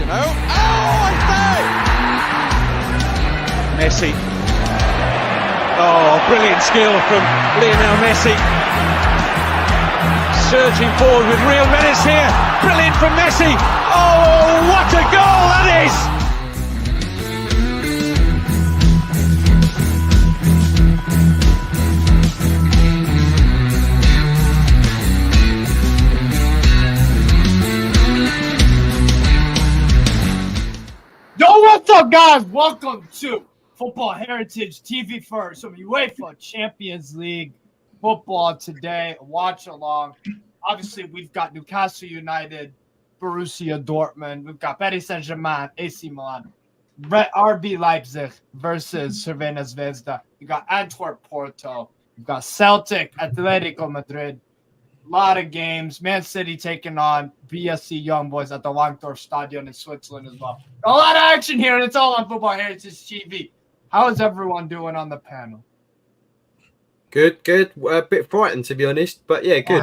No. Oh, I say! Messi. Oh, brilliant skill from Lionel Messi. Surging forward with real menace here. Brilliant from Messi. Oh, what a goal that is! What's up, guys? Welcome to Football Heritage TV for some UEFA Champions League football today. Watch along. Obviously, we've got Newcastle United, Borussia Dortmund. We've got Paris Saint-Germain, AC Milan, RB Leipzig versus Cervena Zvezda. We've got Antwerp Porto. We've got Celtic, Atletico Madrid. A lot of games. Man City taking on BSC Young Boys at the Wankdorf Stadion in Switzerland as well. A lot of action here, and it's all on Football Heritage TV. How is everyone doing on the panel? Good. A bit frightened, to be honest, but yeah, good.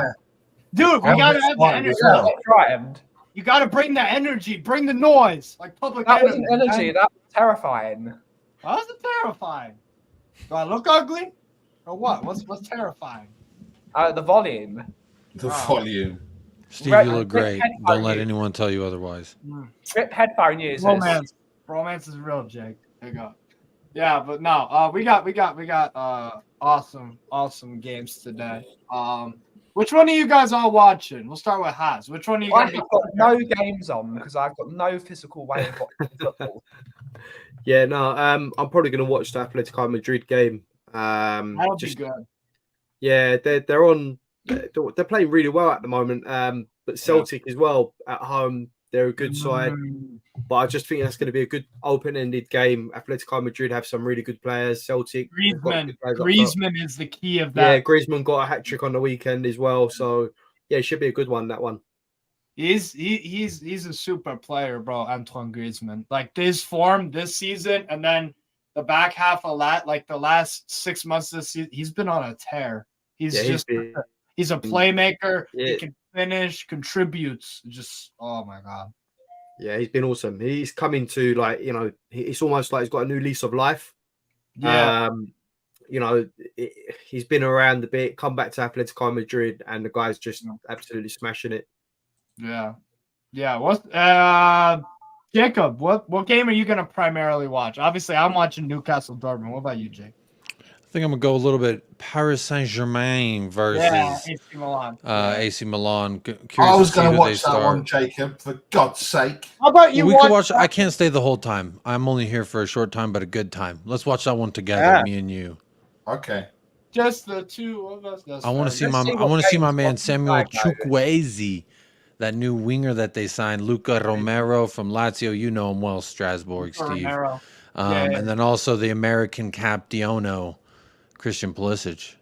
Dude, we gotta have the energy. Frightened. You gotta bring the energy, bring the noise, like public That enemy. wasn't energy. That was terrifying. Why was it terrifying? Do I look ugly, or what? What's terrifying? The volume. The volume. Steve, you look great. Don't let anyone tell you otherwise. Rip headphone users. Romance is real, Jake. There you go. Yeah, but no, we got awesome games today. Which one are you guys all watching? We'll start with Haz. Which one are you? I've got no games on because I've got no physical way of watching football. Yeah, no, I'm probably going to watch the Atletico Madrid game. That'll be good. Yeah, they're on. They're playing really well at the moment. But Celtic as well at home, they're a good side. But I just think that's going to be a good open-ended game. Atletico Madrid have some really good players. Celtic, Griezmann is the key of that. Yeah, Griezmann got a hat trick on the weekend as well. So yeah, it should be a good one. That one. He's a super player, bro. Antoine Griezmann, like this form this season, and then the back half of that, like the last 6 months this season, he's been on a tear. He's a playmaker. Yeah. He can finish, contributes. Just, oh my God. Yeah, he's been awesome. He's coming to, like, you know, it's almost like he's got a new lease of life. Yeah. You know, he's been around a bit, come back to Atletico Madrid, and the guy's just absolutely smashing it. Yeah. What, Jacob, what game are you going to primarily watch? Obviously, I'm watching Newcastle Dortmund. What about you, Jake? I think I'm going to go a little bit Paris Saint-Germain versus AC Milan. AC Milan. I was going to watch that one, Jacob, for God's sake. How about you? We could watch. I can't stay the whole time. I'm only here for a short time, but a good time. Let's watch that one together, me and you. Okay. Just the two of us. I want to see my man Samuel Chukwueze, that new winger that they signed, Luca Romero from Lazio. You know him well, Strasbourg, Steve. And then also the American Cap Diono, Christian Pulisic.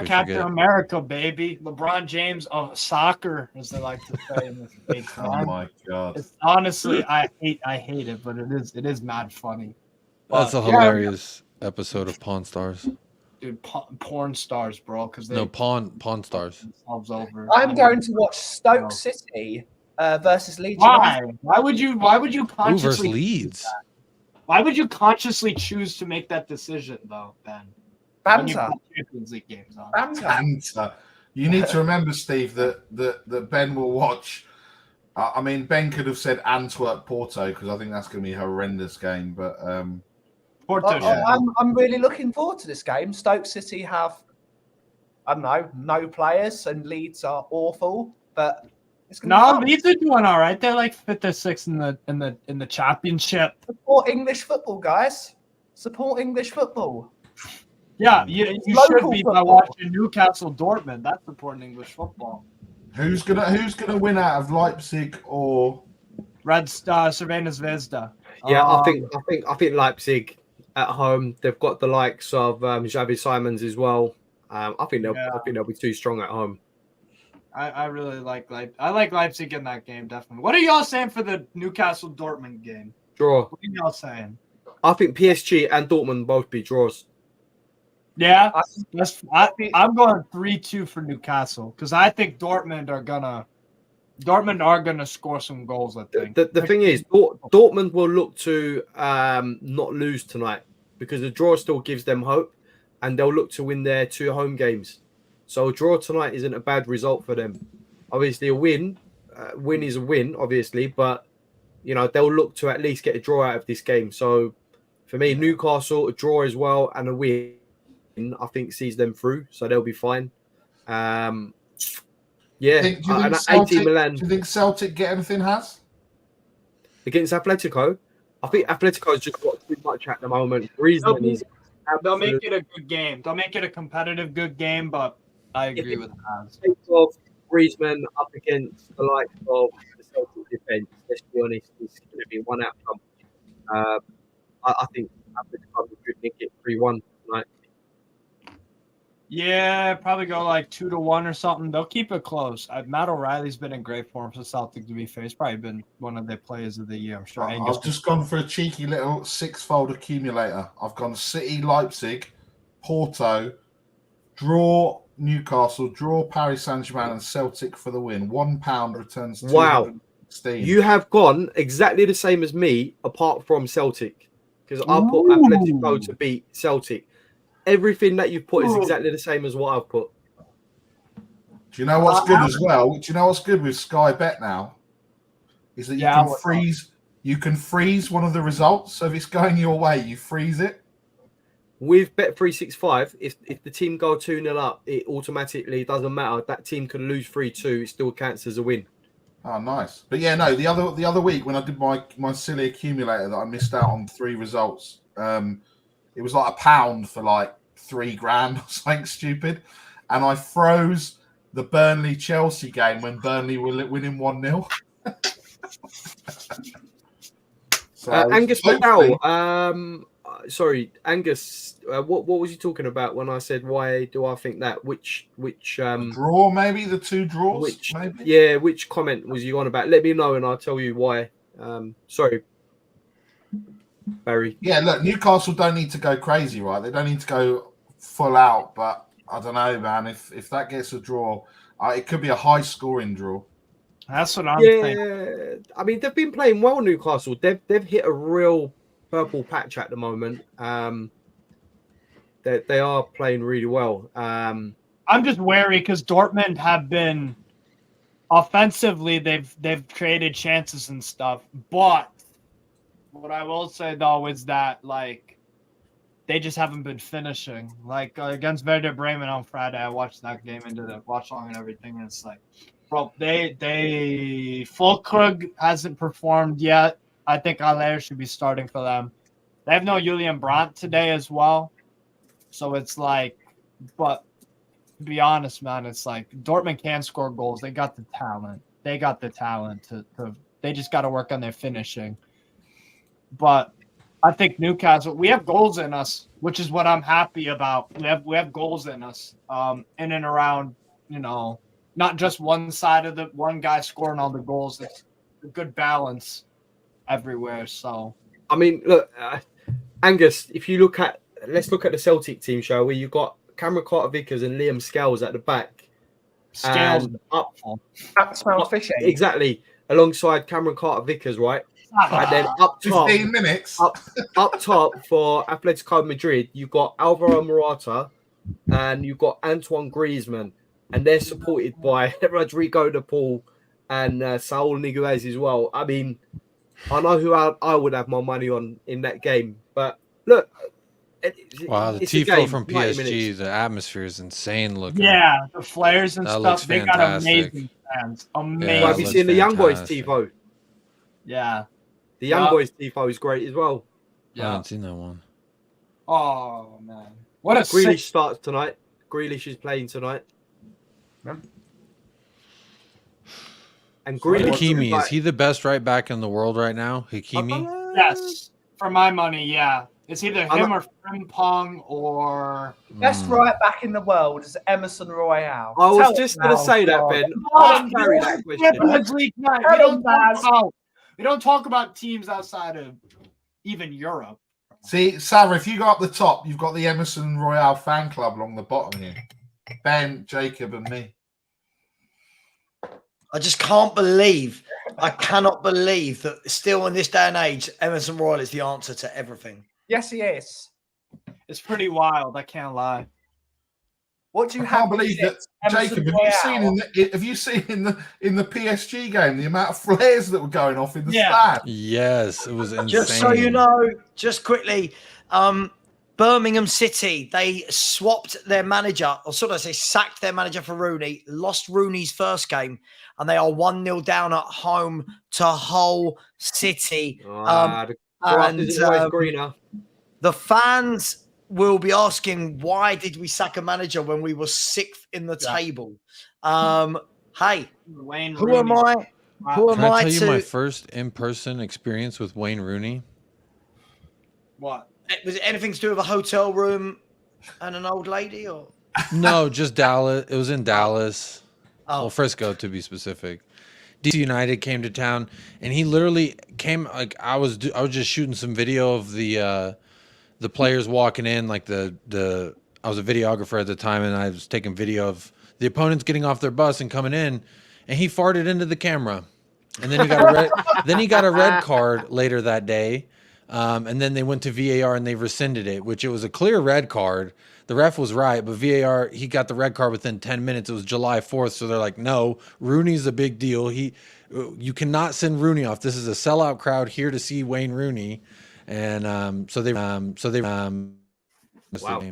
Captain America, baby. LeBron James of soccer, as they like to say in this big Oh my God! Honestly, I hate it, but it is mad funny. That's a hilarious episode of Pawn Stars. Dude, porn stars, bro. Because Pawn Stars. Over. I'm going to watch Stoke City versus Leeds. Why? Why would you consciously versus Leeds? Why would you consciously choose to make that decision, though, Ben? Banter. Champions League games on. Banter. You need to remember, Steve, that Ben will watch. I mean, Ben could have said Antwerp Porto because I think that's going to be a horrendous game. But Porto. I'm really looking forward to this game. Stoke City have, I don't know, no players, and Leeds are awful. But it's going to be fun. Leeds are doing all right. They're like 5th or 6th in the championship. Support English football, guys. Support English football. Yeah, you should be by watching Newcastle Dortmund. That's supporting English football. Who's gonna win out of Leipzig or Cervena Zvezda? Yeah, I think Leipzig at home. They've got the likes of Xavi Simons as well. I think they'll be too strong at home. I really like Leipzig in that game, definitely. What are y'all saying for the Newcastle Dortmund game? Draw. What are y'all saying? I think PSG and Dortmund both be draws. Yeah, I'm going 3-2 for Newcastle because I think Dortmund are gonna Dortmund are going to score some goals, I think. The thing is, Dortmund will look to not lose tonight because the draw still gives them hope, and they'll look to win their 2 home games. So a draw tonight isn't a bad result for them. Obviously, a win is a win, obviously, but they'll look to at least get a draw out of this game. So for me, Newcastle, a draw as well, and a win, I think sees them through, so they'll be fine. Yeah, do you and think AC Milan. Do you think Celtic get anything, Has? Against Atletico? I think Atletico's just got too much at the moment. They'll make it a good game. They'll make it a competitive good game, but I agree with that. Of Griezmann up against the likes of the Celtic defence, let's be honest, it's going to be one outcome. I think Atletico could nick it 3-1 tonight. Yeah, probably go like 2-1 or something. They'll keep it close. Matt O'Reilly's been in great form for Celtic, to be fair. He's probably been one of their players of the year, I'm sure. I've just gone for a cheeky little 6-fold accumulator. I've gone City, Leipzig, Porto, draw Newcastle, draw Paris Saint-Germain, and Celtic for the win. £1 returns to Wow. You have gone exactly the same as me, apart from Celtic, because I put Atletico to beat Celtic. Everything that you've put is exactly the same as what I've put. Do you know what's good as well? Do you know what's good with Sky Bet now? Is that you can freeze one of the results. So if it's going your way, you freeze it. With Bet365, if the team go 2-0 up, it automatically doesn't matter. That team can lose 3-2, it still counts as a win. Oh, nice. But yeah, no, the other week when I did my silly accumulator that I missed out on 3 results, it was like £1 for like $3,000 or something stupid. And I froze the Burnley-Chelsea game when Burnley were winning 1-0. So Angus McDowell, sorry, Angus, what was you talking about when I said why do I think that? Which draw, maybe the 2 draws? Maybe? Yeah, which comment was you on about? Let me know and I'll tell you why. Sorry, Barry. Yeah, look, Newcastle don't need to go crazy, right? They don't need to go full out, but I don't know, man. If that gets a draw, it could be a high scoring draw. That's what I'm thinking. I mean, they've been playing well, Newcastle. They've hit a real purple patch at the moment. They are playing really well. I'm just wary because Dortmund have been offensively, they've created chances and stuff, but what I will say though is that like they just haven't been finishing. Like against Werder Bremen on Friday, I watched that game into the watch along and everything, and it's like, bro, they Fulkrug hasn't performed yet. I think Aller should be starting for them. They have no Julian Brandt today as well, so it's like, but to be honest, man, it's like Dortmund can score goals. They got the talent. They just got to work on their finishing. But I think Newcastle, we have goals in us, which is what I'm happy about. We have goals in us, in and around, not just one side of the one guy scoring all the goals. It's a good balance everywhere. So, I mean, look, Angus, let's look at the Celtic team, shall we? You've got Cameron Carter-Vickers and Liam Scales at the back. Scales that smells fishy. Exactly, alongside Cameron Carter-Vickers, right? And then up top, 15 minutes. up top for Atletico Madrid, you've got Alvaro Morata and you've got Antoine Griezmann, and they're supported by Rodrigo De Paul and Saul Niguez as well. I mean, I know who I would have my money on in that game, but look. The tifo from PSG, the atmosphere is insane looking. Yeah, the flares and stuff. They fantastic. got amazing fans. Amazing. Have you seen the Young Boys tifo? Yeah. The Young Boys tifo is great as well. Yeah. I haven't seen that one. Oh, man. What a Grealish starts tonight. Grealish is playing tonight. Yeah. And Grealish Hakimi, is he the best right back in the world right now? Hakimi? Yes. For my money, yeah. It's either him or Frimpong or... Best right back in the world is Emerson Royale. I was just going to say that, Ben. I'll carry that question. We don't talk about teams outside of even Europe. See, Savva, if you go up the top, you've got the Emerson Royale fan club along the bottom here. Ben, Jacob, and me. I just can't believe. I cannot believe that still in this day and age, Emerson Royal is the answer to everything. Yes, he is. It's pretty wild. I can't lie. What do you I have? can't believe that, Jacob. Have you seen in the PSG game the amount of flares that were going off in the stand? Yes, it was insane. Just so you know, just quickly, Birmingham City, they swapped their manager, or sort of say sacked their manager for Rooney, lost Rooney's first game, and they are 1-0 down at home to Hull City. The fans will be asking, why did we sack a manager when we were 6th in the table? Hey, Wayne who Rooney. am I? Who am Can I I tell you to? my first in-person experience with Wayne Rooney? What? Was it anything to do with a hotel room and an old lady, or? No, just Dallas. It was in Dallas. Oh. Well, Frisco to be specific. DC United came to town, and he literally came. Like I was just shooting some video of the players walking in. Like I was a videographer at the time, and I was taking video of the opponents getting off their bus and coming in, and he farted into the camera, and then he got a red card later that day. And then they went to VAR and they rescinded it, which it was a clear red card. The ref was right, but VAR, he got the red card within 10 minutes. It was July 4th. So they're like, no, Rooney's a big deal. You cannot send Rooney off. This is a sellout crowd here to see Wayne Rooney. And so they wow,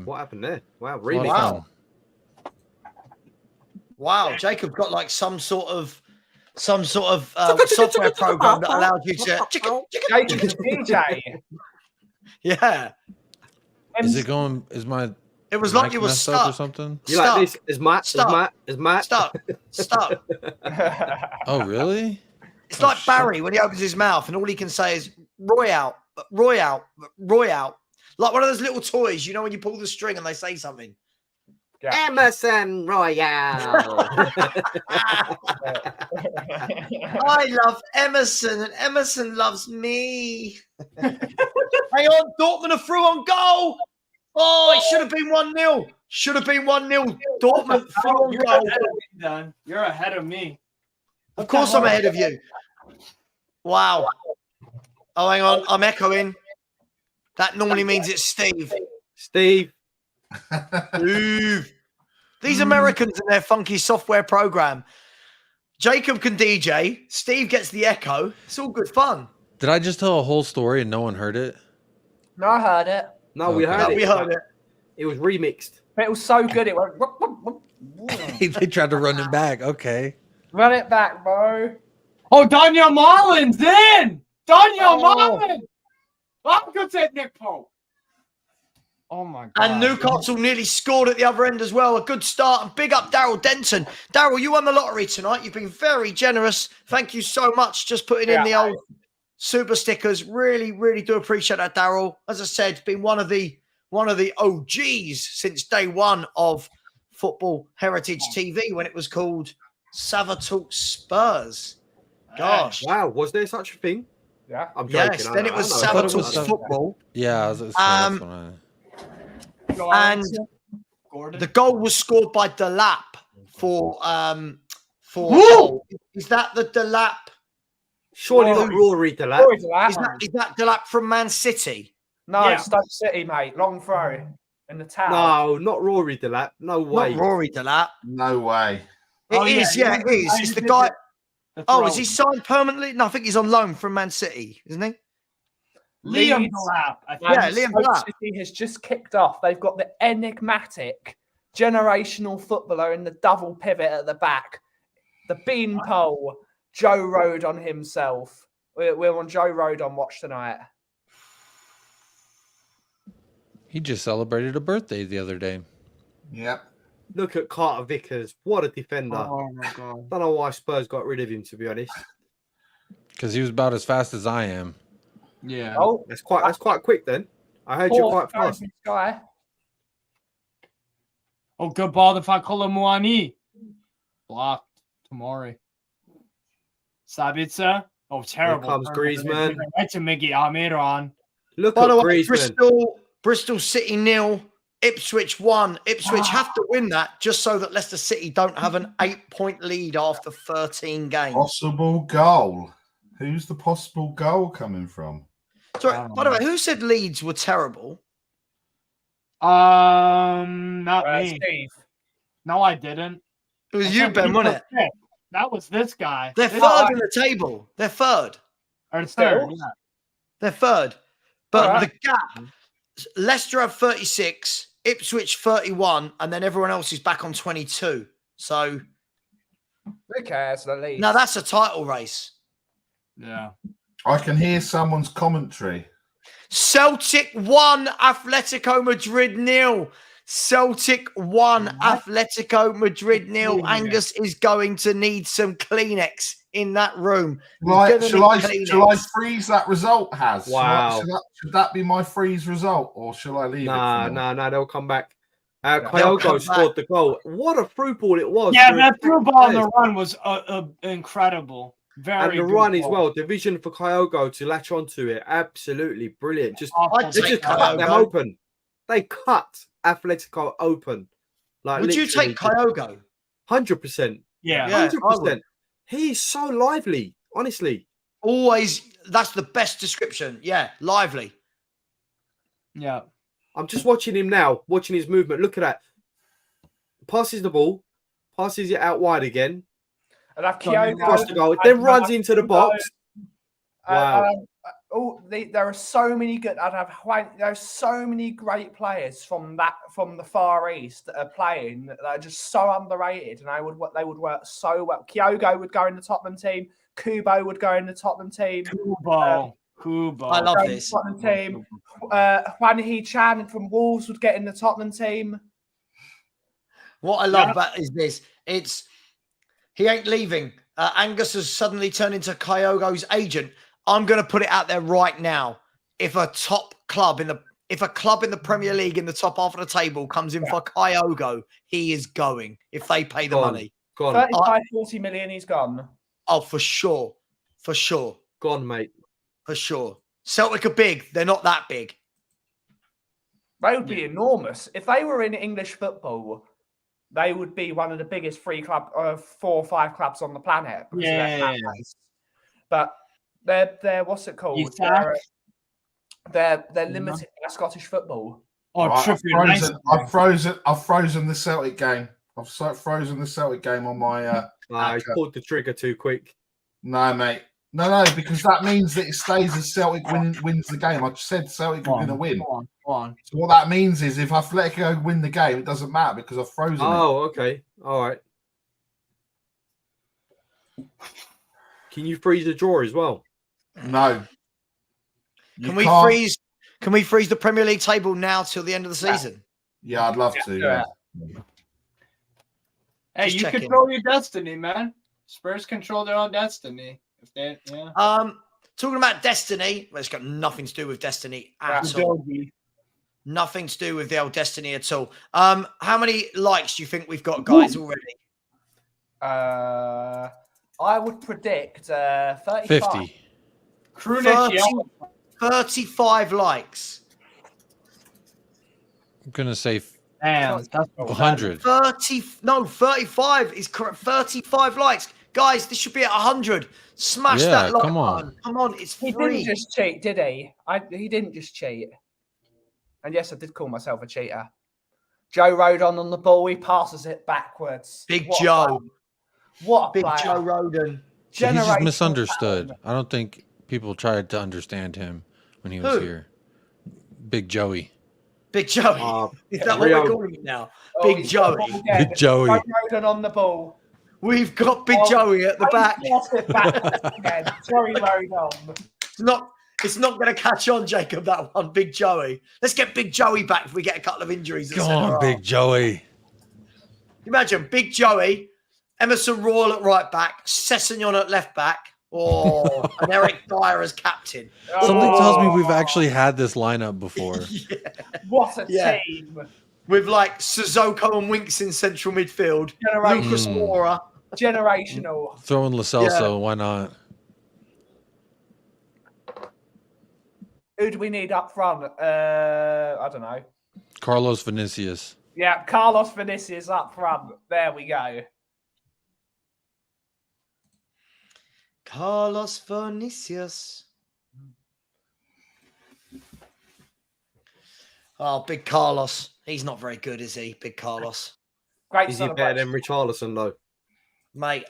what happened there? Wow, really? Wow, Jacob got like some sort of software program that allowed you to Jacob's DJ. Yeah. Is it going? Is my? It was mic like you were messed up stuck or something. You like this? Is Matt? Stop. Stop. Oh, really? It's like Barry when he opens his mouth and all he can say is Roy out. Like one of those little toys, you know, when you pull the string and they say something. Yeah. Emerson Royal. I love Emerson and Emerson loves me. Hang on, Dortmund are through on goal. Oh, it should have been 1-0. Should have been 1-0. Dortmund through on goal. You're ahead of me. Of course I'm ahead of you. Wow. Oh, hang on. I'm echoing. That normally means it's Steve. Steve. These Americans and their funky software program. Jacob can DJ. Steve gets the echo. It's all good fun. Did I just tell a whole story and no one heard it? No, I heard it. No, we heard No, it. we heard it. It was remixed. But it was so good. It went. They tried to run it back. Okay. Run it back, bro. Oh, Daniel Marlin's in. Daniel Marlin. I'm good at Nick Pope. Oh my God. And Newcastle nearly scored at the other end as well. A good start. And big up Daryl Denton. Daryl, you won the lottery tonight. You've been very generous. Thank you so much. Just putting in the old super stickers. Really, really do appreciate that, Daryl. As I said, been one of the OGs since day one of Football Heritage TV when it was called Savva Talk Spurs. Gosh. Wow, was there such a thing? Yeah. I'm joking. Yes, then it was Savva Talks Football. Yeah. And the goal was scored by Delap for is that the Delap? Surely not Rory Delap. Is that Delap from Man City? No, Stoke City, mate. Long throw in the tower. No, not Rory Delap. No way. Not Rory Delap. No way. It is. It is. It's the guy. Oh, is he signed permanently? No, I think he's on loan from Man City, isn't he? Liam Delap. Yeah, Liam Delap. City has just kicked off. They've got the enigmatic generational footballer in the double pivot at the back. The beanpole, Joe Rodon himself. We're on Joe Rodon watch tonight. He just celebrated a birthday the other day. Yep. Look at Carter Vickers. What a defender. Oh my God. Don't know why Spurs got rid of him, to be honest. Because he was about as fast as I am. Yeah. Oh, That's quite quick then. I heard you quite fast. Guy. Oh, good ball to Fakola Muani. Blocked. Tamori. Sabitzer. Oh, terrible. Here comes Griezmann. Right to Miggy Almiron. Look By at the way, Griezmann. Bristol City 0, Ipswich won. Ipswich have to win that just so that Leicester City don't have an 8-point lead after 13 games. Possible goal. Who's the possible goal coming from? Sorry, by the way, who said Leeds were terrible? Not me. Steve. No, I didn't. It was you, Ben, wasn't it? That was this guy. They're third in the table. They're third. Or third, yeah. They're third. But Right. the gap, Leicester have 36, Ipswich 31, and then everyone else is back on 22. So Who cares? The Leeds. now that's a title race. Yeah. I can hear someone's commentary. Celtic 1, Atletico Madrid 0. Celtic 1, Atletico Madrid 0. Angus is going to need some Kleenex in that room. Shall I freeze that result, Has? Wow. Should that be my freeze result, or shall I leave it? No, they'll come back. come Kyogo scored back. the goal. What a through ball it was. Yeah, that through ball on the run was incredible. Very And the good run as ball. well. The vision for Kyogo to latch onto it. Absolutely brilliant. Just I'd they take just cut them Kyogo. open. They cut Atletico open. Like Would you take Kyogo? 100%. Yeah. Yeah. 100%. He's so lively, honestly. Always, that's the best description. Yeah, lively. Yeah. I'm just watching him now, watching his movement. Look at that. Passes the ball, passes it out wide again, And have across the Kyogo. goal, then runs into the box. Wow. There are so many good. There are so many great players from the Far East that are playing that are just so underrated, and they would work so well. Kyogo would go in the Tottenham team. Kubo would go in the Tottenham team. Kubo. I love this. Tottenham team. Juan He-Chan from Wolves would get in the Tottenham team. What I love about is this. It's he ain't leaving. Angus has suddenly turned into Kyogo's agent. I'm going to put it out there right now. If a club in the Premier League in the top half of the table comes in for Kyogo, he is going if they pay the money. Gone. 35, 40 million, he's gone. Oh, for sure. For sure. Gone, mate. For sure. Celtic are big. They're not that big. They would be enormous. If they were in English football, they would be one of the biggest 4 or 5 clubs on the planet. Because of their fan base. But they're what's it called? They're limited by Scottish football. I've frozen the Celtic game. I've frozen the Celtic game on my. I pulled the trigger too quick. No, mate. No, because that means that it stays as Celtic wins the game. I just said Celtic are going to win. Go on. So what that means is if Atletico win the game, it doesn't matter because I've frozen it. Oh, okay. All right. Can you freeze the draw as well? No. Can we freeze the Premier League table now till the end of the season? Yeah, I'd love to. Yeah. Hey, Just you checking. control your destiny, man. Spurs control their own destiny. If they, Talking about destiny, well, it's got nothing to do with destiny at all. Nothing to do with the old destiny at all. How many likes do you think we've got, guys, already? I would predict 35. 50. 35 likes. I'm going to say Damn, that's 100. 35 is correct. 35 likes. Guys, this should be at 100. Smash that like come on. button. Come on, it's He free. didn't just cheat, did he? He didn't just cheat. And yes, I did call myself a cheater. Joe Rodon on the ball. He passes it backwards. Big What a Joe. player. What a Big player. Joe Rodon. He's just Generational misunderstood. talent. I don't think people tried to understand him when he was here. Big Joey. Big Joey. Is that what Rio. we're calling it now? Oh, Big he's got Joey. the ball again. Big Joey. Joe Rodon on the ball. We've got Big Joey at the back. Sorry, Rodon. It's not going to catch on, Jacob, that one. Big Joey. Let's get Big Joey back if we get a couple of injuries. Go on, Big Joey. Imagine Big Joey, Emerson Royal at right back, Sessegnon at left back, and Eric Dyer as captain. Something tells me we've actually had this lineup before. What a team. With like Sissoko and Winks in central midfield. Lucas Moura. Generational. Throwing Lo Celso, why not? Who do we need up front? I don't know. Carlos Vinicius. Yeah, Carlos Vinicius up front. There we go. Carlos Vinicius. Oh, big Carlos. He's not very good, is he? Big Carlos. Great. Is he better than Richarlison though? Mate,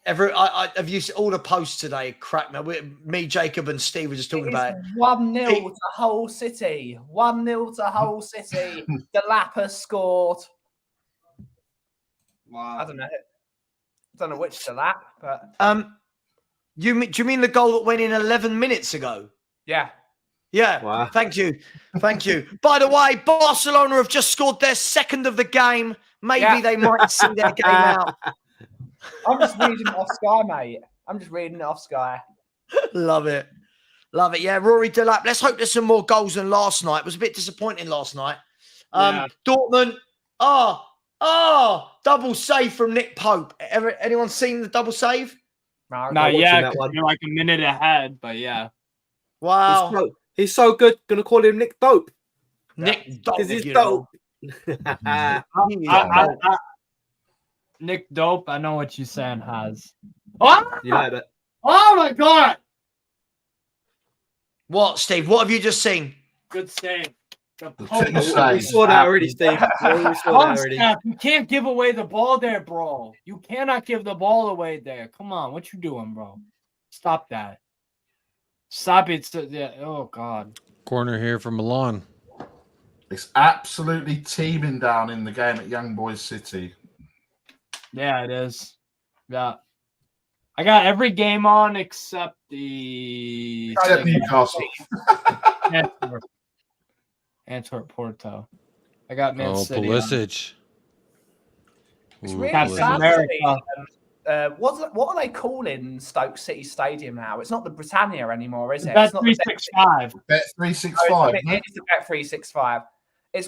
have you seen all the posts today? Crack me, Jacob, and Steve were just talking about it. 1-0 to Hull City. 1-0 to Hull City. Delap has scored. Wow. I don't know which Delap, but do you mean the goal that went in 11 minutes ago? yeah. Yeah. Wow. Thank you. By the way, Barcelona have just scored their second of the game. Maybe they might see their game out. I'm just reading it off Sky, mate. I'm just reading it off Sky. Love it. Yeah, Rory Delap. Let's hope there's some more goals than last night. It was a bit disappointing last night. Dortmund. Double save from Nick Pope. Anyone seen the double save? Not yet. You're like a minute ahead, but yeah. Wow. He's so good. Gonna call him Nick Dope. Nick Dope. Because he's dope. Nick Dope. I know what you're saying, Has. Oh! You heard it. Oh my God! What, Steve? What have you just seen? Good save. We saw that already, Steve. We saw that already. You can't give away the ball there, bro. You cannot give the ball away there. Come on, what you doing, bro? Stop that. Stop it. Yeah. Oh God. Corner here for Milan. It's absolutely teeming down in the game at Young Boys City. Yeah, it is. Yeah. I got every game on except Newcastle. Antwerp Porto. I got Man City. Pulisic. It's Ooh, really Captain sad. America. What are they calling Stoke City Stadium now? It's not the Britannia anymore, is it? Bet It's not the 365. Bet 365. It's the Bet 365.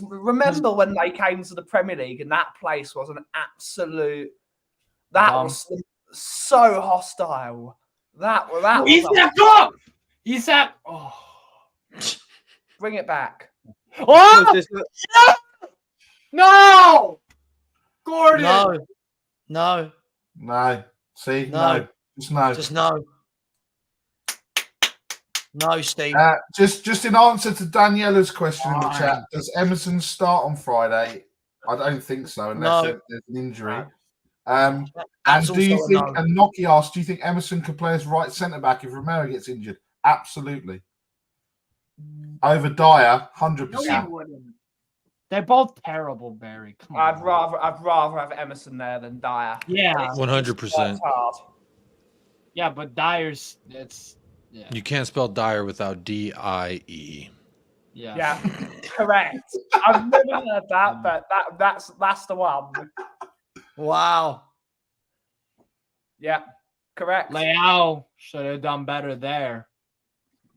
Remember when they came to the Premier League and that place was an absolute. That was so hostile. Isak. Oh. Bring it back. Oh no, Gordon. No. See, No. Just no. No, Steve. Just in answer to Daniela's question in the chat, does Emerson start on Friday? I don't think so, unless there's an injury. And do you think? No. And Noki asked, do you think Emerson could play as right centre back if Romero gets injured? Absolutely. Over Dyer, 100%. They're both terrible, Barry. Come on. I'd rather have Emerson there than Dyer. Yeah, 100%. Yeah, but Dyer's yeah. You can't spell Dyer without D-I-E. Yeah, correct. I've never heard that, but that's the one. Wow. Yeah, correct. Leao should have done better there.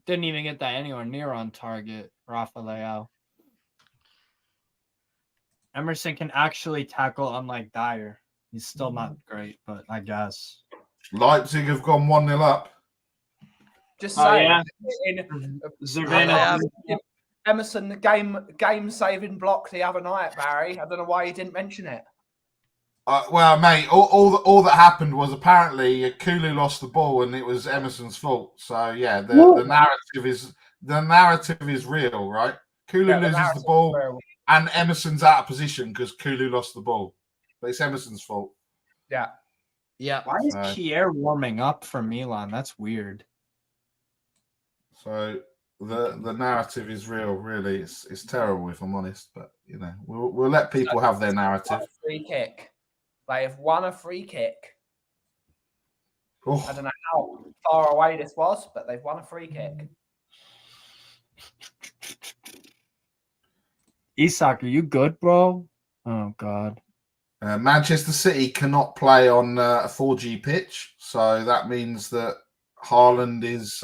Didn't even get that anywhere near on target, Rafa Leao. Emerson can actually tackle, unlike Dyer. He's still not great, but I guess. Leipzig have gone 1-0 up. Just saying. Zavena. Emerson, the game saving block the other night, Barry. I don't know why you didn't mention it. Well, mate, all that happened was apparently Kulu lost the ball and it was Emerson's fault. So yeah, the narrative is real, right? Kulu loses the ball and Emerson's out of position because Kulu lost the ball, but it's Emerson's fault. Yeah. Why is Kier warming up for Milan? That's weird. So the narrative is real. Really, it's terrible if I'm honest, but you know we'll let people have their narrative. Free kick. They have won a free kick. Oh. I don't know how far away this was, but they've won a free kick. Isak, are you good, bro? Oh, God. Manchester City cannot play on a 4G pitch, so that means that Haaland is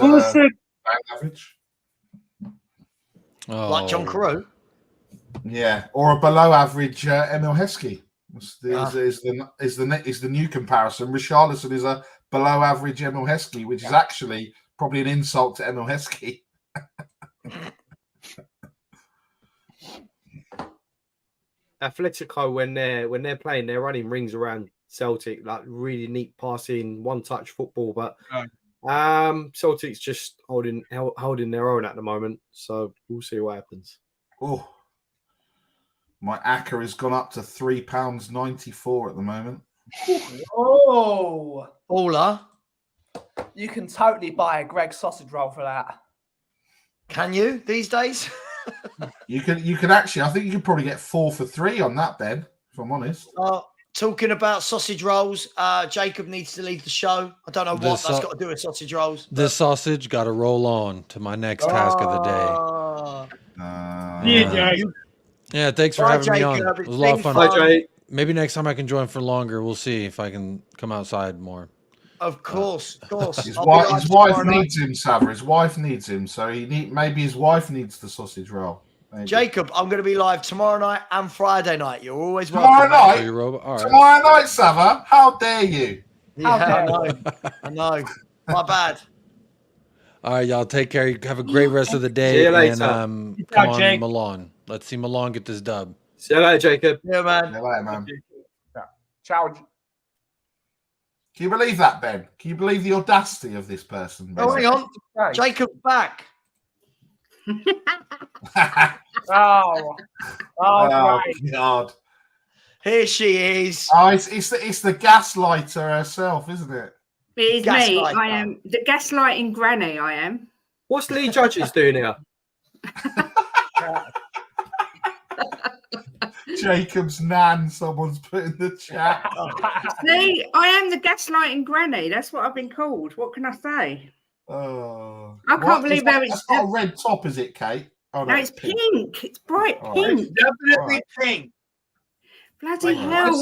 average. Like John Carew? Yeah, or a below average Emil Heskey. Is the new comparison. Richarlison is a below average Emil Heskey, which is actually probably an insult to Emil Heskey. Atletico when they're playing, they're running rings around Celtic, like really neat passing, one-touch football. But Celtic's just holding their own at the moment. So we'll see what happens. Oh, my ACCA has gone up to £3.94 at the moment. Oh, Paula, you can totally buy a Greg sausage roll for that. can you these days? You can actually. I think you could probably get 4 for 3 on that, Ben. If I'm honest. Talking about sausage rolls, Jacob needs to leave the show. I don't know what that's got to do with sausage rolls. This sausage got to roll on to my next task of the day. Yeah, thanks for having me on. It was a lot of fun. Bye, Jay. Maybe next time I can join for longer. We'll see if I can come outside more. Of course. His wife needs him, Savva. His wife needs him, so maybe his wife needs the sausage roll. Maybe. Jacob, I'm going to be live tomorrow night and Friday night. You're always welcome. Tomorrow night, Savva. How dare you? Yeah, I know. My bad. All right, y'all. Take care. Have a great rest of the day. See you later. And come on, Milan. Let's see Milan get this dub. See you later, Jacob. Yeah, man. See you later, man. Ciao. Can you believe that, Ben? Can you believe the audacity of this person? Ben? Oh, hang on. Jacob's back. Oh, right. God. Here she is. Oh, it's the gaslighter herself, isn't it? It is me. I am the gaslighting granny. I am. What's Lee Judges doing here? Jacob's nan, someone's put in the chat. See, I am the gaslighting granny. That's what I've been called. What can I say? Oh, I can't believe it's not a red top, is it, Kate? Oh, no, it's pink. It's bright pink. It's definitely pink. Bloody hell!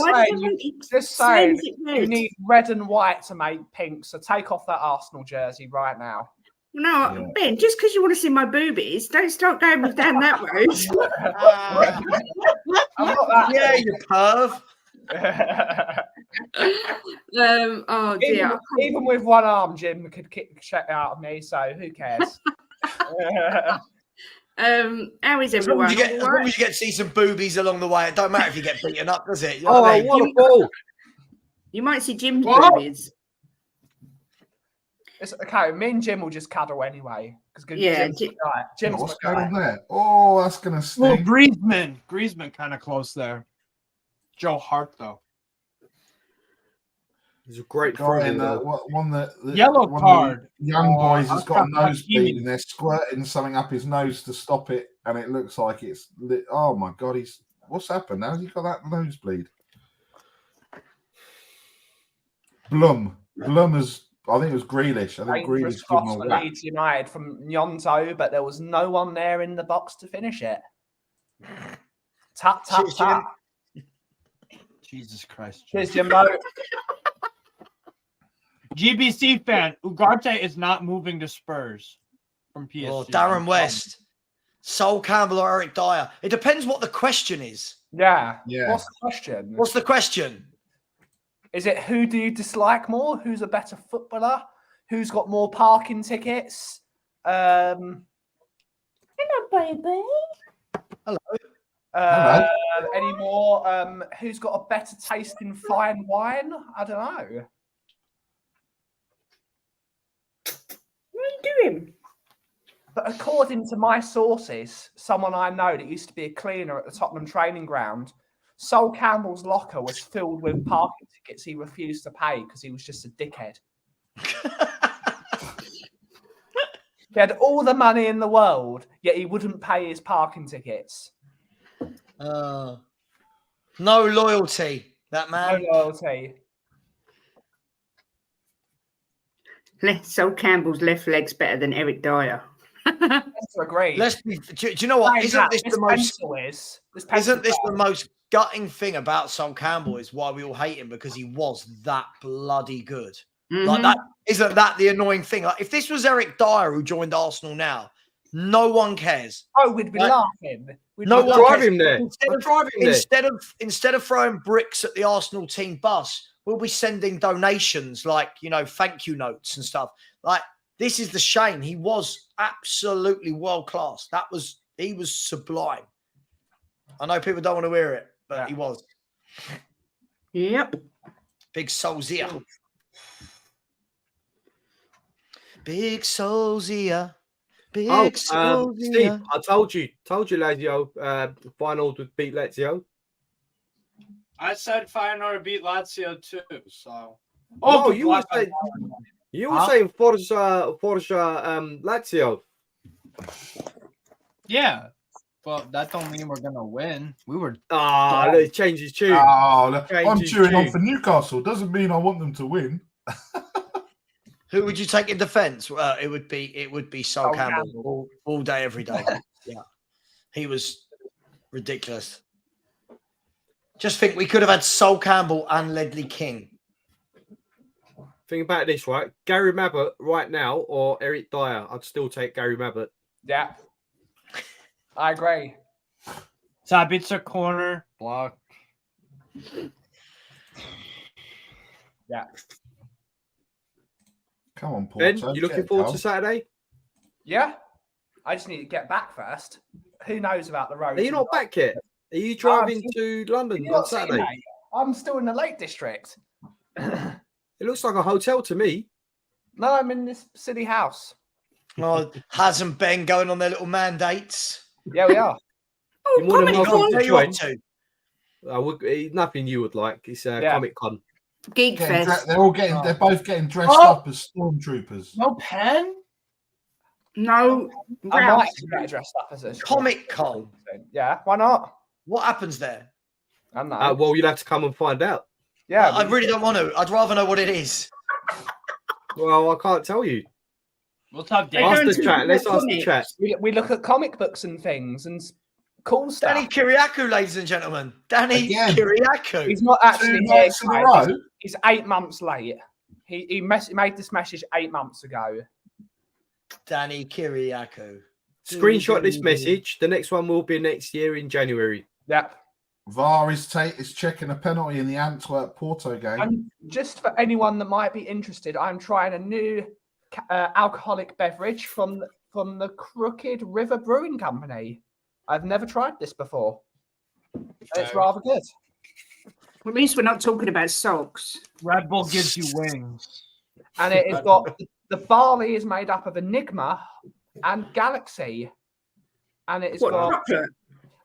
Just saying, you need red and white to make pink. So take off that Arsenal jersey right now. No, Ben, just because you want to see my boobies, don't start going down that road. Yeah, you perv. Oh dear. Even with one arm, Jim could kick shit out of me. So who cares? How is everyone? As long as you get to see some boobies along the way, it don't matter if you get beaten up, does it? You know Oh, what I mean? what a ball! You might see Jim's boobies. It's okay. Me and Jim will just cuddle anyway. Yeah, Jim's what's going on there? Oh, that's gonna sting. Well, Griezmann kind of close there. Joe Hart though. He's a great guy friend. Yellow card. Young boys has got a nosebleed and they're squirting something up his nose to stop it, and it looks like it's lit. Oh my god, what's happened? How's he got that nosebleed? Blum has. I think it was Grealish. I think Grealish cross for Leeds United from Nyonto, but there was no one there in the box to finish it. Tap, tap, tap. Jesus Christ. Cheers, Jimbo. GBC fan, Ugarte is not moving to Spurs from PSG. Oh, Darren West, Sol Campbell or Eric Dyer. It depends what the question is. Yeah. What's the question? Is it who do you dislike more? Who's a better footballer? Who's got more parking tickets? Hello, baby. Hello. Any more? Who's got a better taste in fine wine? I don't know. What are you doing? But according to my sources, someone I know that used to be a cleaner at the Tottenham training ground, Sol Campbell's locker was filled with parking tickets he refused to pay because he was just a dickhead. He had all the money in the world, yet he wouldn't pay his parking tickets. No loyalty, that man. No loyalty. Sol Campbell's left leg's better than Eric Dyer. Let's agree. Do you know what? Isn't this the most gutting thing about Sol Campbell is why we all hate him, because he was that bloody good. Like that, isn't that the annoying thing? Like if this was Eric Dyer who joined Arsenal now, no one cares. Oh, we'd be laughing. No one drive him there. Instead of throwing bricks at the Arsenal team bus, we'll be sending donations like, thank you notes and stuff. Like this is the shame. He was absolutely world class. He was sublime. I know people don't want to hear it. but he was. Yep. Big Solskjaer. Big Solskjaer. Big Solskjaer. Steve, I told you, Lazio, Feyenoord would beat Lazio. I said Feyenoord beat Lazio too. So. Oh, you were saying Forza, Lazio. Yeah, but that don't mean we're gonna win. We were. Look, change his tune. I'm Change cheering on tune. for Newcastle. Doesn't mean I want them to win. Who would you take in defence? It would be Sol Campbell all day, every day. Yeah, he was ridiculous. Just think we could have had Sol Campbell and Ledley King. Think about this, right? Gary Mabbott right now or Eric Dyer? I'd still take Gary Mabbott. Yeah. I agree. Sabitzer corner block. Yeah. Come on, Paul. Ben, you looking forward to Saturday? Yeah. I just need to get back first. Who knows about the road? Are you not back yet? Are you driving to London on Saturday? I'm still in the Lake District. It looks like a hotel to me. No, I'm in this city house. Oh, Haz and Ben going on their little mandates. Yeah, we are. You're more than welcome to join. Nothing you would like. It's Comic Con. Geek Fest. They're both getting dressed up as stormtroopers. No pen. No. I might actually get dressed up as a Comic Con. Yeah, why not? What happens there? I don't know. Well, you'd have to come and find out. Yeah, I really don't want to. I'd rather know what it is. Well, I can't tell you. We'll talk. Ask the chat. Let's ask the chat. We look at comic books and things and cool stuff. Danny Kiriakou, ladies and gentlemen. Danny Kiriakou. He's not actually here. in a row. He's 8 months late. He made this message 8 months ago. Danny Kiriakou. Screenshot this message. The next one will be next year in January. Yep. VAR is checking a penalty in the Antwerp-Porto game. And just for anyone that might be interested, I'm trying a new alcoholic beverage from the Crooked River Brewing Company. I've never tried this before. It's rather good. At least we're not talking about socks. Red Bull gives you wings. And it has got the barley is made up of Enigma and Galaxy. And it has got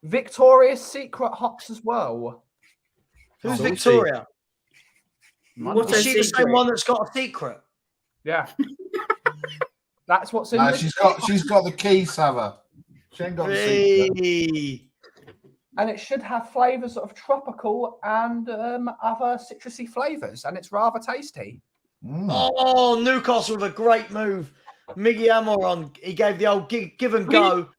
Victoria's Secret hops as well. Who's Victoria? What's Is she the same one that's got a secret? Yeah. That's what's in No, this. she's got the key, Savva. She ain't got the secret. And it should have flavours of tropical and other citrusy flavours, and it's rather tasty. Oh, Newcastle with a great move. Miggy Amoron, he gave the old give and go.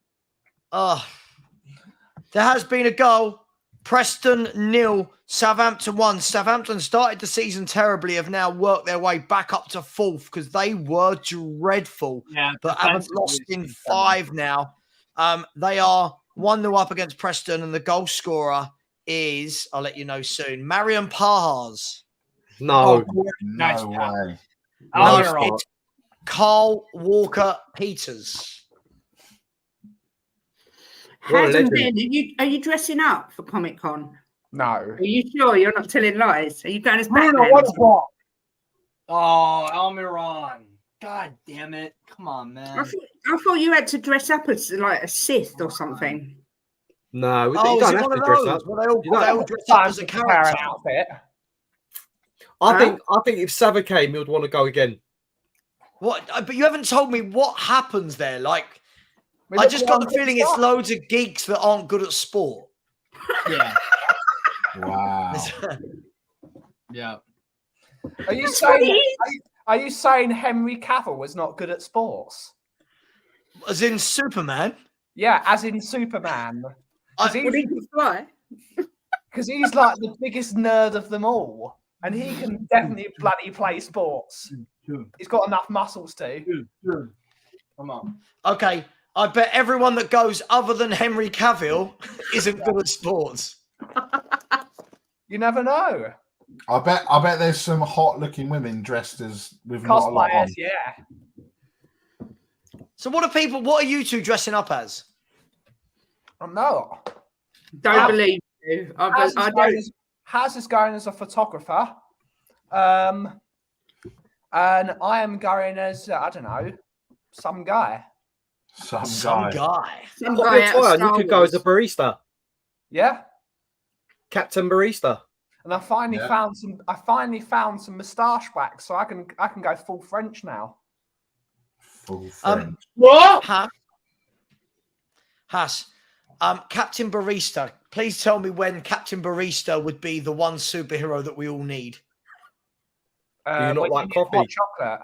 There has been a goal. Preston 0, Southampton 1. Southampton started the season terribly, have now worked their way back up to 4th because they were dreadful, but haven't lost in 5 now. They are 1-0 up against Preston, and the goal scorer is, I'll let you know soon, Marion Pahars. No. Nice way. It's Carl Walker-Peters. Hasn't been. Are you dressing up for Comic Con? No. Are you sure you're not telling lies? Are you going as Batman? Oh, Almiron. God damn it. Come on, man. I thought you had to dress up as like a Sith or something. No, you don't have to dress up. Well, they all dress up as a character outfit. I think if Savva came, he would want to go again. What? But you haven't told me what happens there. Like, I just got the feeling it's loads of geeks that aren't good at sport. Yeah. Wow. Yeah. Are you saying Henry Cavill was not good at sports? As in Superman? Yeah, as in Superman. Because he's like the biggest nerd of them all. And he can definitely bloody play sports. He's got enough muscles to. Come on. Okay. I bet everyone that goes other than Henry Cavill isn't good at sports. You never know. I bet there's some hot looking women dressed as with not a lot on. Cosplayers, yeah. So what are you two dressing up as? I'm not. Don't believe Haz is going as a photographer. And I am going as, I don't know, some guy. Some guy. Some Pop guy your out of tie on, you Star could go as a Wars. barista. Yeah. Captain Barista. And I finally found some moustache wax, so I can go full French now. Full French. What? Haas, Captain Barista, please tell me when Captain Barista would be the one superhero that we all need. Do you not like coffee? Hot chocolate.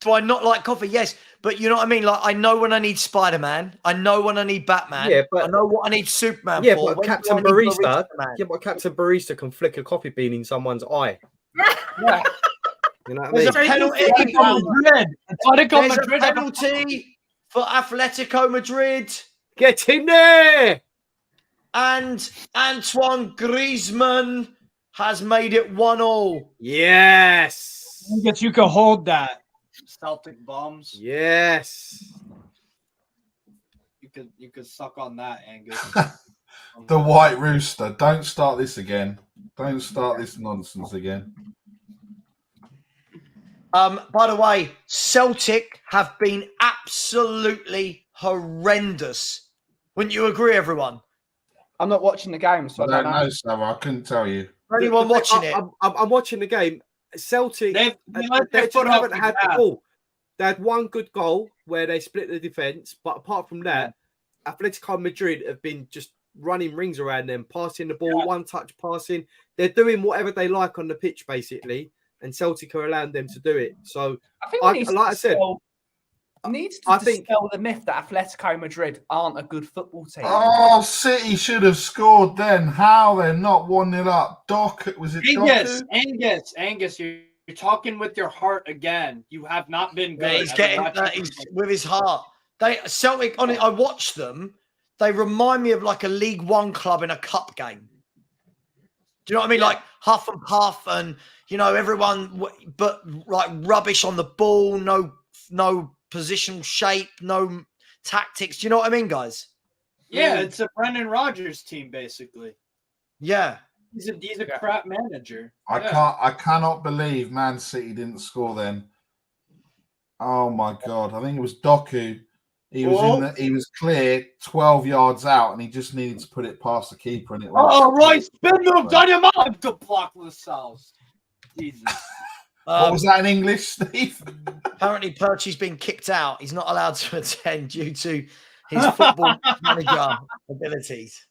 Do I not like coffee? Yes, but you know what I mean? Like, I know when I need Spider-Man. I know when I need Batman. Yeah, but I know what I need Superman yeah, for. but When do Captain I need Barista. Man? Yeah, but Captain Barista can flick a coffee bean in someone's eye. Yeah. You know what I There's mean? a penalty. Atletico There's a Madrid. penalty for Atletico Madrid. Get in there! And Antoine Griezmann has made it 1-1. Yes. I guess you can hold that. Celtic bums. Yes. You could suck on that, Angus. The White Rooster. Don't start this again. Don't start this nonsense again. By the way, Celtic have been absolutely horrendous. Wouldn't you agree, everyone? I'm not watching the game, so I don't know, Savva. I couldn't tell you. For anyone watching it, I'm watching the game. Celtic, They just haven't had the ball. They had one good goal where they split the defence, but apart from that, Atletico Madrid have been just running rings around them, passing the ball, one-touch passing. They're doing whatever they like on the pitch, basically, and Celtic are allowing them to do it. So, I think needs to dispel the myth that Atletico Madrid aren't a good football team. Oh, City should have scored then. How they're not 1-0 up. Was it Doku? Angus, you're talking with your heart again. You have not been good. he's getting that. He's with his heart. Celtic, I watched them. They remind me of like a League One club in a cup game. Do you know what I mean? Like huff and puff, and everyone, but like rubbish on the ball. No positional shape, no tactics. Do you know what I mean, guys? Yeah, it's a Brendan Rodgers team, basically. Yeah, he's a crap manager. I cannot believe Man City didn't score then. Oh my god! I think it was Doku. He was clear 12 yards out, and he just needed to put it past the keeper, and it went. Oh, right, spin move, on your mouth to block Lascelles. Jesus. What was that in English, Steve? Apparently, Perchy's been kicked out. He's not allowed to attend due to his football manager abilities.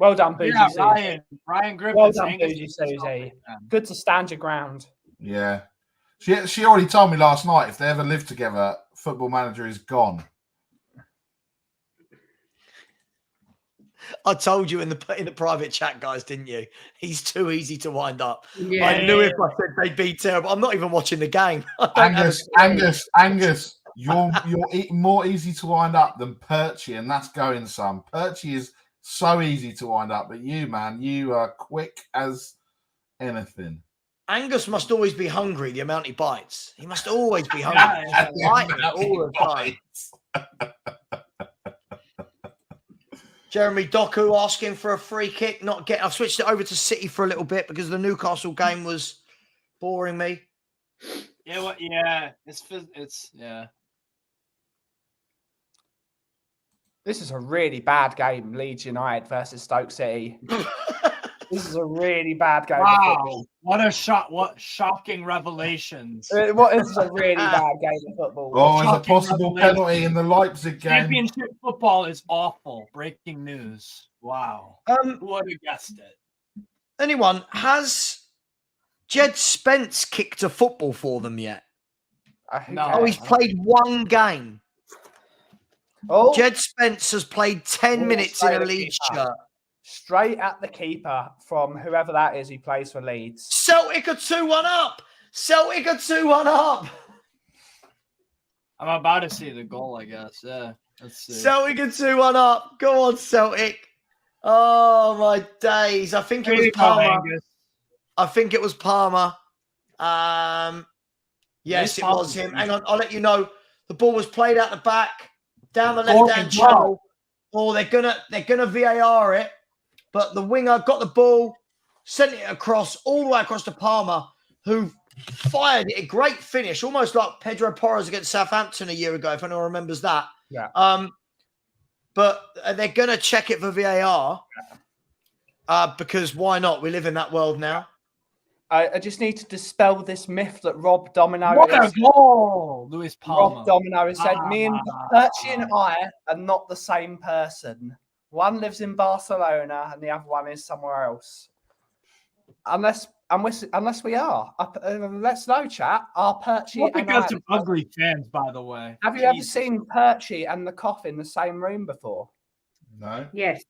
Well done, Boozy. Yeah, Ryan Griffiths. Well done, Boozy Susie. Good to stand your ground. Yeah. She already told me last night if they ever live together, Football Manager is gone. I told you in the private chat, guys, didn't you? He's too easy to wind up. Yeah. I knew if I said they'd be terrible. I'm not even watching the game. Angus, you're more easy to wind up than Perchy, and that's going some. Perchy is so easy to wind up, but you, man, you are quick as anything. Angus must always be hungry, the amount he bites. He must always be hungry. All the time. Jeremy Doku asking for a free kick. I've switched it over to City for a little bit because the Newcastle game was boring me. Yeah, it's This is a really bad game, Leeds United versus Stoke City. This is a really bad game. Wow, what shocking revelations. This is a really bad game of football. Oh, it's a possible penalty in the Leipzig game. Championship football is awful. Breaking news. Wow. Who would have guessed it? Anyone, has Jed Spence kicked a football for them yet? No. He's played one game. Oh, Jed Spence has played 10 minutes in a Leeds shirt. Straight at the keeper from whoever that is who plays for Leeds. Celtic are 2-1 up. Celtic are 2-1 up. I'm about to see the goal, I guess. Yeah. Let's see. Celtic are 2-1 up. Go on, Celtic. Oh, my days. I think it was Palmer. I think it was Palmer. Yes, it was him. Hang on, I'll let you know. The ball was played out the back, down the left-hand channel. Oh, they're gonna VAR it. but the winger got the ball, sent it across all the way across to Palmer, who fired it. A great finish, almost like Pedro Porras against Southampton a year ago, if anyone remembers that. Yeah. But they're going to check it for VAR because why not? We live in that world now. I just need to dispel this myth that Rob Domino What a is goal, Luis Palma. Rob Domino has said, me and Percy and I are not the same person. One lives in Barcelona and the other one is somewhere else. Unless we are. Let's know, chat. Are Percy Look, and got I... some ugly fans, by the way. Have you ever seen Percy and the Cough in the same room before? No. Yes.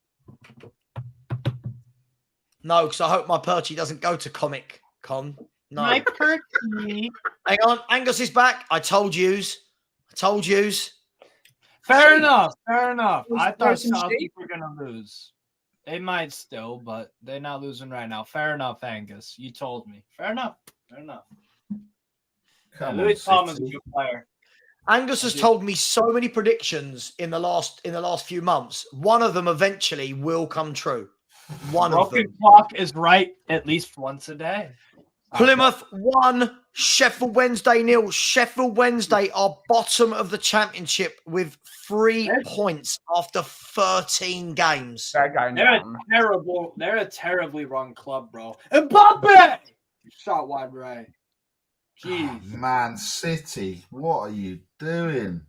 No, because I hope my Perchy doesn't go to Comic Con. No. My Percy. Hang on. Angus is back. I told yous. Fair enough. I thought some Celtic were going to lose. They might still, but they're not losing right now. Fair enough, Angus. You told me. Fair enough. Luis Palma's a good player. Angus has told me so many predictions in the last few months. One of them eventually will come true. One of them. Broken clock is right at least once a day. Plymouth 1, Sheffield Wednesday 0. Sheffield Wednesday are bottom of the championship with 3 points after 13 games. They're a terribly wrong club, bro. Mbappe! Shot wide right. Jeez. Man City, what are you doing?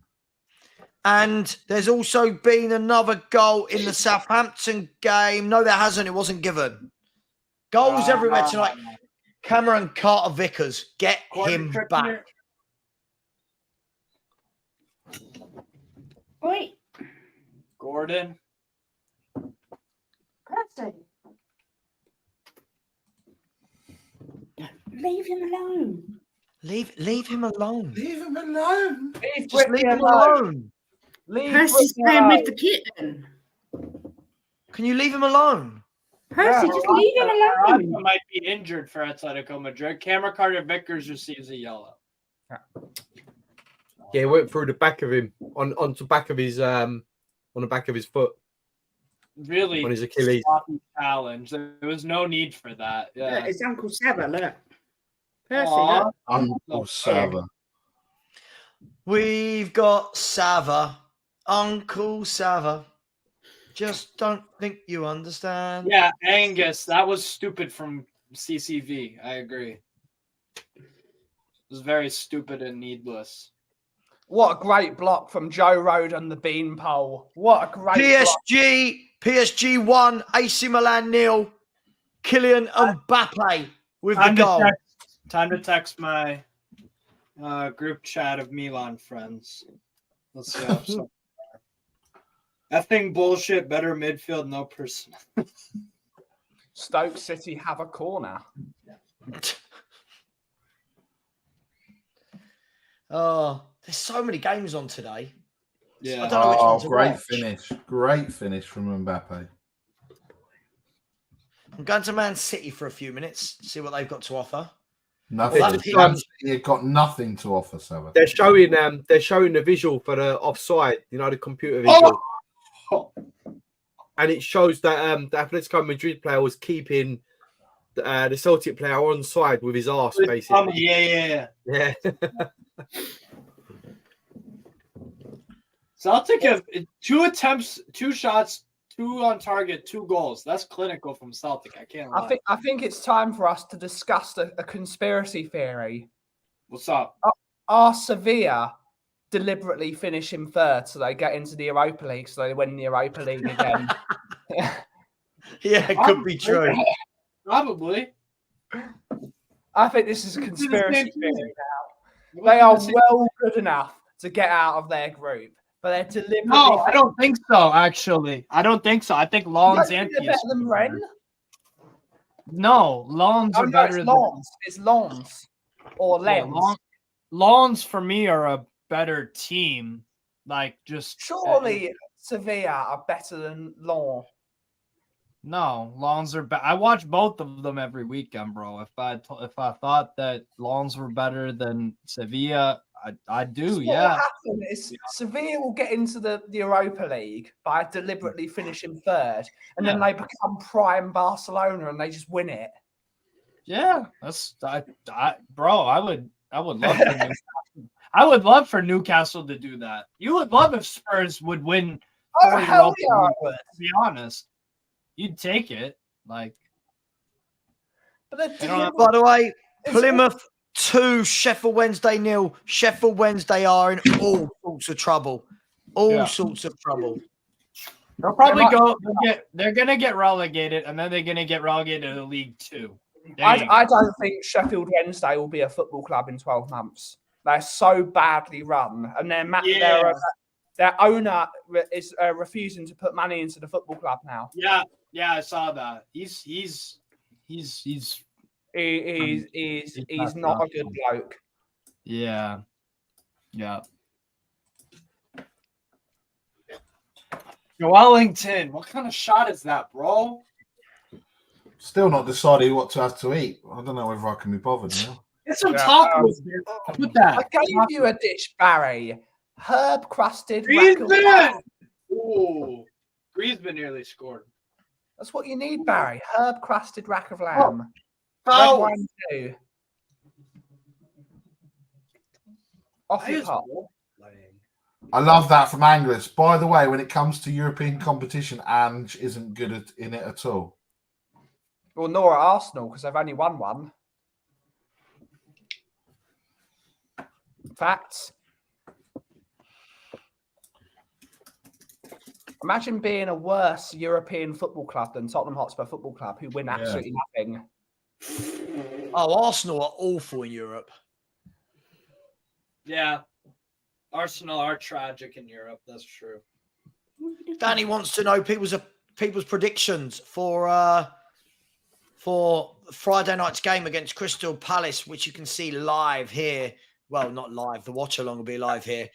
And there's also been another goal in the Southampton game. No, there hasn't. It wasn't given. Goals everywhere tonight. Cameron Carter-Vickers, get him back. Wait. Gordon. Percy. Leave him alone. Leave him alone. Leave him alone. Just leave him alone. Percy's playing with the kitten. Can you leave him alone? Percy, just leave him alone. He might be injured for Atletico Madrid. Cameron Carter-Vickers receives a yellow. Yeah, it went through the back of him on the back of his on the back of his foot. Really on his Achilles challenge. There was no need for that. Yeah, Look, it's Uncle Savva, look. Percy, Aww. look. Uncle Savva. We've got Savva, Uncle Savva. Just don't think you understand. Yeah, Angus, that was stupid from CCV. I agree. It was very stupid and needless. What a great block from Joe Road on the beanpole. What a great PSG 1, AC Milan 0. Kylian Mbappe with the goal. Time to text my group chat of Milan friends. Let's see. Effing bullshit, better midfield, no person. Stoke City have a corner. Oh, there's so many games on today. Yeah. I don't know which one to Great watch. finish. Great finish from Mbappe. I'm going to Man City for a few minutes, see what they've got to offer. Nothing. You've got nothing to offer, Savva. They're showing the visual for the offside, you know, the computer visual. And it shows that the Atletico Madrid player was keeping the Celtic player on side with his arse, basically. Yeah. Celtic have 2 attempts, 2 shots, 2 on target, 2 goals. That's clinical from Celtic. I can't lie. I think it's time for us to discuss a conspiracy theory. What's up? Are Sevilla deliberately finishing third so they get into the Europa League, so they win the Europa League again? Yeah, it could be true. Probably. I think this is a conspiracy theory now. They are well good enough to get out of their group, but they're deliberately. No, I don't think so. Actually, I don't think so. I think Lens and they're better than Rennes. No, Lens are better than Lens. It's Lens or Lens. Lens for me are a better team. Like just surely Sevilla are better than Lens. No, Lens are I watch both of them every weekend, bro. If I thought that Lens were better than Sevilla, I do. What Yeah. will happen is Sevilla will get into the Europa League by deliberately finishing third, and then they become prime Barcelona and they just win it. Yeah, that's bro. I would love for Newcastle. I would love for Newcastle to do that. You would love if Spurs would win. Oh hell yeah! I would. To be honest, you'd take it. Like, but by the way, Plymouth 2, Sheffield Wednesday 0. Sheffield Wednesday are in all sorts of trouble. All sorts of trouble. They'll probably they're gonna get relegated, and then they're gonna get relegated to League Two. I don't think Sheffield Wednesday will be a football club in 12 months. They're so badly run, and their owner is refusing to put money into the football club now. Yeah, I saw that. He's not a good bloke. Yeah. Wellington, what kind of shot is that, bro? Still not decided what to have to eat. I don't know whether I can be bothered now. Get some tacos, man. Put that. I gave you a dish, Barry. Herb crusted. Griezmann! Ooh. Griezmann nearly scored. That's what you need, Barry. Herb crusted rack of lamb. Oh. Red wine too. Off your pot. I love that from Anglers. By the way, when it comes to European competition, Ange isn't good in it at all. Well, nor at Arsenal, because they've only won one. Facts. Imagine being a worse European football club than Tottenham Hotspur Football Club, who win absolutely nothing. Oh, Arsenal are awful in Europe. Yeah. Arsenal are tragic in Europe. That's true. Danny wants to know people's predictions for Friday night's game against Crystal Palace, which you can see live here. Well, not live. The watch along will be live here.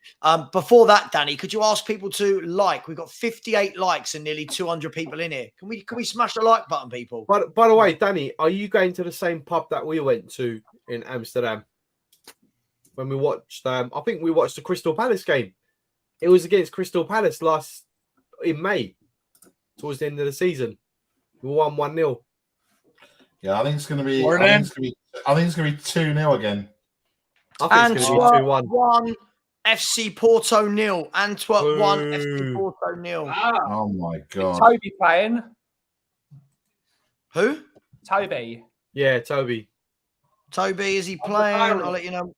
Before that, Danny, could you ask people to like? We've got 58 likes and nearly 200 people in here. Can we smash the like button, people? By the way, Danny, are you going to the same pub that we went to in Amsterdam when we watched? I think we watched the Crystal Palace game. It was against Crystal Palace in May, towards the end of the season. We won 1-0. Yeah, I think it's going to be. I think it's going to be 2-0 again. I think it's going to be 2-1. 1, FC Porto 0. Antwerp 1, FC Porto 0. Wow. Oh my god. Is Toby playing? Who? Toby. Yeah, Toby. Toby, is he playing? I'll let you know.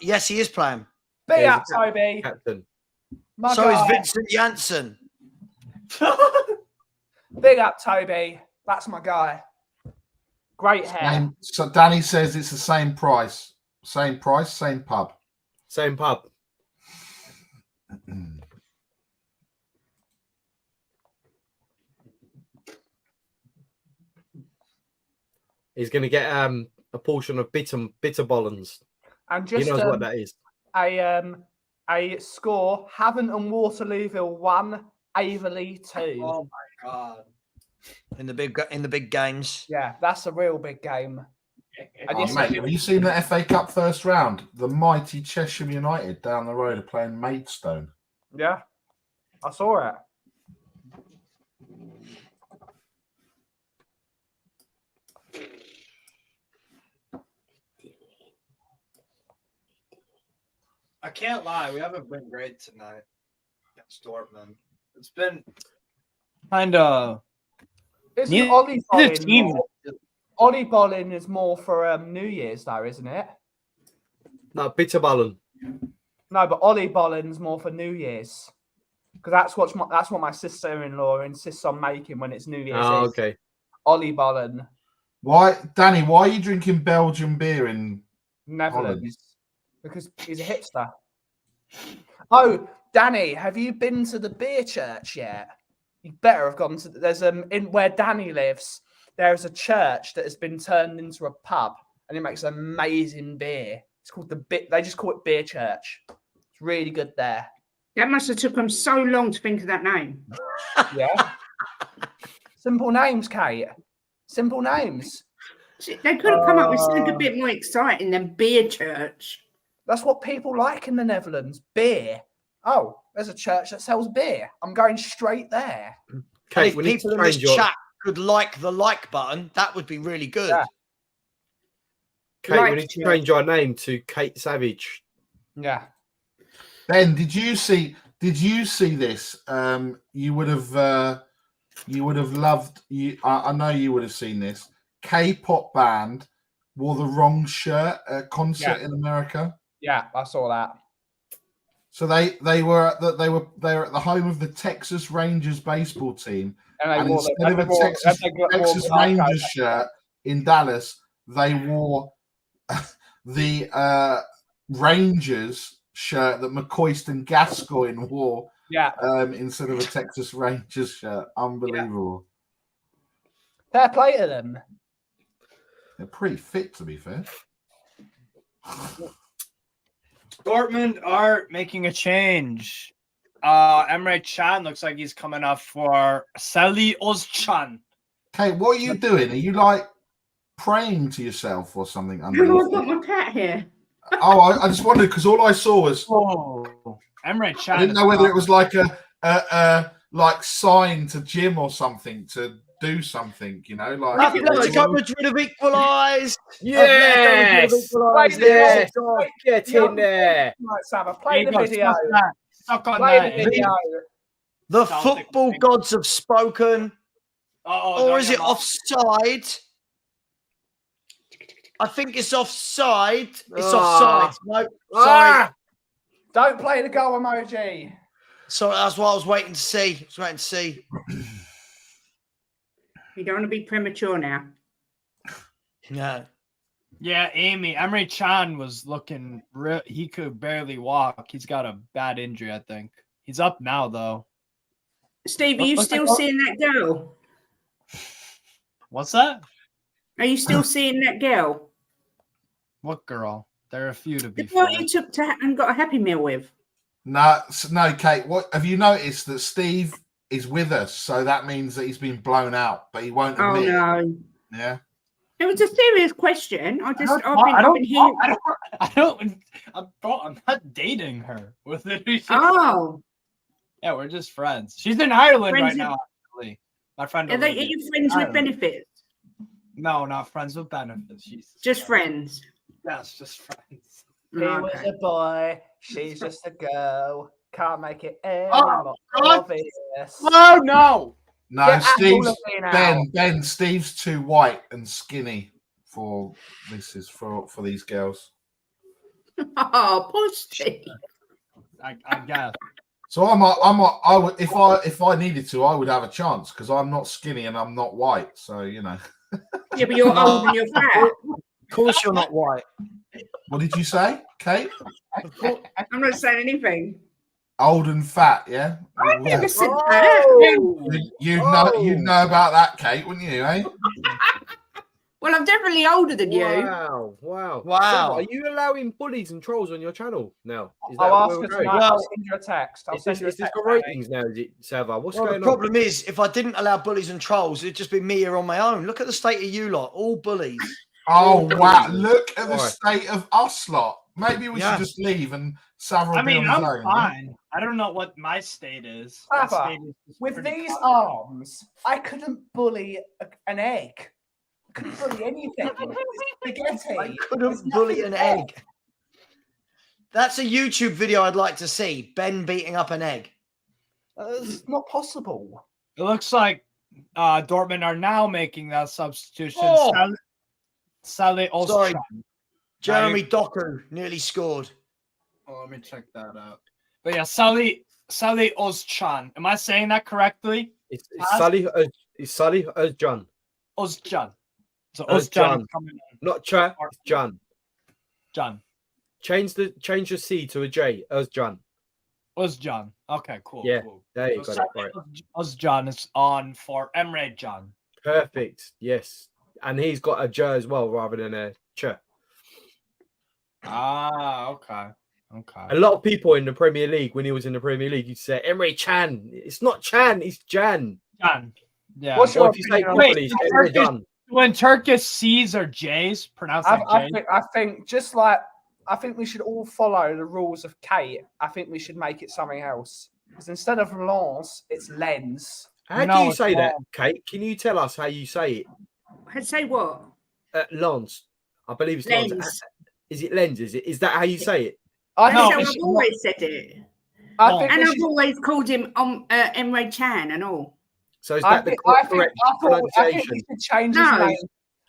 Yes, he is playing. Big up, Toby. Captain. So is Vincent Janssen. Big up, Toby. That's my guy. Great hair. So Danny says it's the same price. Same price, same pub. Same pub. He's going to get a portion of bitter bollens. And just he knows what that is. A score: Havant and Waterlooville 1, Averley 2. Oh my god! In the big games. Yeah, that's a real big game. Oh, mate, have you seen the FA Cup first round? The mighty Cheshire United down the road are playing Maidstone. Yeah, I saw it. I can't lie, we haven't been great tonight against Dortmund. It's been kind of. Ollie Bolin is more for New Year's, though, isn't it? No, bitter bollen. No, but Ollie Bollin's more for New Year's, because that's what my sister-in-law insists on making when it's New Year's. Oh, okay. Ollie Bolin. Why, Danny? Why are you drinking Belgian beer in Netherlands? Holland? Because he's a hipster. Oh, Danny, have you been to the beer church yet? You better have gone to. There's in where Danny lives. There's a church that has been turned into a pub, and it makes amazing beer. It's called They just call it Beer Church. It's really good there. That must have took them so long to think of that name. Yeah. Simple names, Kate. Simple names. They could have come up with something a bit more exciting than Beer Church. That's what people like in the Netherlands. Beer. Oh, there's a church that sells beer. I'm going straight there. And if people in this chat could like the like button, that would be really good. Yeah. Kate, we need to change our name to Kate Savage. Yeah. Ben, did you see this? You would have loved. I know you would have seen this. K-pop band wore the wrong shirt at a concert in America. Yeah, I saw that. So they were at the home of the Texas Rangers baseball team, and instead of a Texas Rangers shirt in Dallas, they wore the Rangers shirt that McCoist and Gascoigne wore. Yeah. Instead of a Texas Rangers shirt. Unbelievable. Yeah. Fair play to them. They're pretty fit, to be fair. Dortmund are making a change. Emre Can looks like he's coming up for Salih Özcan. Kate, what are you doing? Are you like praying to yourself or something? I've got my cat here. Oh, I just wondered because all I saw was Emre Can. I didn't know whether it was like a like sign to Jim or something to do something, you know, like Madrid have equalised. Yes, get in there. Right, Savva, play the video. Play the video. The football gods have spoken. Or is it offside? I think it's offside. It's offside. No, sorry. Don't play the goal emoji. Sorry, that's what I was waiting to see. You don't want to be premature now. No. Yeah, Amy. Emre Can was looking he could barely walk. He's got a bad injury, I think. He's up now, though. Steve, are you still seeing that girl? What's that? Are you still seeing that girl? What girl? There are a few to be fair. What you took to and got a Happy Meal with? No, Kate. What have you noticed that Steve is with us? So that means that he's been blown out, but he won't admit. Oh no! Yeah. It was a serious question. I'm not dating her. Oh. Yeah, we're just friends. She's in Ireland right now, actually. My friend. Are you friends with benefits? No, not friends with benefits. She's just friends. Yes, just friends. He was a boy. She's just a girl. Can't make it any more obvious. Oh no! No, Ben, Steve's too white and skinny for these girls. Oh, poor Steve. I guess. So I would if I needed to, I would have a chance because I'm not skinny and I'm not white. So you know. Yeah, but you're old and you're fat. Of course, you're not white. What did you say, Kate? I'm not saying anything. Old and fat, yeah. I never said that. You know about that, Kate, wouldn't you? Eh? Well, I'm definitely older than you. Wow. Wow. Are you allowing bullies and trolls on your channel now? I'll ask her tonight. I'll send you a text. Is this got ratings now? Is it, Savva? What's going on? The problem is, if I didn't allow bullies and trolls, it'd just be me here on my own. Look at the state of you lot, all bullies. Oh, wow. Look at the state of us lot. Maybe we should just leave and Savva will be on his own. I'm fine. I don't know what my state is. Savva, with these arms, I couldn't bully an egg. I couldn't bully anything. Spaghetti. I couldn't bully an egg. That's a YouTube video I'd like to see. Ben beating up an egg. It's not possible. It looks like Dortmund are now making that substitution. Salih Özcan. Sorry, Jeremy Doku nearly scored. Oh, let me check that out. But yeah, Salih Özcan. Am I saying that correctly? It's Salih Özcan. Özcan. So Özcan coming in. Not Cha, it's Jan. Jan. Change your C to a J. Özcan. Özcan. Okay, cool. Yeah, cool. there you got it. Right. Özcan is on for Emre Can. Perfect. Yes. And he's got a J as well rather than a Ch. Ah, okay. A lot of people in the Premier League, when he was in the Premier League, you'd say Emre Can. It's not Chan, it's Jan. Jan. Yeah. What's your when Turkish C's or J's, pronounce like J's? I think just like I think we should all follow the rules of Kate. I think we should make it something else. Because instead of Lens, it's Lens. How do you say that, Kate? Can you tell us how you say it? I'd say what? Lens. I believe it's Lens. Lens. Is it Lens? Is that how you say it? That's how I've always said it. And I've always called him Emre Can and all. So is that the correct pronunciation? I think we should change his name.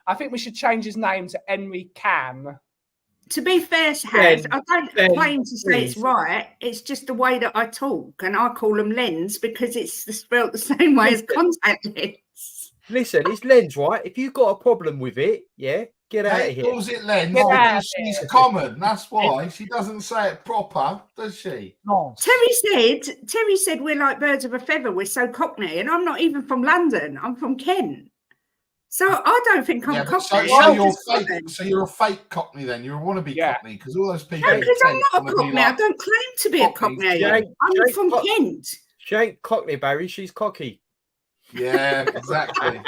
I think we should change his name to Henry Can. To be fair, Haz, I don't claim to say it's right. It's just the way that I talk, and I call them lens because it's spelled the same way as contact lens. Listen, it's lens, right? If you've got a problem with it, get out of here. Calls it lens because she's common. That's why she doesn't say it proper, does she? No. Terry said we're like birds of a feather. We're so Cockney, and I'm not even from London. I'm from Kent. So I don't think I'm Cockney. So you're a fake Cockney then. You're a wannabe Cockney because all those people. No, because I'm not a Cockney. I don't claim to be a Cockney. I'm from Kent. She ain't Cockney, Barry. She's cocky. Yeah, exactly.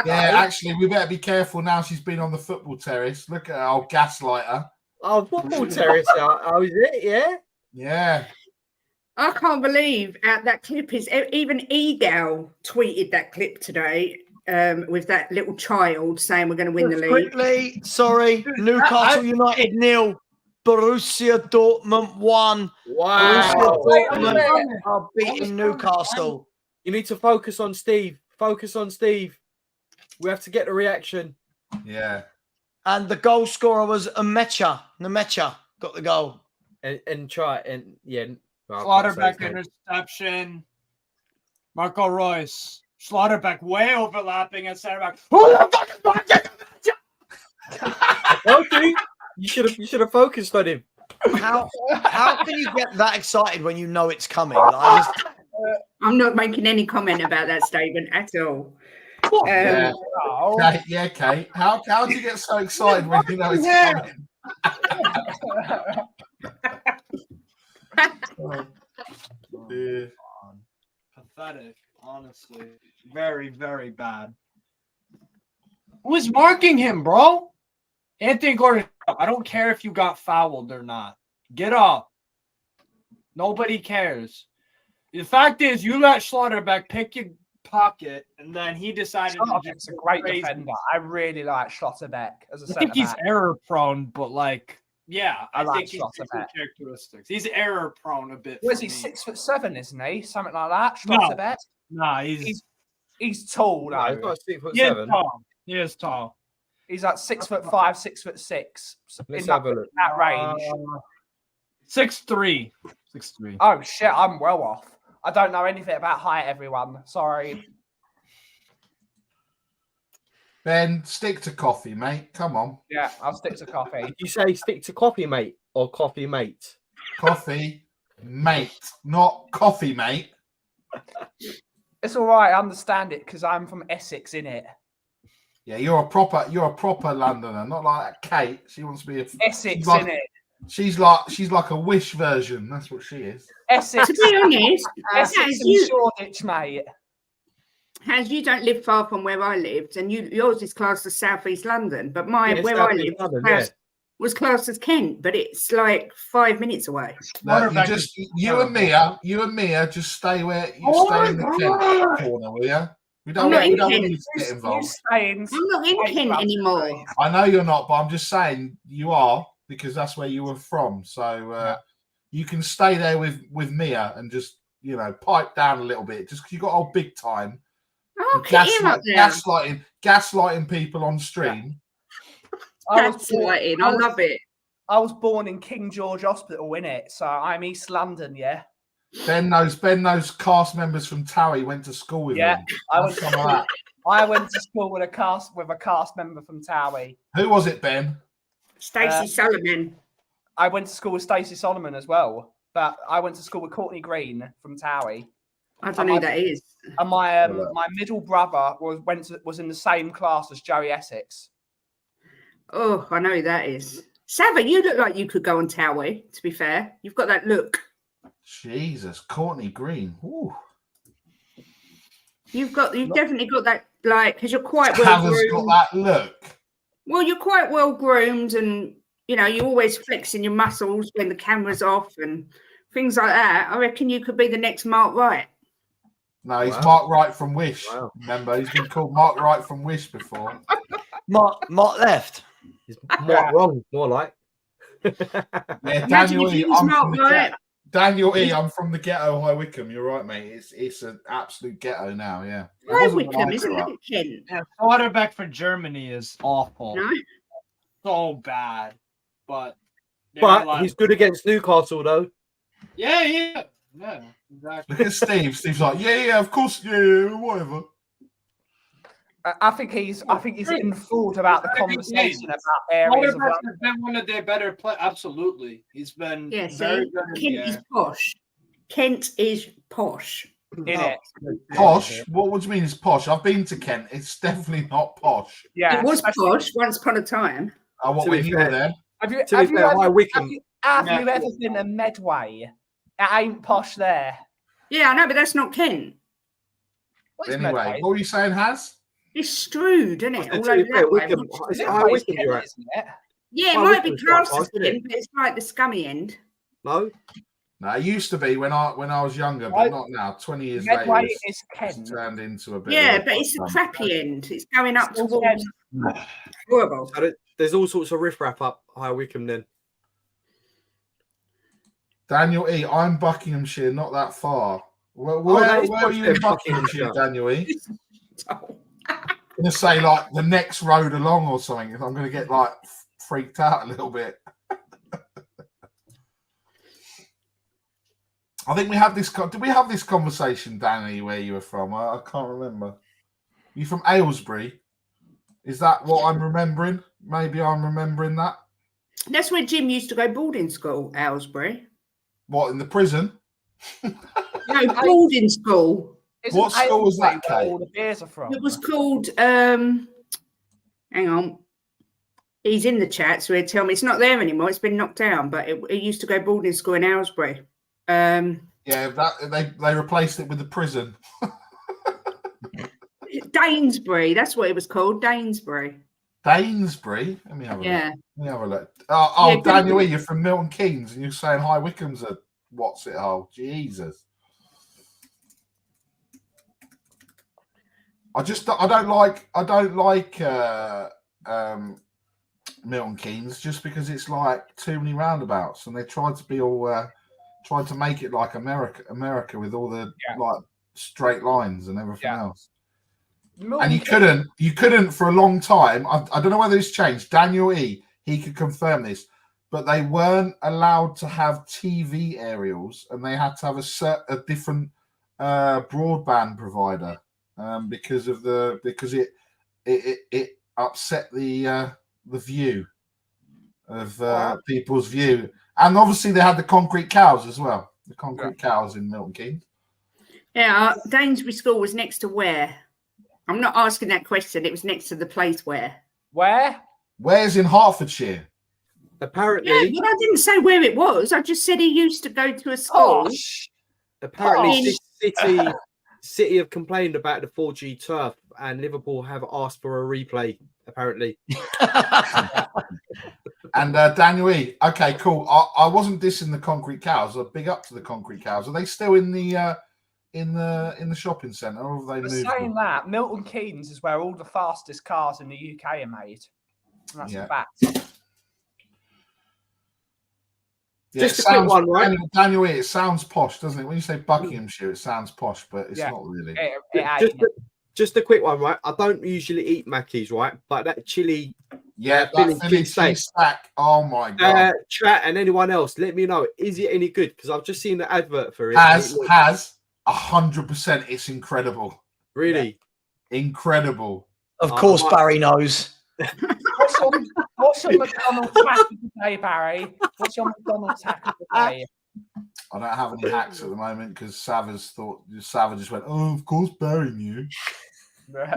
Yeah, actually, we better be careful now. She's been on the football terrace. Look at her old gaslighter. Oh, football terrace. Oh, is it? Yeah. Yeah. I can't believe that clip is. Even Egal tweeted that clip today. With that little child saying we're going to win the league. Quickly, sorry, Newcastle United 0, Borussia Dortmund 1. Wow. Borussia Dortmund are beating Newcastle. You need to focus on Steve. Focus on Steve. We have to get the reaction. Yeah. And the goal scorer was Nemecha. Nemecha got the goal. And try and Slaughterback interception. Marco Reus. Slaughterback way overlapping at center back. Who the fuck is okay. You should have focused on him. How can you get that excited when you know it's coming? I'm not making any comment about that statement at all. Kate. How do you get so excited when you know it's coming? Pathetic, honestly. Very, very bad. Who is marking him, bro? Anthony Gordon, I don't care if you got fouled or not. Get up. Nobody cares. The fact is, you let Schlotterbeck pick your pocket, and then he decided Schlotterbeck's a great defender. I really like Schlotterbeck as a centre back. I think he's error prone, but I like think he's different characteristics. He's error prone a bit. Was he 6'7", isn't he? Something like that. Schlotterbeck. No, he's tall. No, he's not 6'7". He is tall. He's like 6'5", 6'6". Let's have a look. That range. 6'3". 6'3". Oh shit! I'm well off. I don't know anything about height. Everyone, sorry. Ben, stick to coffee, mate. Come on. Yeah, I'll stick to coffee. Did you say stick to coffee, mate, or coffee, mate? Coffee, mate, not coffee, mate. It's all right. I understand it because I'm from Essex, innit? Yeah, you're a proper Londoner, not like that Kate. She wants to be Essex, innit? She's like a Wish version. That's what she is. Essex. To be honest, Essex and Shoreditch, mate. As you don't live far from where I lived, and yours is classed as South East London, but where I lived was classed as Kent, but it's like 5 minutes away. No, you and Mia just stay where you stay in the Kent corner, will you? We don't want you to get involved. I'm not in Kent anymore. I know you're not, but I'm just saying you are because that's where you were from. So you can stay there with Mia and just pipe down a little bit, just because you got old big time. Oh, gaslighting people on stream. Gaslighting, I love it. I was born in King George Hospital, innit? So I'm East London, yeah. Ben knows cast members from Towie went to school with him. Yeah, I went to school with a cast member from Towie. Who was it, Ben? Stacey Solomon. I went to school with Stacey Solomon as well, but I went to school with Courtney Green from Towie. I don't know who that is. And my middle brother was in the same class as Joey Essex. Oh, I know who that is. Savva, you look like you could go on Towie, to be fair. You've got that look. Jesus, Courtney Green. Ooh. You've definitely got that, because you're quite well groomed. Got that look. Well, you're quite well groomed and, you're always flexing your muscles when the camera's off and things like that. I reckon you could be the next Mark Wright. No, he's Mark Wright from Wish. Wow. Remember, he's been called Mark Wright from Wish before. Mark left. He's Mark wrong, more like. Yeah, Daniel E. Daniel E. I'm from the ghetto, High Wycombe. You're right, mate. It's an absolute ghetto now. Yeah. High Wycombe, isn't it, Kent? Yeah, quarterback for Germany is awful. No? So bad. But he's good against Newcastle, though. Yeah, exactly. Look at Steve. Steve's like, yeah, of course, yeah, whatever. I think he's enthralled about the conversation about areas of has been one of their better players. Absolutely, he's been very good. Kent is posh. Kent is posh. Posh? What do you mean it's posh? I've been to Kent. It's definitely not posh. Yeah, it was posh once upon a time. Oh, what when you were there? Have you ever been to Medway? It ain't posh there. Yeah, I know, but that's not Kent. Anyway, what were you saying, Haz? It's Strood, isn't it? All over that way. Yeah, it might be classed as Kent, but it's like the scummy end. No, it used to be when I was younger, but not now. 20 years later, it's turned into a bit. Yeah, but it's a crappy end. It's going up towards horrible. So there's all sorts of riffraff up High Wycombe then. Daniel E, I'm Buckinghamshire, not that far. Where are you in Buckinghamshire, Daniel E? I'm going to say like the next road along or something. I'm going to get like freaked out a little bit. I think we have this. Did we have this conversation, Danny, where you were from? I can't remember. You from Aylesbury? Is that what I'm remembering? Maybe I'm remembering that. That's where Jim used to go boarding school, Aylesbury. What, in the prison? No, boarding school. What school was that, Kate? All the beers are from? It was called. Hang on. He's in the chat, so he'd tell me it's not there anymore. It's been knocked down, but it used to go boarding school in Aylesbury. Yeah, they replaced it with the prison. Dainsbury, that's what it was called. Dainsbury. Dainsbury? Let me have a look. Yeah. Let me have a look. Oh, Daniel E, you're from Milton Keynes, and you're saying High Wycombe's a what's it hole? Jesus. I don't like Milton Keynes just because it's like too many roundabouts, and they tried to be all tried to make it like America with all the like straight lines and everything else. And you couldn't for a long time. I don't know whether it's changed. Daniel E, he could confirm this, but they weren't allowed to have TV aerials, and they had to have a different broadband provider because it upset the view of people's view. And obviously they had the concrete cows as well. The concrete cows in Milton Keynes. Yeah, Dainsbury School was next to where? I'm not asking that question. It was next to the place where. Where? Where's in Hertfordshire? Apparently. Yeah, but I didn't say where it was. I just said he used to go to a school. Apparently, City have complained about the 4G turf, and Liverpool have asked for a replay. Apparently. And Daniel E, okay, cool. I wasn't dissing the concrete cows. Big up to the concrete cows. Are they still in the shopping centre, or have they moved? Saying that, Milton Keynes is where all the fastest cars in the UK are made. That's a fact. Yeah, just a quick one, right? Daniel E, it sounds posh, doesn't it? When you say Buckinghamshire, it sounds posh, but it's not really. Just a quick one, right? I don't usually eat Mackies, right? But that chili, that Philly steak. Oh my god! Chat and anyone else, let me know. Is it any good? Because I've just seen the advert for it. Has 100%. It's incredible. Really incredible. Of course, Barry knows. What's your McDonald's hack of the day, Barry? What's your McDonald's hack of the day? I don't have any hacks at the moment because Savva just went, oh, of course Barry knew.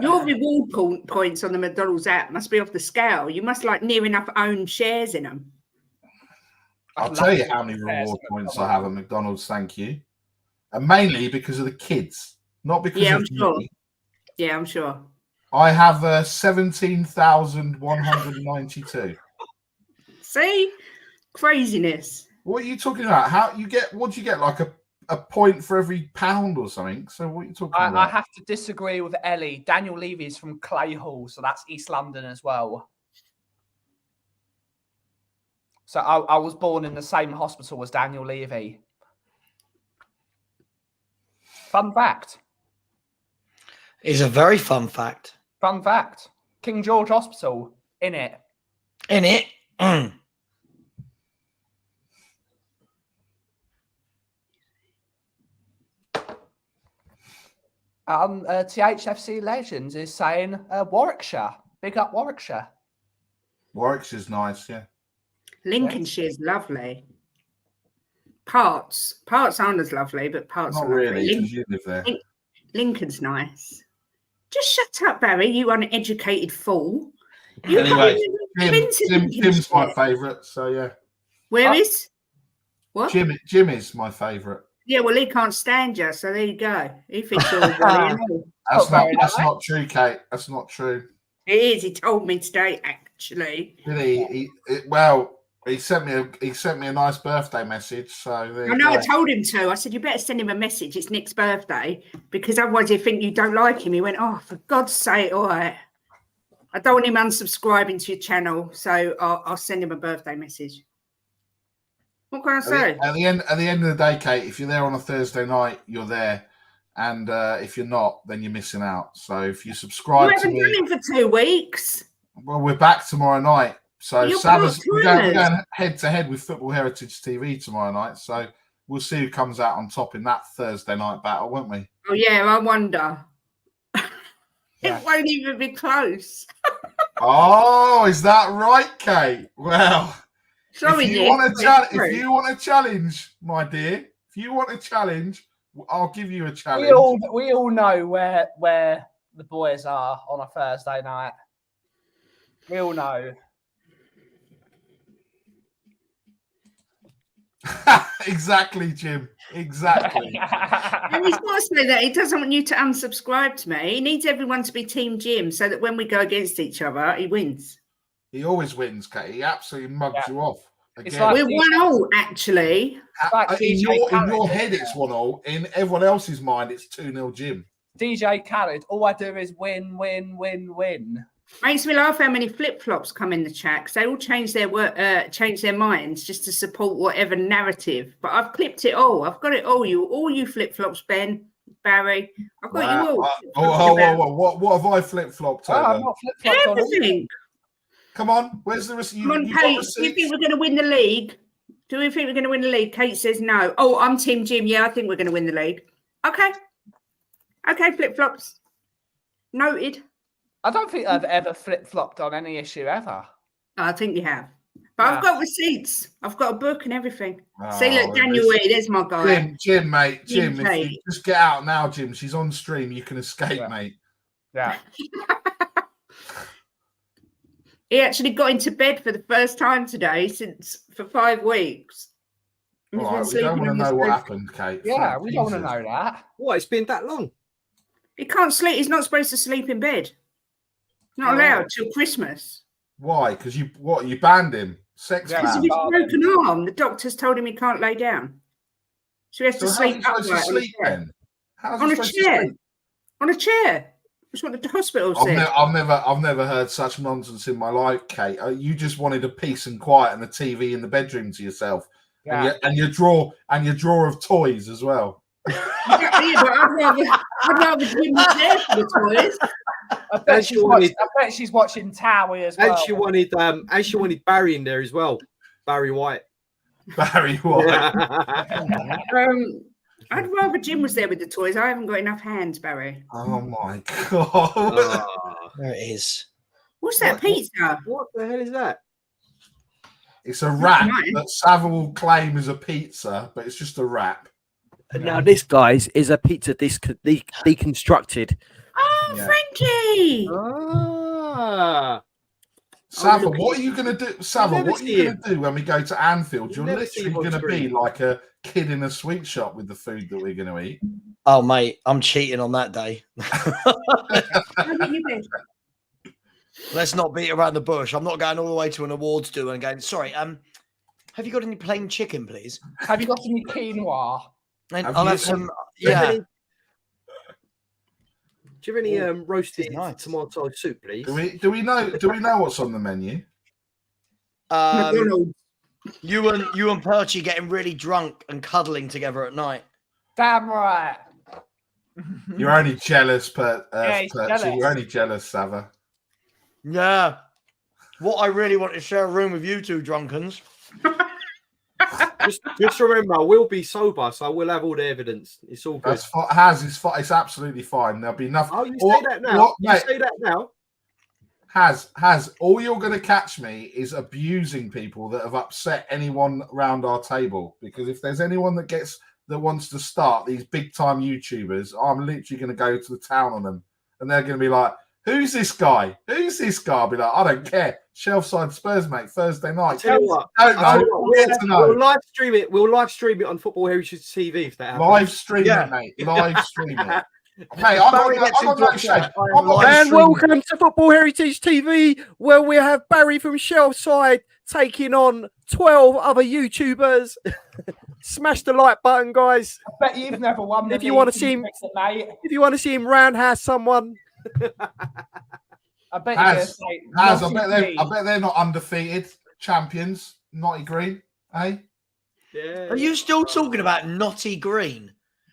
Your reward points on the McDonald's app must be off the scale. You must like near enough own shares in them. I'll tell you how many reward points I have at McDonald's, thank you. And mainly because of the kids, not because of me. Yeah, I'm sure. I have 17,192. See? Craziness. What are you talking about? What do you get? Like a point for every pound or something? So what are you talking about? I have to disagree with Ellie. Daniel Levy's from Clayhall, so that's East London as well. So I was born in the same hospital as Daniel Levy. Fun fact. It's a very fun fact. Fun fact. King George Hospital, in it. In it. THFC Legends is saying Warwickshire. Big up Warwickshire. Warwickshire's nice, yeah. Lincolnshire's lovely. Parts aren't as lovely, but parts Not are lovely. really, because you live there. Lincoln's nice. Just shut up, Barry, you uneducated fool. Anyway, Jim's my favourite, so yeah. Where is? What? Jim is my favourite. Yeah, well, he can't stand you, so there you go. He thinks you're that's not true, Kate. That's not true. It is. He told me today, actually. Really? He sent me a nice birthday message. So I told him to. I said, you better send him a message. It's Nick's birthday, because otherwise he'll think you don't like him. He went, oh, for God's sake, all right. I don't want him unsubscribing to your channel, so I'll send him a birthday message. What can I say? At the end of the day, Kate, if you're there on a Thursday night, you're there. And if you're not, then you're missing out. So if you subscribe to me... You haven't done it for 2 weeks. Well, we're back tomorrow night. So we're going head-to-head with Football Heritage TV tomorrow night. So we'll see who comes out on top in that Thursday night battle, won't we? Oh, yeah, I wonder. It won't even be close. Oh, is that right, Kate? Well, if you want a challenge, my dear, if you want a challenge, I'll give you a challenge. We all know where the boys are on a Thursday night. We all know. Exactly, Jim. Exactly. And he's got to say that he doesn't want you to unsubscribe to me. He needs everyone to be Team Jim so that when we go against each other, he wins. He always wins, Kate. He absolutely mugs you off. It's like we're 1-1, actually. In your head, it's 1-1. In everyone else's mind, it's 2-0 Jim. DJ Khaled, all I do is win, win, win, win. Makes me laugh how many flip-flops come in the chat, because they all change their minds just to support whatever narrative. But I've clipped it all. I've got it all. You flip-flops, Ben, Barry. I've got you all. What have I flip-flopped over? I'm not flip-flopped on everything. Come on, where's the receipt? Come on, Kate, do you think we're going to win the league? Do we think we're going to win the league? Kate says no. Oh, I'm Team Jim. Yeah, I think we're going to win the league. Okay, flip-flops. Noted. I don't think I've ever flip-flopped on any issue ever. I think you have. But I've got receipts. I've got a book and everything. See, look, Daniel Wee, there's my guy. Jim, mate. Jim, if you just get out now, Jim. She's on stream. You can escape, mate. Yeah. He actually got into bed for the first time today for 5 weeks. All right, we don't want to know what happened, Kate. Yeah, we don't want to know that. What? It's been that long? He can't sleep. He's not supposed to sleep in bed. Not allowed till Christmas. Why? Because you banned him? Sex ban? Because of his broken arm. The doctors told him he can't lay down. So he has to sleep upright on a chair. On a chair. That's what the hospital said. I've never heard such nonsense in my life, Kate. You just wanted a peace and quiet and a TV in the bedroom to yourself, and your drawer of toys as well. Yeah, but I'd rather Jim was there for the toys. I bet she's watching Towie as well. And she wanted Barry in there as well. Barry White. Barry White. I'd rather Jim was there with the toys. I haven't got enough hands, Barry. Oh my god! There it is. What's that pizza? What the hell is that? It's a wrap that Savva will claim is a pizza, but it's just a wrap. Now this, guys, is a pizza deconstructed. Oh, Frankie! Savva, what are you going to do? Savva, what are you going to do when we go to Anfield? You're literally going to be like a kid in a sweet shop with the food that we're going to eat. Oh, mate, I'm cheating on that day. Let's not beat around the bush. I'm not going all the way to an awards do and going, sorry, have you got any plain chicken, please? Have you got any quinoa? And Have I'll you- have some, Do you have yeah. any- do you have any roasted nice. tomato soup, please? Do we know what's on the menu? McDonald's. You and Perchy getting really drunk and cuddling together at night. Damn right. You're only jealous, he's Percy. jealous. You're only jealous, Savva. Yeah. What I really want to share a room with you two drunkens. Just remember, we'll be sober, so we'll have all the evidence. It's all good. It's absolutely fine. There'll be nothing. Oh, you say that now? You say that now? All you're going to catch me is abusing people that have upset anyone around our table. Because if there's anyone that wants to start these big time YouTubers, I'm literally going to go to the town on them, and they're going to be like, "Who's this guy? Who's this guy?" I'll be like, "I don't care." Shelfside Spurs, mate. Thursday night. Tell you what, Don't know. we'll live stream it. We'll live stream it on Football Heritage TV if that happens. Live stream it, mate. Live stream it. Mate, I'm not no shame. And welcome to Football Heritage TV, where we have Barry from Shelfside taking on 12 other YouTubers. Smash the like button, guys. I bet you've never won. If you want to see him, mate. if you want to see him roundhouse someone, I bet you're I bet they're not undefeated champions. Naughty Green, eh? Yeah. Are you still talking about Naughty Green?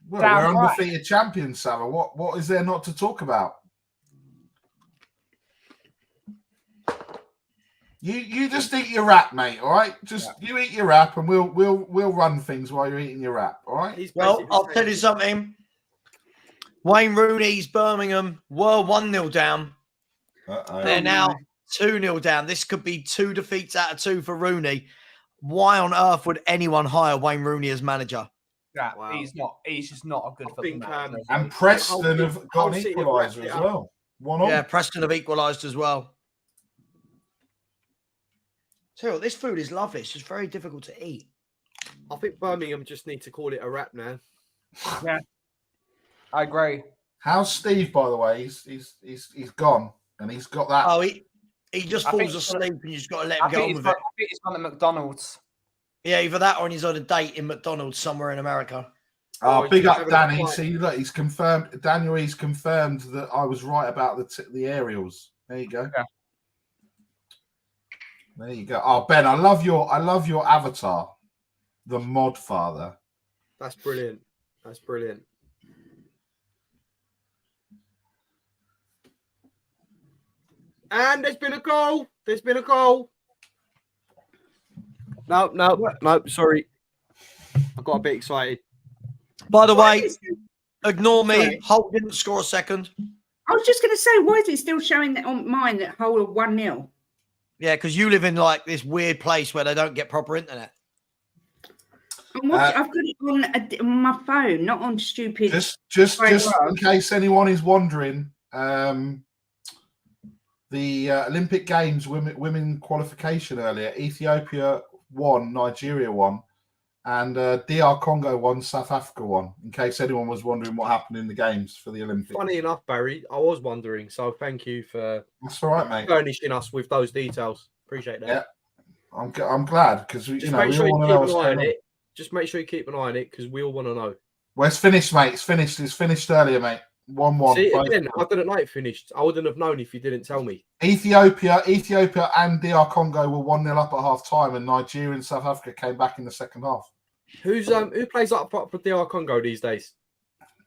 Well, Damn we're right. undefeated champions, Savva. What is there not to talk about? You just eat your wrap, mate. All right, you eat your wrap, and we'll run things while you're eating your wrap. All right. Well, I'll tell you something. Wayne Rooney's Birmingham were 1-0 down. They're now 2-0 down. This could be 2 defeats out of 2 for Rooney. Why on earth would anyone hire Wayne Rooney as manager? Yeah, Wow. he's just not a good football manager. And Preston have got an equaliser as well. 1-1. Yeah, Preston have equalised as well. So this food is lovely. It's just very difficult to eat. I think Birmingham just need to call it a wrap now. Yeah, I agree. How's Steve, by the way? He's gone, and he's got that. Oh, he just I think falls he's asleep, and you just got to let I him get on think with it. he's gone to McDonald's. Yeah, either that or he's on a date in McDonald's somewhere in America. Oh, Oh, big he's up, having a Danny. fight. See, look, he's confirmed. Daniel, he's confirmed that I was right about the aerials. There you go. Yeah. There you go. Oh, Ben, I love your avatar, the mod father. That's brilliant. That's brilliant. And there's been a goal. There's been a goal. No. Sorry. I got a bit excited. By the way, ignore me. Sorry. Hull didn't score a second. I was just going to say, why is it still showing that on mine that whole of 1-0? Yeah, because you live in like this weird place where they don't get proper internet. I've got it on my phone, not on stupid. Just Right, in case anyone is wondering, the Olympic Games women qualification earlier, Ethiopia won, Nigeria won, and DR Congo won, South Africa won. In case anyone was wondering what happened in the games for the Olympics. Funny enough, Barry, I was wondering. So thank you for That's all right, mate. furnishing us with those details. Appreciate that. Yeah. I'm glad because we Just all make sure you want to keep know an what's eye going on on. it. Just make sure you keep an eye on it because we all want to know. Well, it's finished, mate. It's finished. It's finished earlier, mate. 1-1. See, both. again, I didn't know it finished. I wouldn't have known if you didn't tell me. Ethiopia and DR Congo were 1-0 up at half time, and Nigeria and South Africa came back in the second half. Who plays up front for DR Congo these days?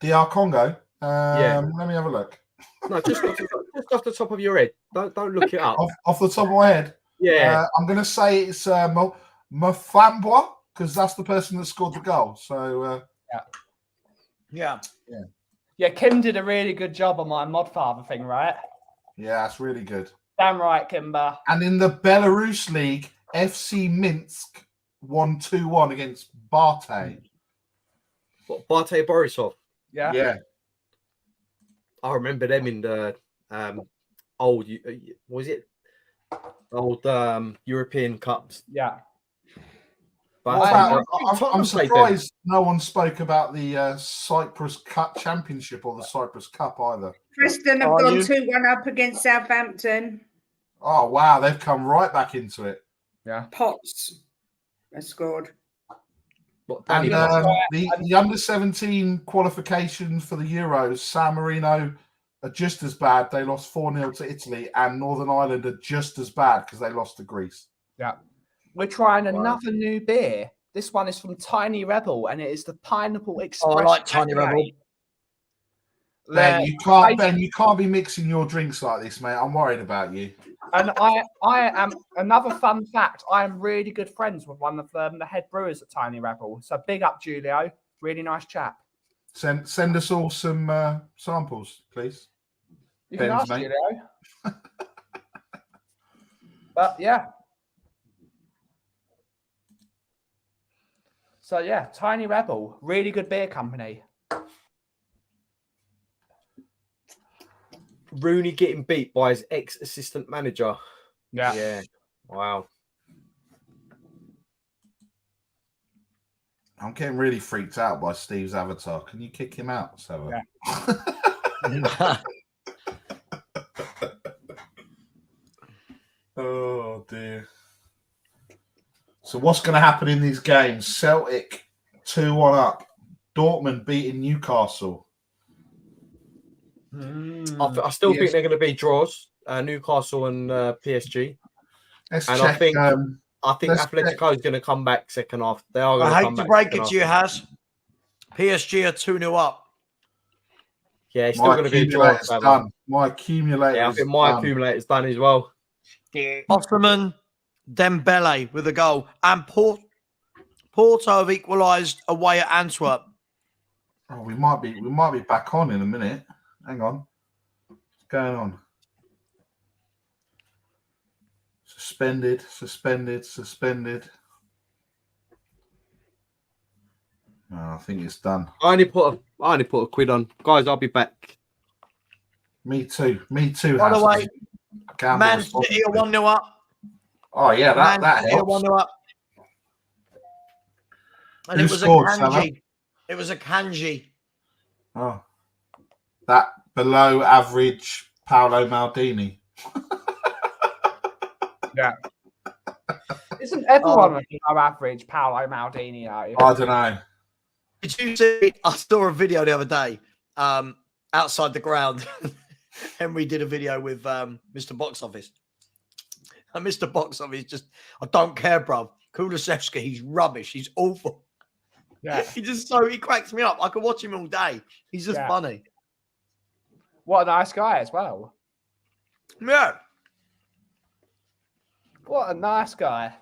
DR Congo. Yeah. Let me have a look. No, just off the top of your head. Don't look it up. Off the top of my head, Yeah. I'm going to say it's Mafambwa because that's the person that scored the goal. So Yeah. Yeah, Kim did a really good job on my Modfather thing, right? yeah, that's really good. Damn right, Kimber. And in the Belarus League, FC Minsk won 2-1 against Barte. What, Barte Borisov? Yeah. Yeah. I remember them in the old European Cups. Yeah. But I'm surprised no one spoke about the Cyprus Cup Championship or the Cyprus Cup either. Preston have Are gone you? 2-1 up against Southampton. Oh, wow. They've come right back into it. Yeah. Potts has scored. And the under-17 qualification for the Euros, San Marino are just as bad. They lost 4-0 to Italy, and Northern Ireland are just as bad because they lost to Greece. Yeah. We're trying another new beer. This one is from Tiny Rebel, and it is the Pineapple Express. Oh, I like Tiny Rebel. Ben, you can't be mixing your drinks like this, mate. I'm worried about you. And I am, another fun fact, I am really good friends with one of the head brewers at Tiny Rebel. So big up, Julio. Really nice chap. Send us all some samples, please. You can ask Julio. But yeah. So yeah, Tiny Rebel, really good beer company. Rooney getting beat by his ex-assistant manager. Yeah. Yeah. Wow. I'm getting really freaked out by Steve's avatar. Can you kick him out, Savva? Yeah. Oh, dear. So what's going to happen in these games? Celtic 2-1 up. Dortmund beating Newcastle. I still think they're going to be draws. Newcastle and PSG. Let's and check. I think Atletico is going to come back second half. They are going to come back. I hate to break it to you, Has. PSG are 2-0 up. Yeah, it's still going to be a draw. Done. My accumulator. Yeah, I think my accumulator's done as well. Osman Dembele with a goal, and Porto have equalised away at Antwerp. Oh, we might be back on in a minute. Hang on. What's going on? Suspended. Oh, I think it's done. I only put a quid on. Guys, I'll be back. Me too. By the way, Man City are 1-0 up. Oh yeah, that helps. 1-0 up. And Who it was scored, a kanji. Savva? It was a kanji. Oh, that below average Paolo Maldini. Yeah. Isn't everyone below average Paolo Maldini? I don't know. Did you see? I saw a video the other day outside the ground. Henry did a video with Mr. Box Office. And Mr. Box Office just, I don't care, bruv. Kulusevski, he's rubbish. He's awful. Yeah. He cracks me up. I could watch him all day. He's just funny. What a nice guy as well. Yeah. What a nice guy.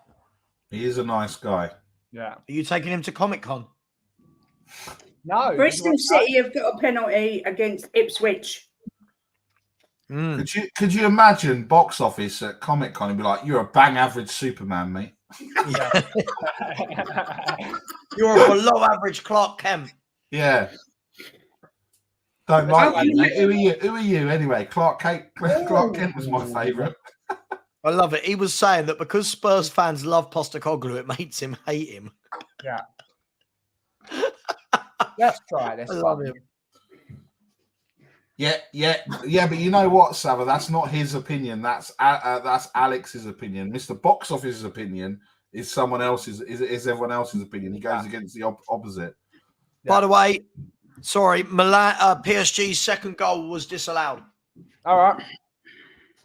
He is a nice guy. Yeah. Are you taking him to Comic-Con? No. Bristol City have got a penalty against Ipswich. Could you imagine Box Office at Comic-Con and be like, "You're a bang average Superman, mate." You're a below average Clark Kent. Yeah. Don't like you, mate. Who are you anyway? Clark Kent was my favourite. I love it. He was saying that because Spurs fans love Postecoglou, it makes him hate him. Yeah. Let's try this. I love him. Yeah. But you know what, Savva? That's not his opinion. That's Alex's opinion. Mr. Box Office's opinion is someone else's. Is everyone else's opinion? He goes against the opposite. By the way, sorry, Milan PSG's second goal was disallowed. All right.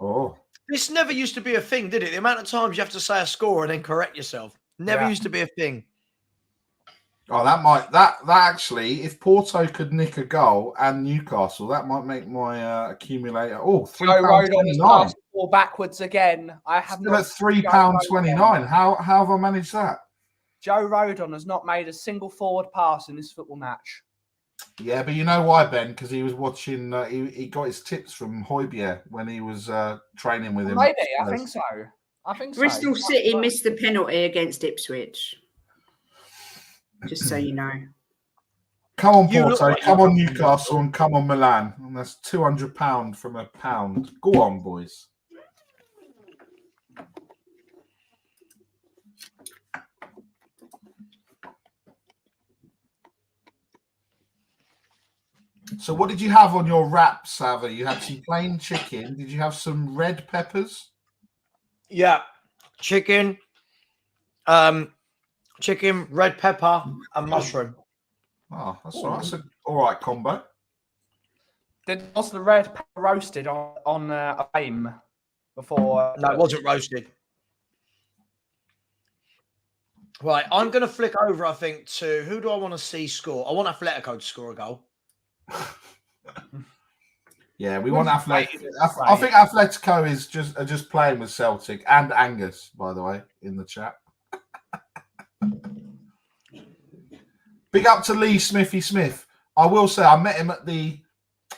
Oh. This never used to be a thing, did it? The amount of times you have to say a score and then correct yourself never used to be a thing. Oh, that actually, if Porto could nick a goal and Newcastle, that might make my accumulator. Oh, £3.29. Or backwards again. I have still at £3.29. How have I managed that? Joe Rodon has not made a single forward pass in this football match. Yeah, but you know why, Ben? Because he was watching. He got his tips from Højbjerg when he was training with him. Maybe, I think so. Bristol City missed the penalty against Ipswich. Just so you know. Come on, Porto. Come on, Newcastle, and come on, Milan. And that's £200 from a pound. Go on, boys. So what did you have on your wrap, Savva? You had some plain chicken. Did you have some red peppers? Yeah, chicken, red pepper, and mushroom. Oh, that's all right. That's an all right combo. Was the red pepper roasted on a flame before? No, it wasn't roasted. Right, I'm going to flick over, I think, to who do I want to see score? I want Atletico to score a goal. Yeah, we want Atletico. I think Atletico is just playing with Celtic and Angus, by the way, in the chat. Big up to Lee Smithy Smith. I will say I met him at the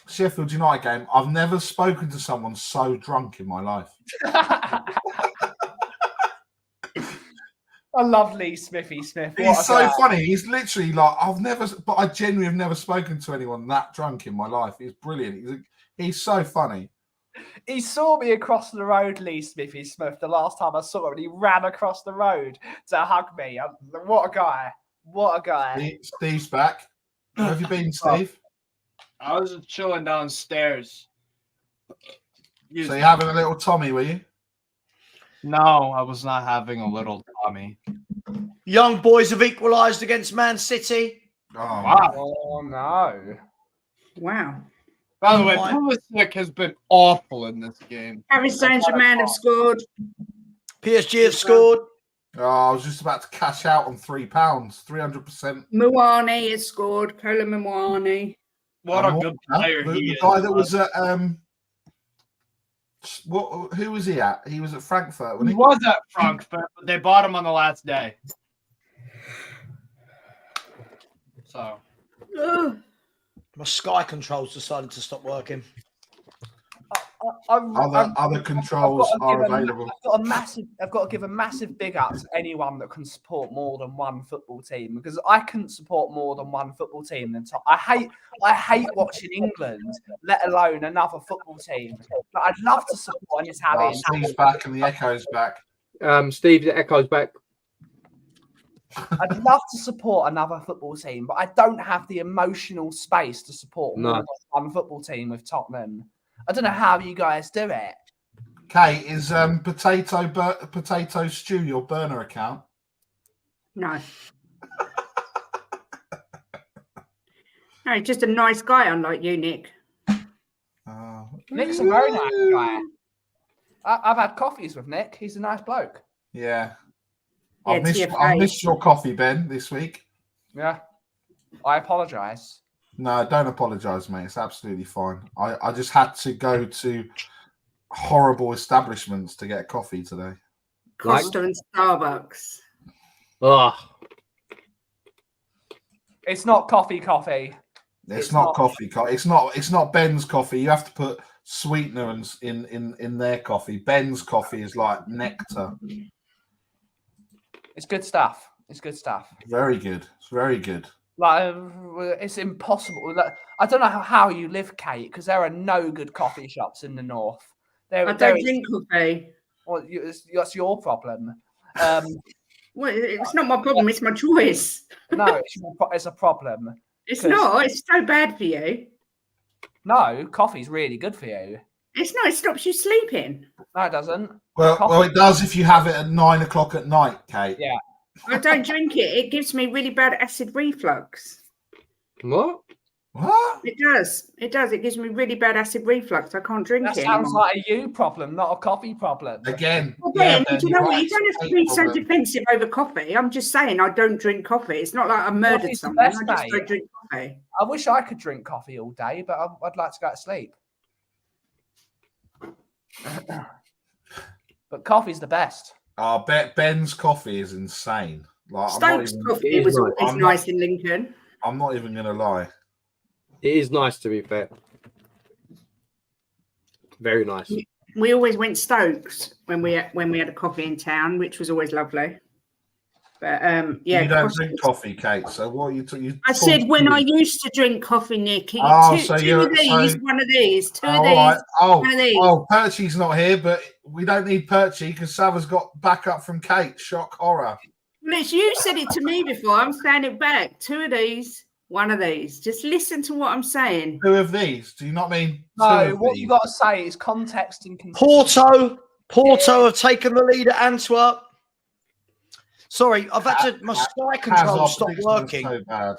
Sheffield United game. I've never spoken to someone so drunk in my life. I love Lee Smithy Smith. He's so funny. He's literally like, I genuinely have never spoken to anyone that drunk in my life. He's brilliant. He's so funny. He saw me across the road, Lee Smithy Smith, the last time I saw him, and he ran across the road to hug me. What a guy. What a guy. Steve's back. Where have you been, Steve? I was just chilling downstairs. So you're having a little Tommy, were you? No, I was not having a little Tommy. Young boys have equalised against Man City. Oh, Wow. Oh, no. Wow. By the way, Pulisic has been awful in this game. Paris Saint-Germain have scored. PSG have scored. Oh, I was just about to cash out on £3, 300%. Muani has scored. Kola Muani. What a good player he is. The guy that was at who was he at? He was at Frankfurt, wasn't he? He was at Frankfurt, but they bought him on the last day. So My Sky controls decided to stop working. Other controls are available. I've got to give a massive big up to anyone that can support more than one football team, because I couldn't support more than one football team. I hate watching England, let alone another football team. But I'd love to support an Italian. Steve's back and the Echo's back. Steve, the Echo's back. I'd love to support another football team, but I don't have the emotional space to support more than one football team with Tottenham. I don't know how you guys do it. Kate, is potato stew your burner account? No. No, he's just a nice guy, unlike you, Nick. Nick's a very nice guy. I've had coffees with Nick. He's a nice bloke. Yeah. I've missed your coffee, Ben, this week. Yeah. I apologise. No, don't apologise, mate. It's absolutely fine. I just had to go to horrible establishments to get coffee today. Costa and Starbucks. Oh. It's not coffee. It's not coffee. It's not Ben's coffee. You have to put sweeteners in their coffee. Ben's coffee is like nectar. It's good stuff. Very good. It's very good. Like, it's impossible. Like, I don't know how you live, Kate, because there are no good coffee shops in the north. I don't drink coffee. Well, that's your problem. Well, it's not my problem. It's my choice. No, it's a problem. It's not. It's so bad for you. No, coffee's really good for you. It's not. It stops you sleeping. No, it doesn't. Well, it does if you have it at 9 o'clock at night, Kate. Yeah. I don't drink it. It gives me really bad acid reflux. What? It does. It gives me really bad acid reflux. I can't drink it. That sounds like a you problem, not a coffee problem. Again. Do you know what? You don't have to be so defensive over coffee. I'm just saying I don't drink coffee. It's not like I murdered someone. I just don't drink coffee. I wish I could drink coffee all day, but I'd like to go to sleep. But coffee's the best. Ben's coffee is insane. Like, Stokes' coffee is nice in Lincoln. I'm not even going to lie. It is nice, to be fair. Very nice. We always went Stokes when we had a coffee in town, which was always lovely. But yeah, you don't drink coffee, Kate. So what you I said when I used to drink coffee, Nick. Two of these, one of these. One of these. Oh, Perchy's not here, but we don't need Perchy because Savva's got backup from Kate. Shock horror. Well, it's you said it to me before. I'm standing back. 2 of these, 1 of these. Just listen to what I'm saying. 2 of these. Do you not mean? No, what you got to say is context and context. Porto have taken the lead at Antwerp. Sorry, I've had to. My Sky control stopped working. So bad.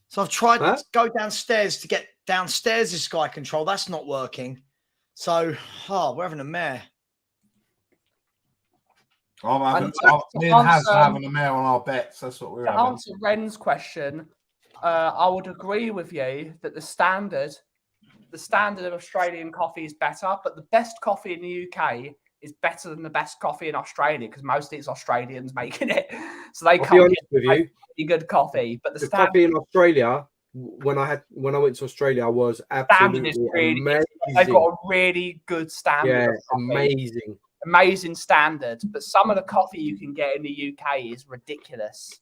So I've tried to go downstairs to get downstairs the Sky control. That's not working. So, we're having a mare. Me and Haz are having a mare on our bets. That's what we're having. To answer Ren's question, I would agree with you that the standard of Australian coffee is better, but the best coffee in the UK is better than the best coffee in Australia because mostly it's Australians making it. So they can't get really good coffee. But the coffee in Australia, when I went to Australia, was absolutely amazing. They've got a really good standard. Yeah, amazing standard. But some of the coffee you can get in the UK is ridiculous.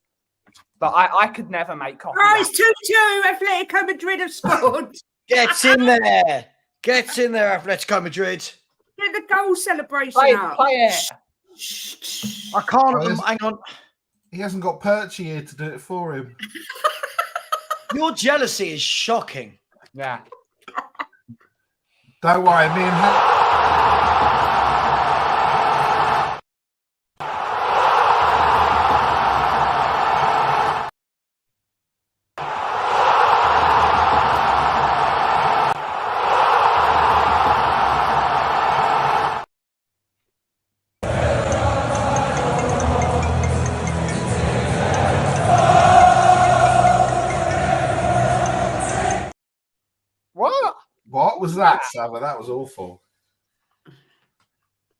But I could never make coffee. Oh, it's 2-2. Atletico Madrid have scored. Get in there. Get in there, Atletico Madrid. Get the goal celebration up. Play it. I can't. Hang on. He hasn't got Perchy here to do it for him. Your jealousy is shocking. Yeah. Don't worry, me and What was that, Savva? That was awful.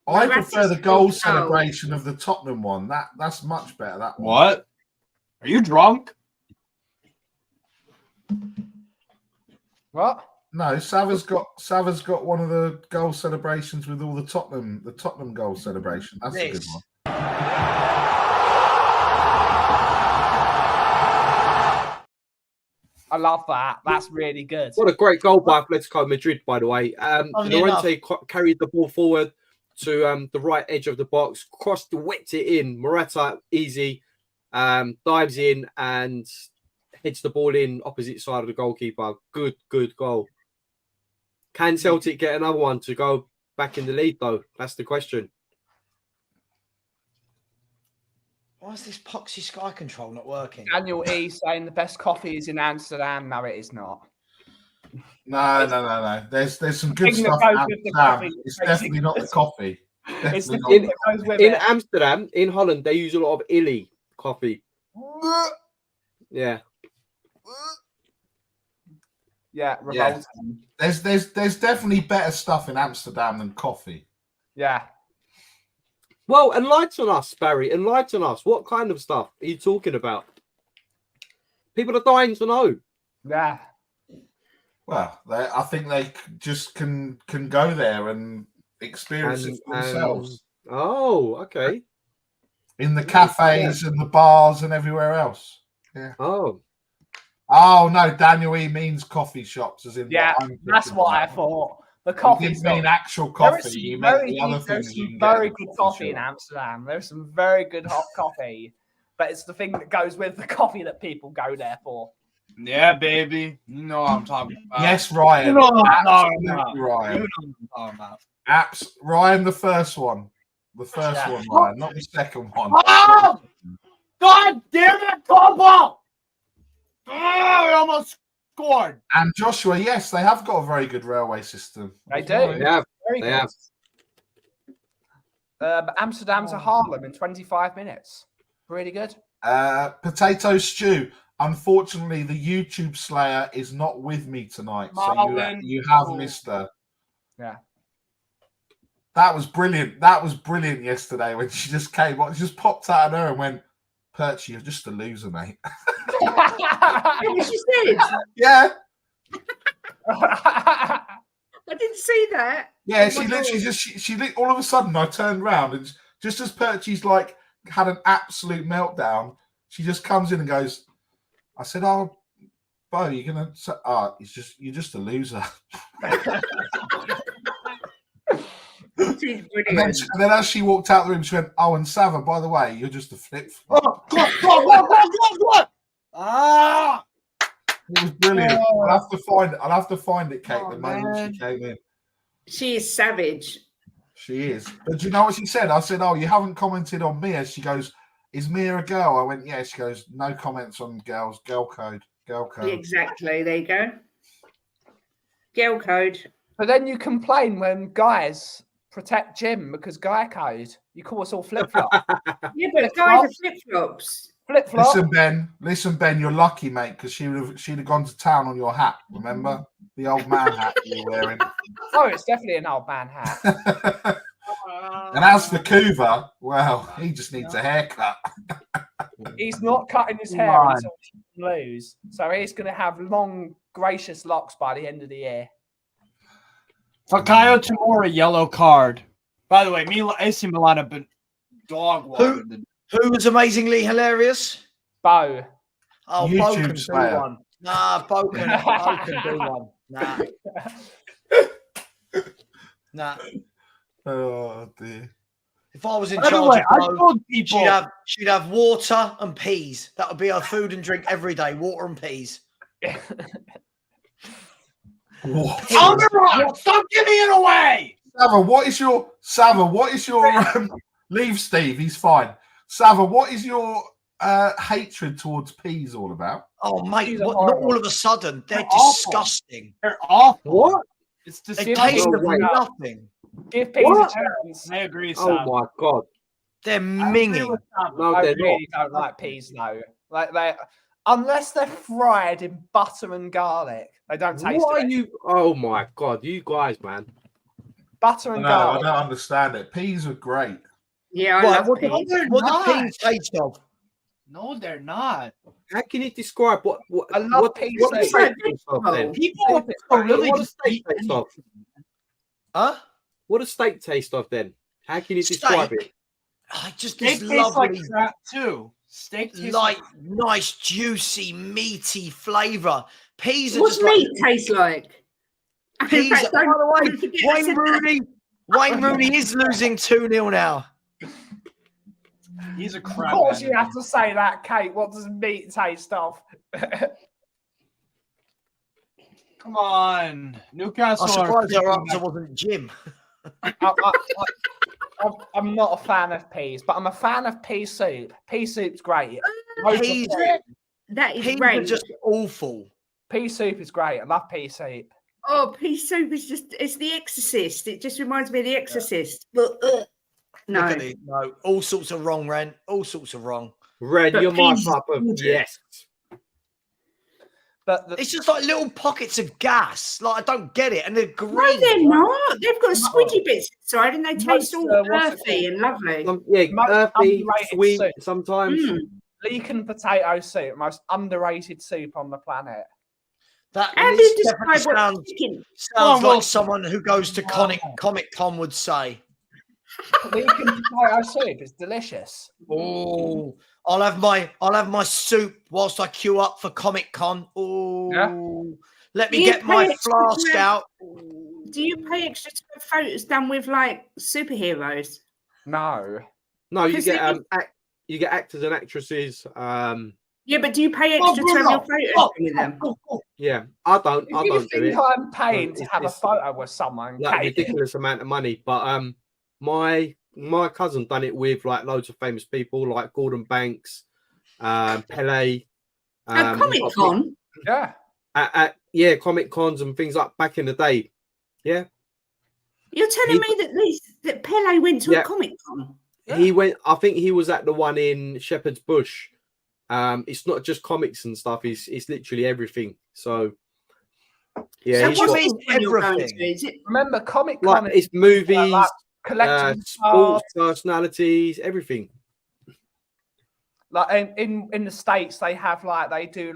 I prefer the goal celebration of the Tottenham one. That's much better. That one. What? Are you drunk? What? No, Savva's got one of the goal celebrations with all the Tottenham goal celebration. That's a good one. I love that. That's really good. What a great goal by Atletico Madrid, by the way. Llorente carried the ball forward to the right edge of the box, whipped it in. Morata, easy, dives in and hits the ball in opposite side of the goalkeeper. Good goal. Can Celtic get another one to go back in the lead, though? That's the question. Why is this poxy Sky control not working? Daniel E saying the best coffee is in Amsterdam. No, it is not. No. There's some good stuff in Amsterdam. It's definitely not the coffee. In Amsterdam, in Holland, they use a lot of Illy coffee. Yeah. Yeah, revolting. Yeah. There's definitely better stuff in Amsterdam than coffee. Yeah. Well, enlighten us, Barry. Enlighten us. What kind of stuff are you talking about? People are dying to know. Yeah. Well, I think they just can go there and experience it for themselves. Oh, okay. In the cafes and the bars and everywhere else. Yeah. Oh no, Daniel E means coffee shops, as in that's what I thought. The coffee didn't mean actual coffee. You meant the other things you can get. Very good coffee in Amsterdam. There's some very good hot coffee, but it's the thing that goes with the coffee that people go there for. Yeah, baby. You know what I'm talking about. Yes, Ryan. You know what I'm talking about. Ryan. You know what I'm talking about. Ryan, the first one. The first one, Ryan, not the second one. Oh! God damn it, Tobo! Oh, we almost scored. And Joshua, yes, they have got a very good railway system. They do. They have. But Amsterdam to Haarlem in 25 minutes. Really good. Potato stew. Unfortunately, the YouTube Slayer is not with me tonight, so you have missed her. Yeah. That was brilliant. That was brilliant yesterday when she just came on. She just popped out of her and went, Perch, you're just a loser, mate. She said. Yeah. I didn't see that. Yeah, she literally she all of a sudden I turned around and just as Perchy's like had an absolute meltdown, she just comes in and goes, I said, oh, Bo, you're gonna you're just a loser. And then as she walked out the room, she went, oh, and Savva, by the way, you're just a flip-flop. What? Ah! It was brilliant. I'll have to find it, Kate, the moment she came in. She is savage. She is. But do you know what she said? I said, "Oh, you haven't commented on Mia." She goes, "Is Mia a girl?" I went, "Yeah." She goes, "No comments on girls. Girl code. Girl code." Exactly. There you go. Girl code. But then you complain when guys protect Jim because guy code. You call us all flip-flop. Yeah, but guys are flip-flops. Flip-flop. Listen, Ben, you're lucky, mate, because she'd have gone to town on your hat. Remember the old man hat you were wearing? Oh, it's definitely an old man hat. And as for Coover, well, he just needs a haircut. He's not cutting his hair until he can lose. So he's going to have long, gracious locks by the end of the year. Fakayo Tamura, yellow card. By the way, AC Milan have been dog watered. Who was amazingly hilarious? Bo. Oh, Bo can do one. Nah, Bo can do one. Nah. Oh dear. If I was in By the charge way, I of told Bo, people she'd have water and peas. That would be our food and drink every day. Water and peas. Stop giving it away. Savva, what is your leave Steve? He's fine. Savva, what is your hatred towards peas all about? Oh, mate, not all of a sudden. They're disgusting. They're awful. What? It's They disgusting. taste of nothing. Give peas a chance. I agree, Sam. Oh my god! They're minging. No, I they're really not. don't like peas though. Like they, unless they're fried in butter and garlic, they don't taste. What are you? Oh my god! You guys, man. Butter and No, I garlic. don't understand it. Peas are great. Yeah, I love peas. What do peas taste of? No, they're not. How can you describe what? I love peas. What does They're steak taste of then? People are really What does just steak taste of? Huh? What does steak taste of then? How can you describe Steak? it? I just Steak this tastes like lovely, crap too. Steak tastes like nice, juicy, meaty flavour. Peas are What's just meat like taste like? In peas. fact, By the don't way, forget I Wayne said that. Wayne Rooney is losing 2-0 now. He's a Of crap. course, you manager. have to say that, Kate. What does meat taste of? Come on, Newcastle. I'm surprised our creeping answer back. wasn't Jim. I'm not a fan of peas, but I'm a fan of pea soup. Pea soup's great. Peas, That is peas are great. just awful. Pea soup is great. I love pea soup. Oh, pea soup is it's The Exorcist. It just reminds me of The Exorcist. But Look no, at it. No, all sorts of wrong, Ren. All sorts of wrong. Red, But you're my peas type of is yes. But It's just like little pockets of gas. Like I don't get it, and they're no, green. they're not. They've got squidgy bits inside, and they Most, taste all what's it earthy and lovely. Yeah, Most earthy, underrated sweet soup. sometimes. leek and potato soup, most underrated soup on the planet. That How do you definitely describe what sounds, chicken? sounds well, like someone who goes to Comic Con would say. Leek and potato soup is delicious. Oh, I'll have my soup whilst I queue up for Comic Con. Oh, Yeah. Let me Do you get my pay extra flask to- out. Do you pay extra to have photos done with like superheroes? No. No, you Because get they- you get actors and actresses. Yeah, but do you pay extra to have your photos done with them? Yeah, I don't If you do think it. I'm paying to It's- have a it's photo with someone, like a Kate, ridiculous amount of money. But my cousin done it with like loads of famous people like Gordon Banks, Pele. At Comic Con? yeah. At Comic Cons and things like back in the day. Yeah, You're telling me that Pele went to Yeah. a Comic Con? he went. I think he was at the one in Shepherd's Bush. It's not just comics and stuff. It's literally everything. So yeah, So he's what got, do you mean you're going everything? to? Is it? Remember, Comic Con like it's movies, like collecting sports cards. personalities, everything. Like in the States, they have they do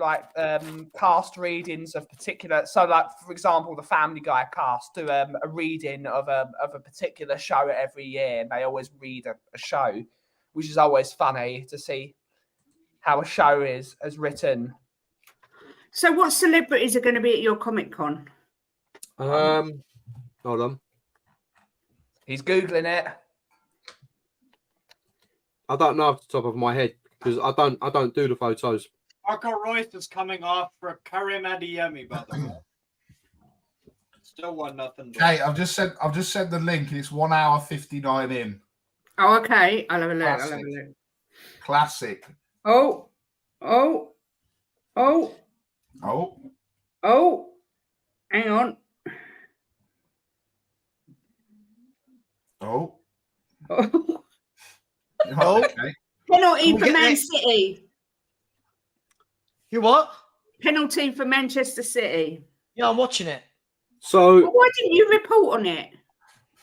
cast readings of particular. So, like for example, the Family Guy cast do a reading of a particular show every year, and they always read a show, which is always funny to see how a show is written. So, what celebrities are going to be at your Comic Con? Hold on. He's googling it. I don't know off the top of my head because I don't do the photos. Marco Royce is coming off for Karim Adeyemi, by the way. Still 1-0. Okay, I've just sent the link, and it's 1 hour 59 in. Oh, okay. I'll have a look. Classic. Oh. Hang on. Oh. Okay. Penalty for Man City. You what? Penalty for Manchester City. Yeah, I'm watching it. So well, why didn't you report on it?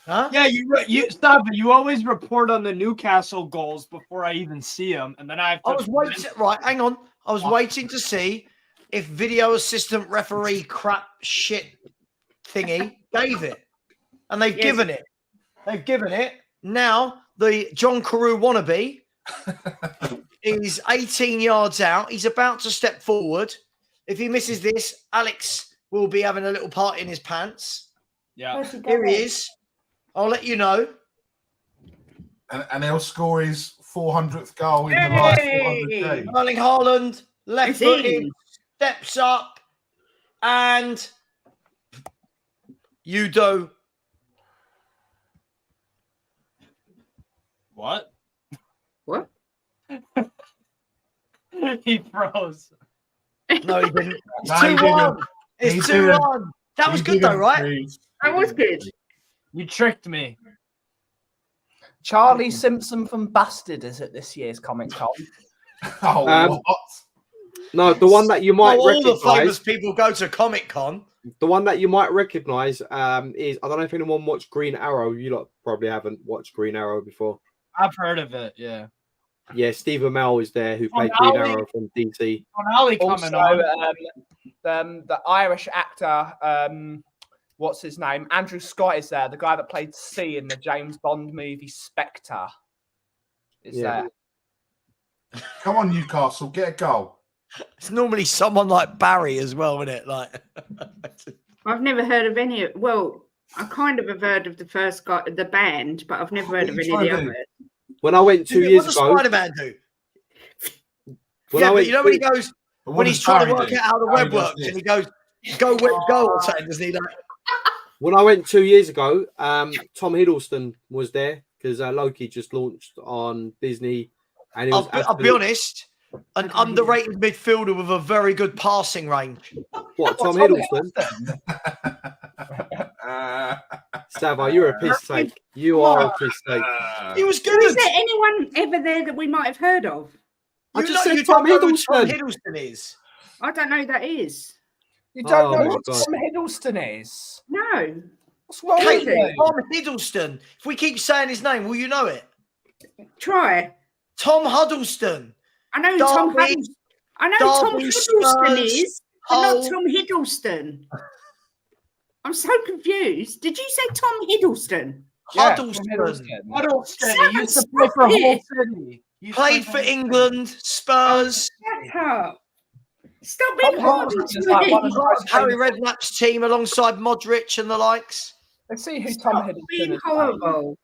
Huh? Yeah, you stop it. You always report on the Newcastle goals before I even see them, and then I was waiting. Right, hang on. I was waiting to see if video assistant referee crap shit thingy gave it, and they've given it. They've given it. Now the John Carew wannabe is 18 yards out. He's about to step forward. If he misses this, Alex will be having a little party in his pants. Yeah, here he is. I'll let you know. And he'll score his 400th goal in the last 400 games. Erling Haaland, left footed, steps up, and Udo. What? He froze. No, he didn't. It's No, he 2-1. didn't. It's He 2-1. That was good though, right? That was good. You tricked me. Charlie Simpson from Busted is at this year's Comic Con. What? No, the one that you might all recognize. the famous people go to Comic Con. The one that you might recognize is I don't know if anyone watched Green Arrow. You lot probably haven't watched Green Arrow before. I've heard of it. Yeah. Yeah, Steve Amell is there who played Green Arrow from DC. Also, the Irish actor, what's his name? Andrew Scott is there. The guy that played C in the James Bond movie Spectre is there. Come on, Newcastle, get a goal. It's normally someone like Barry as well, isn't it? Like, I've never heard of any. Well, I kind of have heard of the first guy, the band, but I've never heard of any of the others. When I went 2 years ago, what does Spider-Man do? But you know when he goes when he's trying to work out how the web works, and he goes, "Go web, go," or something, doesn't he? Like, when I went 2 years ago, Tom Hiddleston was there because Loki just launched on Disney, and it was I'll be honest, an underrated midfielder with a very good passing range. What, Tom Hiddleston? Savva, you're a piss take. You are a piss take. He was good. Is there anyone ever there that we might have heard of? I just said Tom Hiddleston. Tom Hiddleston is. I don't know who that is. You don't know who Tom Hiddleston is? No. What's wrong with you? Tom Hiddleston. If we keep saying his name, will you know it? Try. Tom Huddleston. I know who Tom Huddleston. I know who Tom Hiddleston is, but not Tom Hiddleston. I'm so confused. Did you say Tom Hiddleston? Huddleston. Huddleston. He used to play for Hull City. Played for England, Spurs. Shut up. Stop being horrible to me. Harry Redknapp's team alongside Modric and the likes. Let's see who Tom Hiddleston Being is. horrible.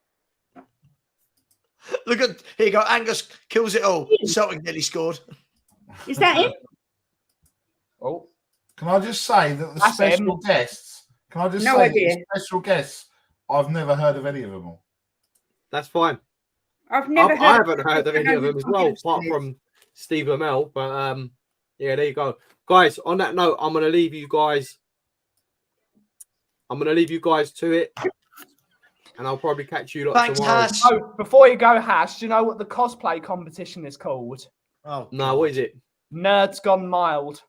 Look at here you go. Angus kills it all. Celtic nearly scored. Is that him? Oh, can I just say that the That's special him. guests? Can I just No say idea. the special guests? I've never heard of any of them all. That's fine. I've never I heard. haven't heard of any of them as well, apart from Steve Amell. But yeah, there you go, guys. On that note, I'm gonna leave you guys. To it, and I'll probably catch you lot Thanks, tomorrow. Hash. oh, before you go, Hash, do you know what the cosplay competition is called? Oh No, what is it? Nerds Gone Mild.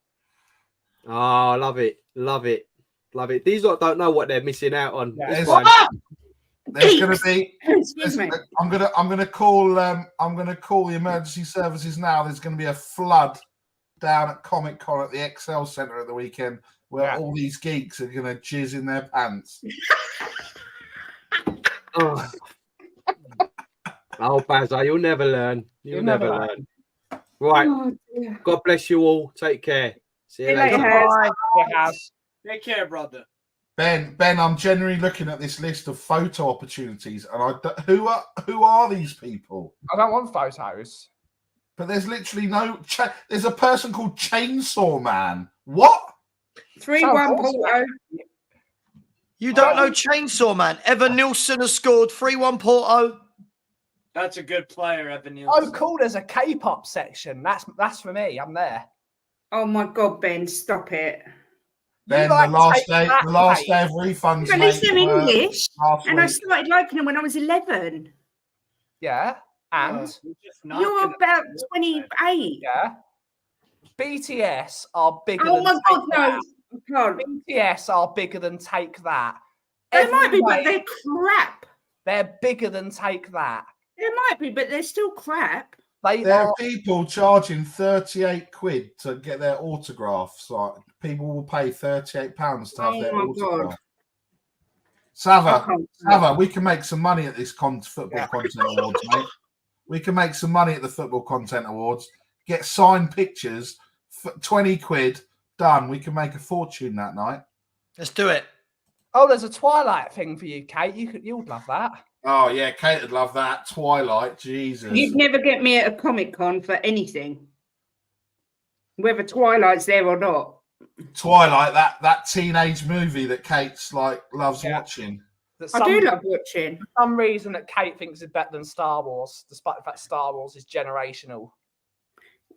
Oh, I love it. These lot don't know what they're missing out on. Yeah. It's There's- fine. There's going to be. Excuse me. I'm gonna call the emergency services now. There's going to be a flood down at Comic Con at the Excel Centre at the weekend, where all these geeks are going to jizz in their pants. Oh, Bazza, you'll never learn. You'll never learn. Right. Oh, dear. God bless you all. Take care. See you later. Take care, brother. Ben, I'm generally looking at this list of photo opportunities, and who are these people? I don't want photos. But there's literally no. There's a person called Chainsaw Man. What? 3-1 Porto. You don't know Chainsaw Man. Evan Nilsson has scored 3-1 Porto. That's a good player, Evan Nilsson. Oh, cool. There's a K-pop section. That's for me. I'm there. Oh my God, Ben, stop it. Then like the last take day, that, the last mate. day of refunds, At least they're mate, English. last And I week. started liking them when I was 11. Yeah. And You're about 28. yeah. BTS are bigger Oh than my God, Take no. That. God. BTS are bigger than Take That. They might be, but Every they're way, crap. they're bigger than Take That. They might be, but they're still crap. There are people charging 38 quid to get their autographs. Like, people will pay £38 to have their autograph. Savva, we can make some money at this football content awards, mate. We can make some money at the football content awards. Get signed pictures, 20 quid, done. We can make a fortune that night. Let's do it. Oh, there's a Twilight thing for you, Kate. You'd love that. Oh, yeah, Kate would love that. Twilight, Jesus. You'd never get me at a Comic-Con for anything. Whether Twilight's there or not. Twilight, that teenage movie that Kate's loves watching. I do love watching. For some reason that Kate thinks is better than Star Wars, despite the fact Star Wars is generational.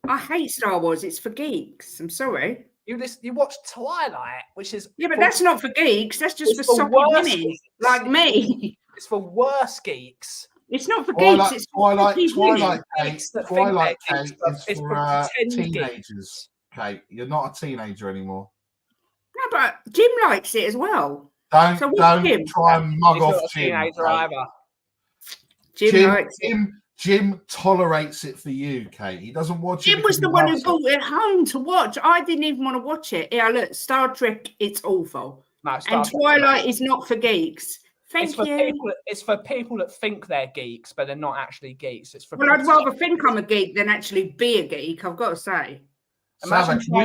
I hate Star Wars. It's for geeks. I'm sorry. You watch Twilight, which is but that's not for geeks. That's just for soppy women like me. It's for worse geeks. It's not for geeks. It's for Twilight Kate. Twilight Kate is for teenagers. Kate, you're not a teenager anymore. No, but Jim likes it as well. Don't try and mug off Jim. Either. Jim likes it. Jim tolerates it for you, Kate. He doesn't watch it. Jim was the one who brought it home to watch. I didn't even want to watch it. Yeah, look, Star Trek, it's awful. No, and Twilight is not for geeks. Thank you. It's for people that think they're geeks, but they're not actually geeks. It's for. Well, I'd rather think I'm a geek than actually be a geek. I've got to say. Savva, can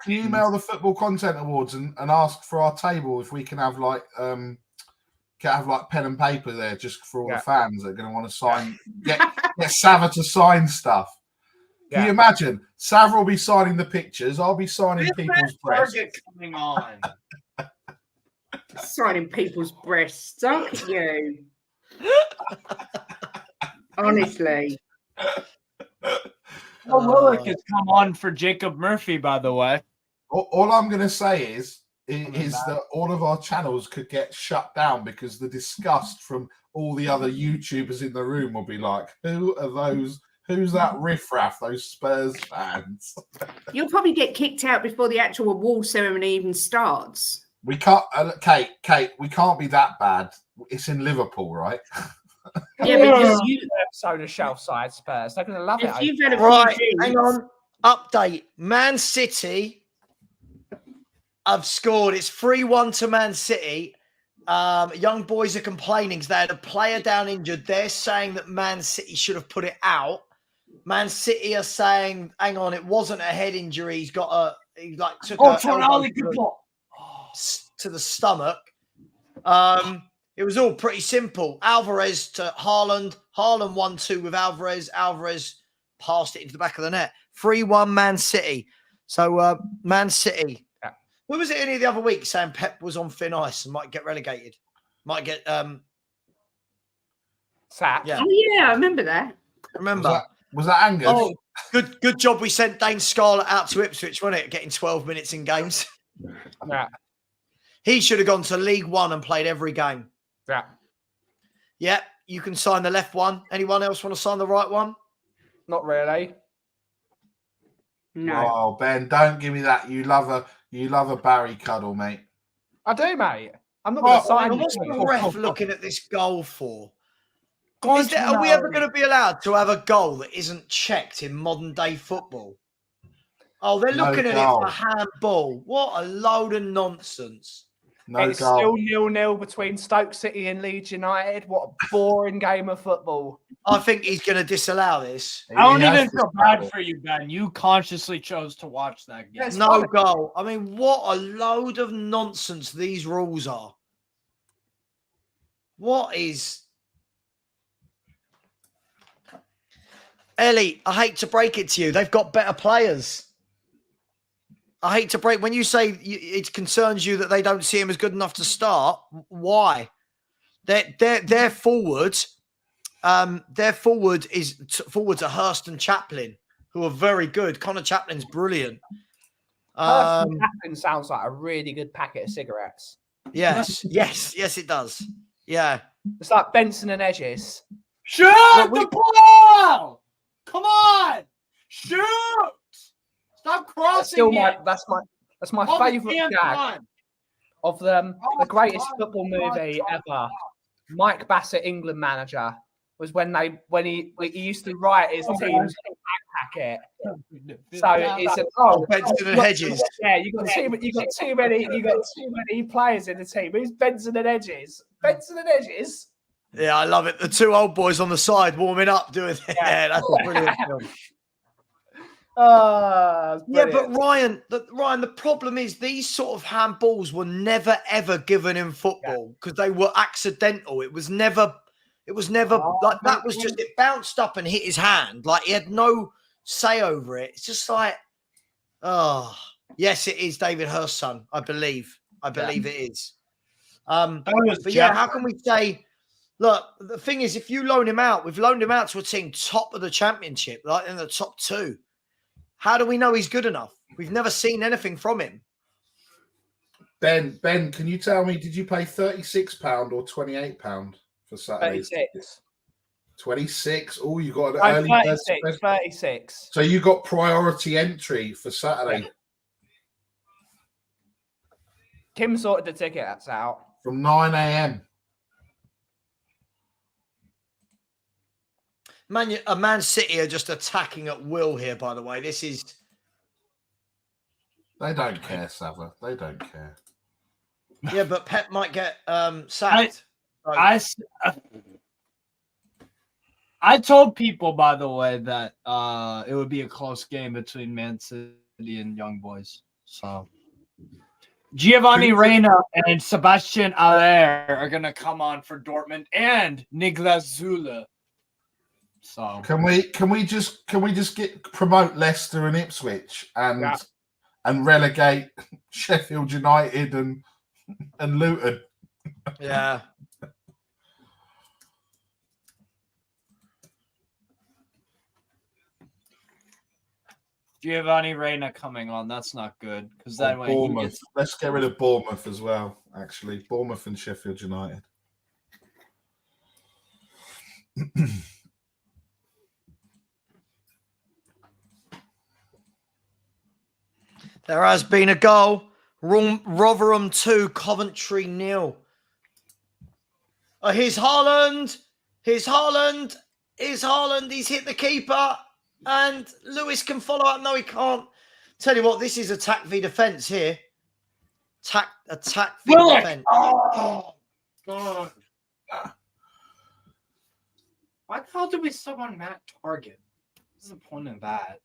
you email the Football Content Awards and ask for our table if we can have pen and paper there just for all the fans that are going to want to sign, get Savva to sign stuff. Can you imagine? Savva will be signing the pictures. I'll be signing people's breasts. Coming on. Signing people's breasts. Aren't you? Honestly. Work has come on for Jacob Murphy, by the way. All I'm going to say is that all of our channels could get shut down because the disgust from all the other YouTubers in the room will be like, who are those? Who's that riffraff? Those Spurs fans? You'll probably get kicked out before the actual award ceremony even starts. We can't, Kate. We can't be that bad. It's in Liverpool, right? Yeah, because you episode of Shelf Side Spurs. They're going to love it. You've had a right, hang on. Update. Man City have scored. It's 3-1 to Man City. Young boys are complaining because they had a player down injured. They're saying that Man City should have put it out. Man City are saying, hang on, it wasn't a head injury. He took a elbow to the stomach. It was all pretty simple. Alvarez to Haaland. Haaland 1-2 with Alvarez. Alvarez passed it into the back of the net. 3-1 Man City. So Man City. Yeah. Who was it any the other week saying Pep was on thin ice and might get relegated? Might get sacked. Yeah. Oh yeah, I remember that. Was that Angus? Oh, good job we sent Dane Scarlett out to Ipswich, wasn't it? Getting 12 minutes in games. Yeah. He should have gone to League One and played every game. Yeah. Yeah, you can sign the left one. Anyone else want to sign the right one? Not really. No. Oh, Ben, don't give me that. You love a Barry cuddle, mate. I do, mate. I'm not going to sign. What's the ref looking at this goal for? Are we ever going to be allowed to have a goal that isn't checked in modern day football? Oh, they're looking at it for handball. What a load of nonsense. It's still 0-0 between Stoke City and Leeds United. What a boring game of football. I think he's going to disallow this. I don't even feel bad for you, Ben. You consciously chose to watch that game. No goal. I mean, what a load of nonsense these rules are. What is... Ellie, I hate to break it to you. They've got better players. I hate to break when you say it concerns you that they don't see him as good enough to start. Why? Their forwards, forwards are Hurst and Chaplin, who are very good. Connor Chaplin's brilliant. Hurst and Chaplin sounds like a really good packet of cigarettes. Yes, it does. Yeah, it's like Benson and Edges. Shoot the ball! Come on, shoot! Stop crossing That's my favourite gag of them. The greatest football movie ever. Mike Bassett, England manager, was when he used to write his team's packet. So it's Benson and Hedges. Yeah, you got too many players in the team. Who's Benson and Hedges? Benson and Hedges. Yeah, I love it. The two old boys on the side warming up, doing it. Yeah, that's a brilliant film. Yeah, but Ryan, the problem is these sort of handballs were never ever given in football because they were accidental. It was never like that. Was just it bounced up and hit his hand. Like he had no say over it. It's just like, oh yes, it is David Hurst's son. I believe it is. But yeah, how can we say? Look, the thing is, if you loan him out, we've loaned him out to a team top of the championship, like in the top two. How do we know he's good enough? We've never seen anything from him. Ben, can you tell me, did you pay £36 or £28 for Saturday? 36. 26. Oh, you got an early 36. So you got priority entry for Saturday. Kim sorted the ticket. That's out from 9 a.m. Man City are just attacking at will here, by the way. This is... They don't care, Savva. They don't care. Yeah, but Pep might get sacked. I told people, by the way, that it would be a close game between Man City and Young Boys. So Giovanni Reina and Sebastian Aller are going to come on for Dortmund and Niklas Zule. So can we just promote Leicester and Ipswich and relegate Sheffield United and Luton? Yeah. Giovanni Reina coming on. That's not good because that way Bournemouth. Let's get rid of Bournemouth as well. Actually, Bournemouth and Sheffield United. There has been a goal. Rotherham 2, Coventry 0. Here's Haaland. He's hit the keeper. And Lewis can follow up. No, he can't. Tell you what, this is attack v defence here. Attack v defence. Oh, God. Why the hell did we sub on Matt Target? What's the point of that?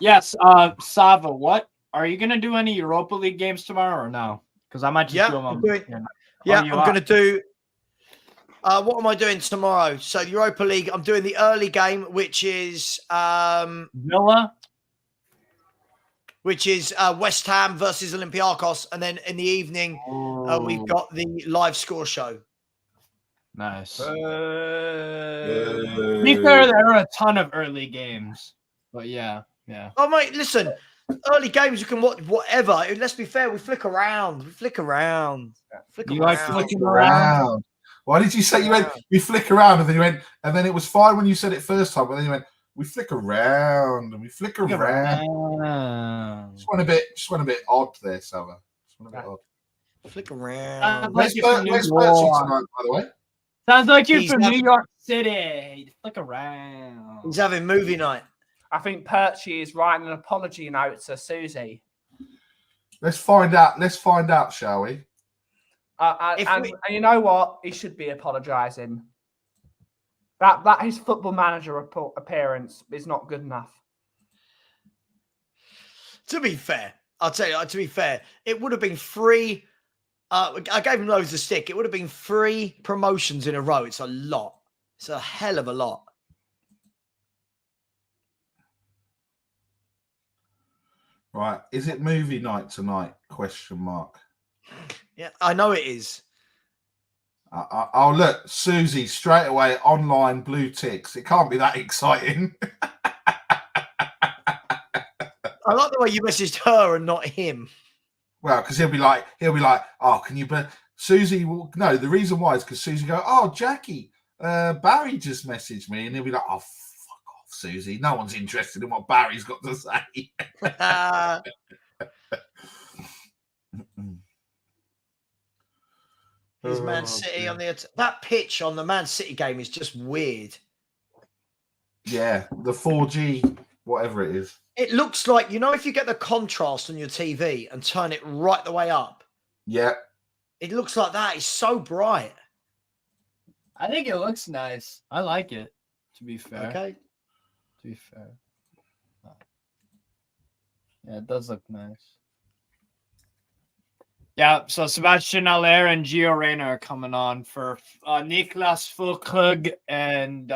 Yes, Savva, what? Are you going to do any Europa League games tomorrow or no? Because I might just do them on... I'm going to do... what am I doing tomorrow? So Europa League, I'm doing the early game, which is... Villa? Which is West Ham versus Olympiacos. And then in the evening, we've got the live score show. Nice. To be fair, there are a ton of early games. But yeah. Yeah. Oh, mate, listen. Early games, you can watch whatever. Let's be fair. We flick around. You like flicking around? Why did you say we flick around and then you went, and then it was fine when you said it first time, but then you went, we flick around and we flick around. Just went a bit odd there, Savva. Just went a bit odd. Flick around. Where's Bertie tonight, by the way? Sounds like you're from New York City. Flick around. He's having movie night. I think Perchie is writing an apology note to Susie. Let's find out, shall we? And you know what? He should be apologising. That his football manager appearance is not good enough. To be fair, I'll tell you. To be fair, it would have been 3. I gave him loads of stick. It would have been 3 promotions in a row. It's a lot. It's a hell of a lot. Right. Is it movie night tonight? Question mark. Yeah, I know it is. Oh, look, Susie, straight away, online blue ticks. It can't be that exciting. I like the way you messaged her and not him. Well, because he'll be like, oh, can you? Susie will no. The reason why is because Susie go, oh, Jackie, Barry just messaged me, and he'll be like, oh, fuck off, Susie. No one's interested in what Barry's got to say. Is Man City on the that pitch on the Man City game is just weird. Yeah, the 4G, whatever it is. It looks like, if you get the contrast on your TV and turn it right the way up. Yeah. It looks like that. It's so bright. I think it looks nice. I like it, to be fair. Okay. To be fair. Yeah, it does look nice. Yeah, so Sebastian Aller and Gio Reyna are coming on for Niklas Füllkrug and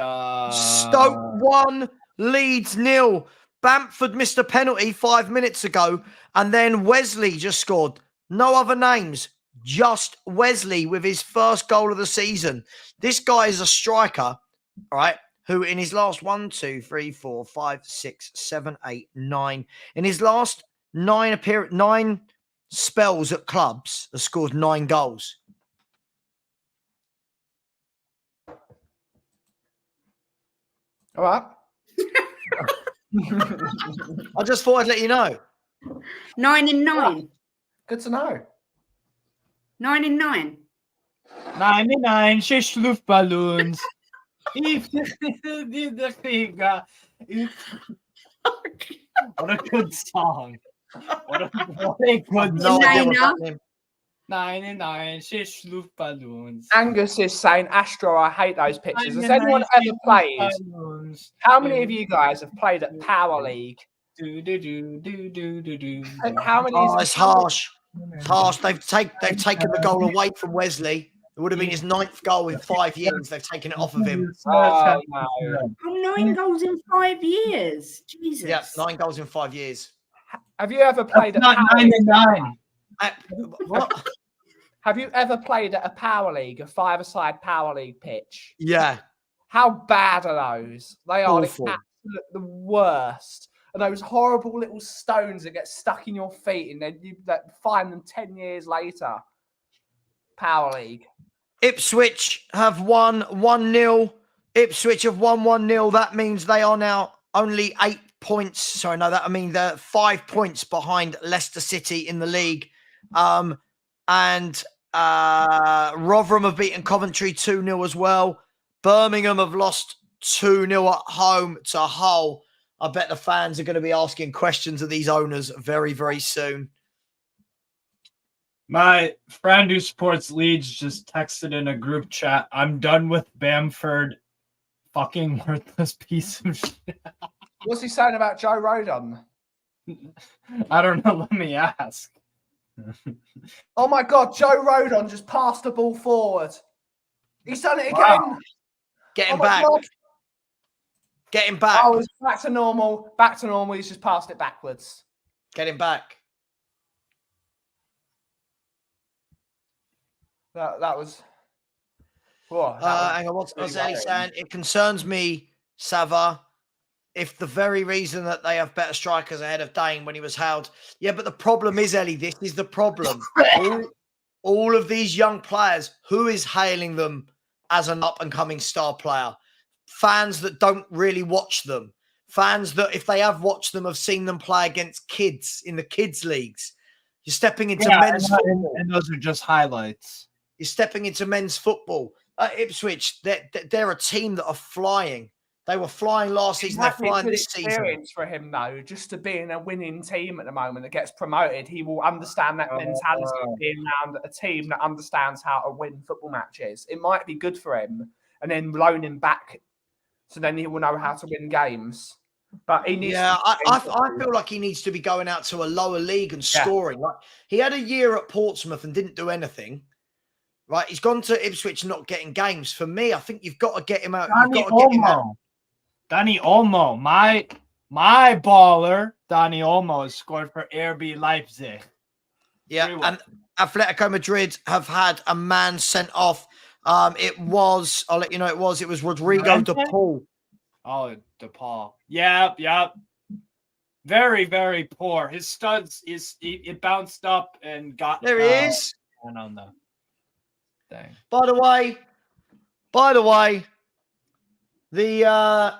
Stoke 1, Leeds 0. Bamford missed a penalty 5 minutes ago, and then Wesley just scored. No other names, just Wesley with his first goal of the season. This guy is a striker, all right, who in his last 1, 2, 3, 4, 5, 6, 7, 8, 9, in his last 9 spells at clubs, has scored 9 goals. All right. I just thought I'd let you know. 9 in 9. Good to know. 9 in 9. 99 Luftballons. What a good song. What a good No idea what's Niner. happening. 99 Luftballons. Angus is saying, Astro, I hate those pictures. Has anyone ever played? How many of you guys have played at Power League? How many? Oh, it's harsh. It's harsh. They've taken the goal away from Wesley. It would have been his 9th goal in 5 years. They've taken it off of him. Oh, no. Oh, 9 goals in 5 years. Jesus. Yeah, 9 goals in 5 years. Have you ever played at Not Power 9 League? in 9. What? Have you ever played at a Power League, a 5-a-side Power League pitch? Yeah. How bad are those? They are the Awful. absolute the worst. And those horrible little stones that get stuck in your feet and then you find them 10 years later. Power League. Ipswich have won 1-0. Ipswich have won 1-0. That means they are now only 8 points. Sorry, no, that I mean they're 5 points behind Leicester City in the league. And Rotherham have beaten Coventry 2-0 as well. Birmingham have lost 2-0 at home to Hull. I bet the fans are going to be asking questions of these owners very, very soon. My friend who supports Leeds just texted in a group chat, I'm done with Bamford. Fucking worthless piece of shit. What's he saying about Joe Rodon? I don't know. Let me ask. Oh my God, Joe Rodon just passed the ball forward. He's done it again. Wow. Get him Oh my back. God. Get him back. Oh, it's back to normal. Back to normal. He's just passed it backwards. Get him back. That was. Whoa, that was Hang on, what's really Ellie worrying. saying? It concerns me, Savva, if the very reason that they have better strikers ahead of Dane when he was held. Yeah, but the problem is, Ellie, this is the problem. all of these young players, who is hailing them as an up-and-coming star player? Fans that don't really watch them. Fans that, if they have watched them, have seen them play against kids in the kids' leagues. You're stepping into men's football. And those are just highlights. You're stepping into men's football. Ipswich, they're a team that are flying. They were flying last season. They're flying this season. Experience for him though, just to be in a winning team at the moment that gets promoted, he will understand that mentality of being around a team that understands how to win football matches. It might be good for him, and then loan him back, so then he will know how to win games. But he needs. Yeah, I feel like he needs to be going out to a lower league and scoring. Like, he had a year at Portsmouth and didn't do anything. Right, he's gone to Ipswich not getting games. For me, I think you've got to get him out. Danny Olmo. My My baller, Dani Olmo, has scored for RB Leipzig. Yeah, and Atletico Madrid have had a man sent off. I'll let you know it was Rodrigo de Paul. Oh, de Paul. Yep. Very, very poor. His studs it bounced up and got there he is. And on the thing. By the way, the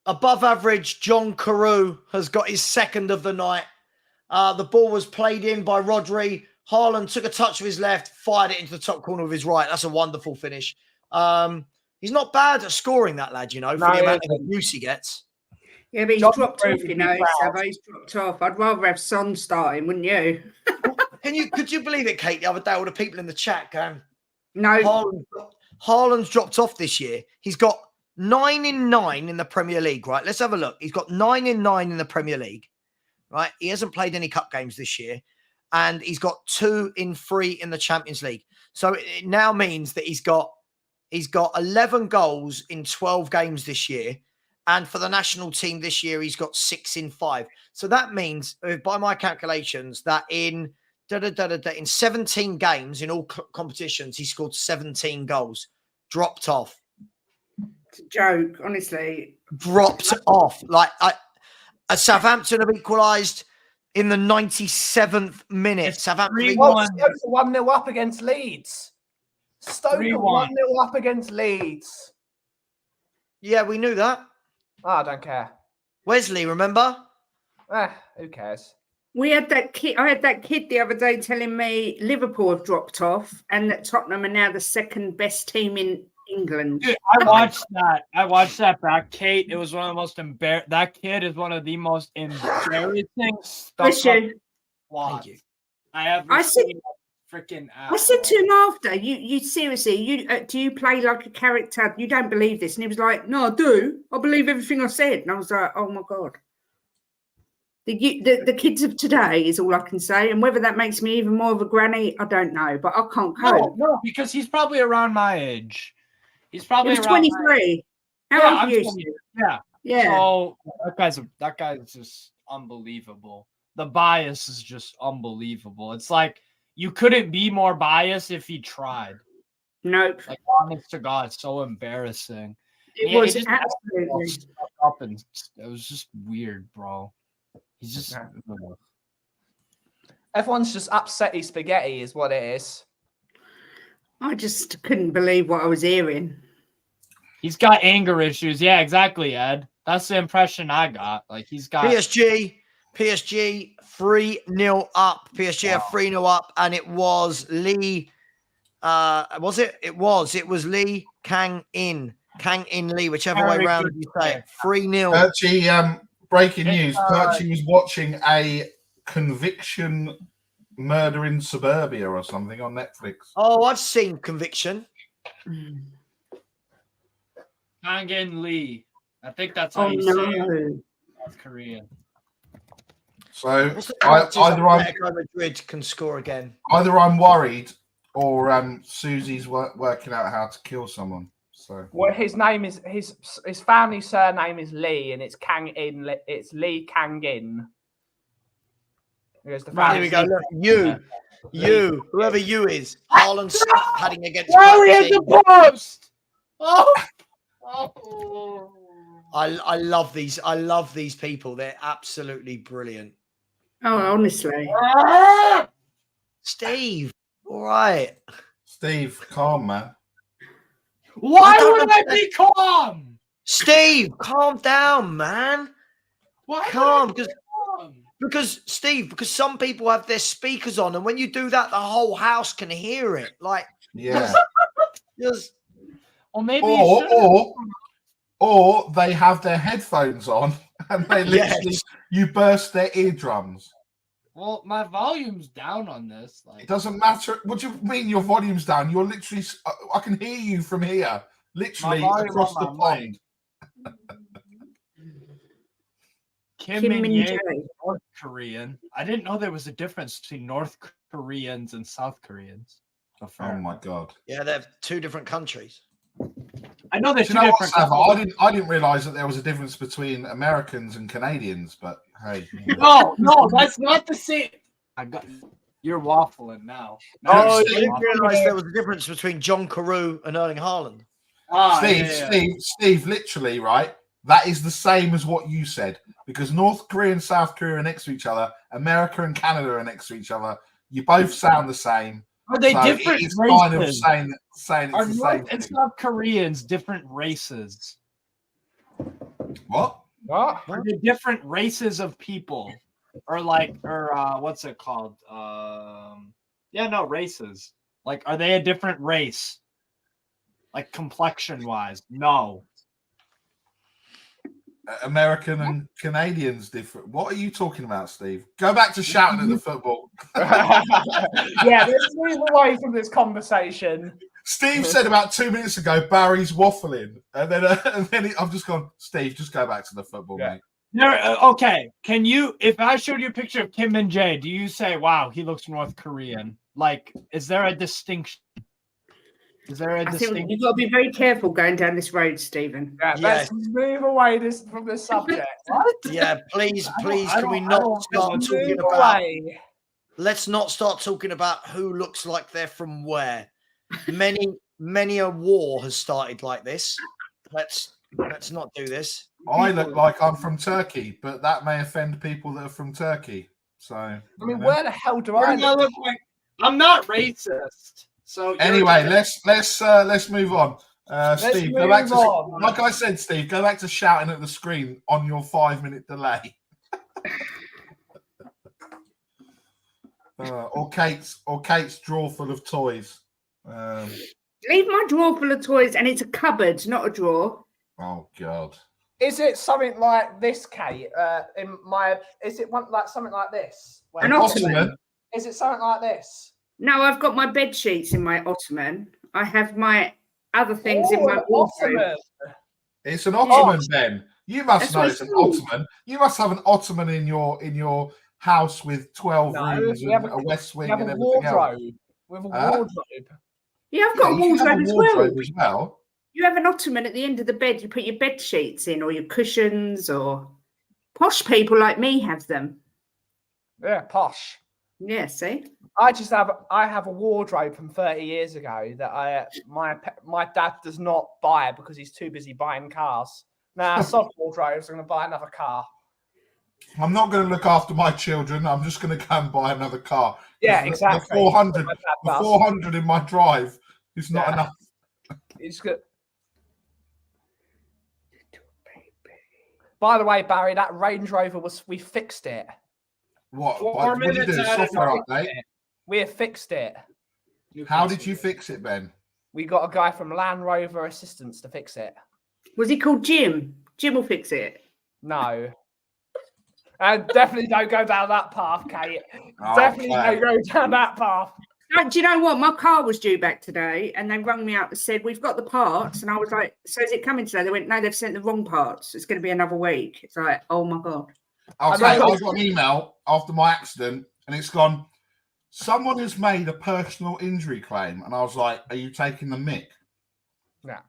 above average John Carew has got his second of the night. The ball was played in by Rodri. Haaland took a touch of his left, fired it into the top corner of his right. That's a wonderful finish. He's not bad at scoring, that lad, for the amount of abuse he gets. Yeah, but he's dropped off, Savva. He's dropped off. I'd rather have Son starting, wouldn't you? Could you believe it, Kate, the other day, all the people in the chat going, no. Haaland's dropped off this year. He's got 9 in 9 in the Premier League, right? Let's have a look. He's got 9 in 9 in the Premier League, right? He hasn't played any cup games this year. And he's got 2 in 3 in the Champions League. So it now means that he's got 11 goals in 12 games this year. And for the national team this year, he's got 6 in 5. So that means, by my calculations, that in 17 games in all competitions, he scored 17 goals. Dropped off. It's a joke, honestly. Dropped off. Like Southampton have equalised in the 97th minute. Southampton 1-0 up against Leeds. Stoke 1-0 up against Leeds. Yeah, we knew that. Oh, I don't care. Wesley, remember? Who cares? We had that kid. I had that kid the other day telling me Liverpool have dropped off and that Tottenham are now the second best team in England. Dude, I watched that back. Kate, it was one of the most embarrassing. That kid is one of the most embarrassing stuff. Thank you. I said to him after, you seriously, do you play like a character? You don't believe this? And he was like, no, I do. I believe everything I said. And I was like, oh my God. The kids of today is all I can say. And whether that makes me even more of a granny, I don't know. But I can't cope. No, because he's probably around my age. He's probably around 23. How old are you? Yeah. So that guy's just unbelievable. The bias is just unbelievable. It's like you couldn't be more biased if he tried. Nope. Like, honest to God, it's so embarrassing. It was absolutely. Up and it was just weird, bro. He's just. Everyone's just upsetty spaghetti, is what it is. I just couldn't believe what I was hearing. He's got anger issues. Yeah, exactly, Ed. That's the impression I got. Like he's got PSG 3-0 up. PSG are 3-0 up, and it was Lee. Was it? It was Lee Kang In Lee, whichever way around you say it. 3-0. Perchy, breaking news. Perchy was watching a conviction murder in suburbia or something on Netflix. Oh, I've seen Conviction. Kang In Lee. I think that's how you say it. South Korean. So either Madrid can score again. Either I'm worried, or Susie's working out how to kill someone. So well, his name is his family surname is Lee, and it's Kang In. It's Lee Kang In. Here we go. Look, you, whoever you is, Haaland heading against. Larry at the post. I love these. I love these people. They're absolutely brilliant. Oh, honestly. Steve, all right. Steve, calm, man. Why would I be calm? Steve, calm down, man. Why? Calm, because Steve, because some people have their speakers on, and when you do that, the whole house can hear it. Like, yeah. Or maybe or they have their headphones on and they literally you burst their eardrums. Well, my volume's down on this. Like, it doesn't matter. What do you mean your volume's down? You're literally. I can hear you from here, literally across the pond. Kim Min-jae, North Korean. I didn't know there was a difference between North Koreans and South Koreans. Oh my God. Yeah, they're two different countries. I know there's Do two you know what, different. Savva? I didn't realise that there was a difference between Americans and Canadians, but hey. No, that's not the same. You're waffling now. Oh, Steve, you didn't realise there was a difference between John Carew and Erling Haaland. Steve, literally, right? That is the same as what you said, because North Korea and South Korea are next to each other. America and Canada are next to each other. You both sound the same. Are they so different it's races? kind of saying Are it's the North same and thing. South Koreans different races? What? What? Are they different races of people? Or what's it called? Races. Like, are they a different race? Like complexion wise? No. American and Canadians different. What are you talking about, Steve? Go back to shouting at the football. Yeah, let's move away from this conversation. Steve said about 2 minutes ago, Barry's waffling, and then I've just gone, Steve, just go back to the football, mate. Okay. Can you, if I showed you a picture of Kim and Jae, do you say, wow, he looks North Korean? Like, is there a distinction? I think you've got to be very careful going down this road, Stephen. Yeah, let's move away from this subject. Right? Yeah, please, can we not start talking about? Let's not start talking about who looks like they're from where. Many a war has started like this. Let's not do this. I look like I'm from Turkey, but that may offend people that are from Turkey. So I mean, where the hell do I look like? I'm not racist. So anyway, let's move on. Steve, go back to like I said, Steve, go back to shouting at the screen on your 5-minute delay. Or Kate's drawer full of toys. Leave my drawer full of toys, and it's a cupboard, not a drawer. Oh God! Is it something like this, Kate? Is it something like this? An ottoman. Is it something like this? No, I've got my bed sheets in my ottoman. I have my other things in my wardrobe. It's an ottoman, Ben. You must know it's an ottoman. You must have an ottoman in your house with 12 rooms and a west wing and everything else. We have a wardrobe. Yeah, I've got a wardrobe as well. You have an ottoman at the end of the bed. You put your bed sheets in, or your cushions, or posh people like me have them. Yeah, posh. Yeah, see. I have a wardrobe from 30 years ago that my dad does not buy because he's too busy buying cars. Now, soft wardrobes, I'm going to buy another car. I'm not going to look after my children. I'm just going to go and buy another car. Yeah, exactly. The 400 in my drive is not enough. It's good. By the way, Barry, that Range Rover we fixed it. What did you do? Software update? We have fixed it. How did you fix it, Ben? We got a guy from Land Rover Assistance to fix it. Was he called Jim? Jim will fix it. No. And definitely don't go down that path, Kate. Definitely don't go down that path. Do you know what? My car was due back today, and they rung me up and said, we've got the parts. And I was like, so is it coming today? They went, no, they've sent the wrong parts. It's going to be another week. It's like, oh, my God. I got an email after my accident, and it's gone, someone has made a personal injury claim. And I was like, are you taking the mick? Yeah.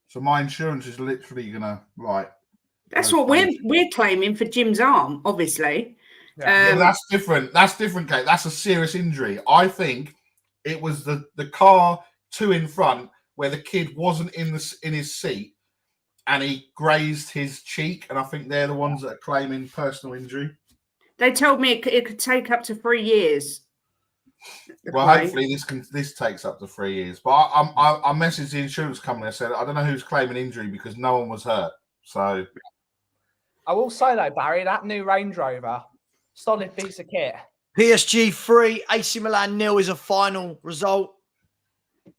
So my insurance is literally going to, That's what we're claiming for Jim's arm, obviously. Yeah, that's different. That's different, Kate. That's a serious injury. I think it was the car two in front where the kid wasn't in his seat and he grazed his cheek, and I think they're the ones that are claiming personal injury. They told me it could take up to 3 years. Well, hopefully this takes up to 3 years. But I messaged the insurance company. I said, I don't know who's claiming injury because no one was hurt. So I will say though, Barry, that new Range Rover, solid piece of kit. PSG 3, AC Milan 0 is a final result.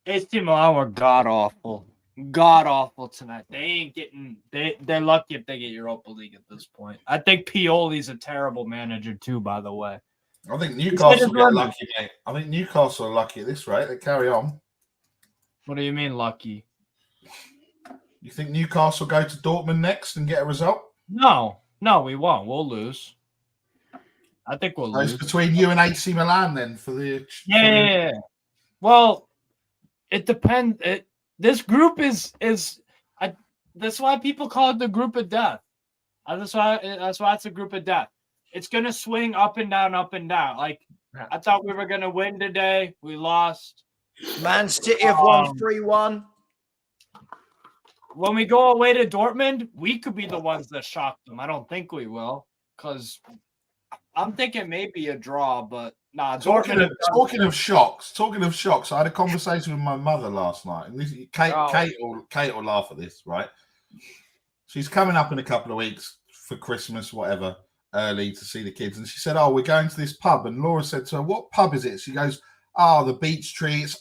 AC Milan were god awful tonight. They ain't getting. They're lucky if they get Europa League at this point. I think Pioli's a terrible manager too. By the way, I think Newcastle get lucky, mate. I think Newcastle are lucky at this rate. They carry on. What do you mean lucky? You think Newcastle go to Dortmund next and get a result? No, we won't. We'll lose. I think we'll lose. It's between you and AC Milan then for the Yeah. Well, it depends. this group is that's why people call it the group of death. That's why it's a group of death. It's gonna swing up and down, up and down. Like I thought we were gonna win today. We lost. Man City have won 3-1. When we go away to Dortmund, we could be the ones that shock them. I don't think we will, because I'm thinking maybe a draw, but nah. Talking of shocks, I had a conversation with my mother last night, and Kate will laugh at this, right? She's coming up in a couple of weeks for Christmas, whatever, early to see the kids, and she said, "Oh, we're going to this pub." And Laura said to her, "What pub is it?" She goes, "Oh, the Beech Tree. It's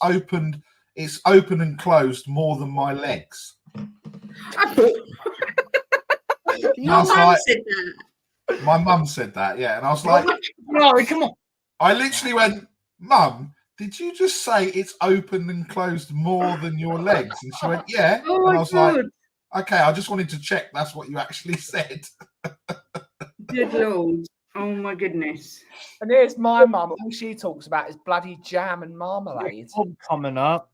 open and closed more than my legs." Your mum said that. My mum said that, yeah. And I was like, Rory, come on. I literally went, "Mum, did you just say it's open and closed more than your legs?" And she went, "Yeah." Oh, and I was like, "Okay, I just wanted to check that's what you actually said." Good Lord. Oh, my goodness. And here's my mum. All she talks about is bloody jam and marmalade. Coming up.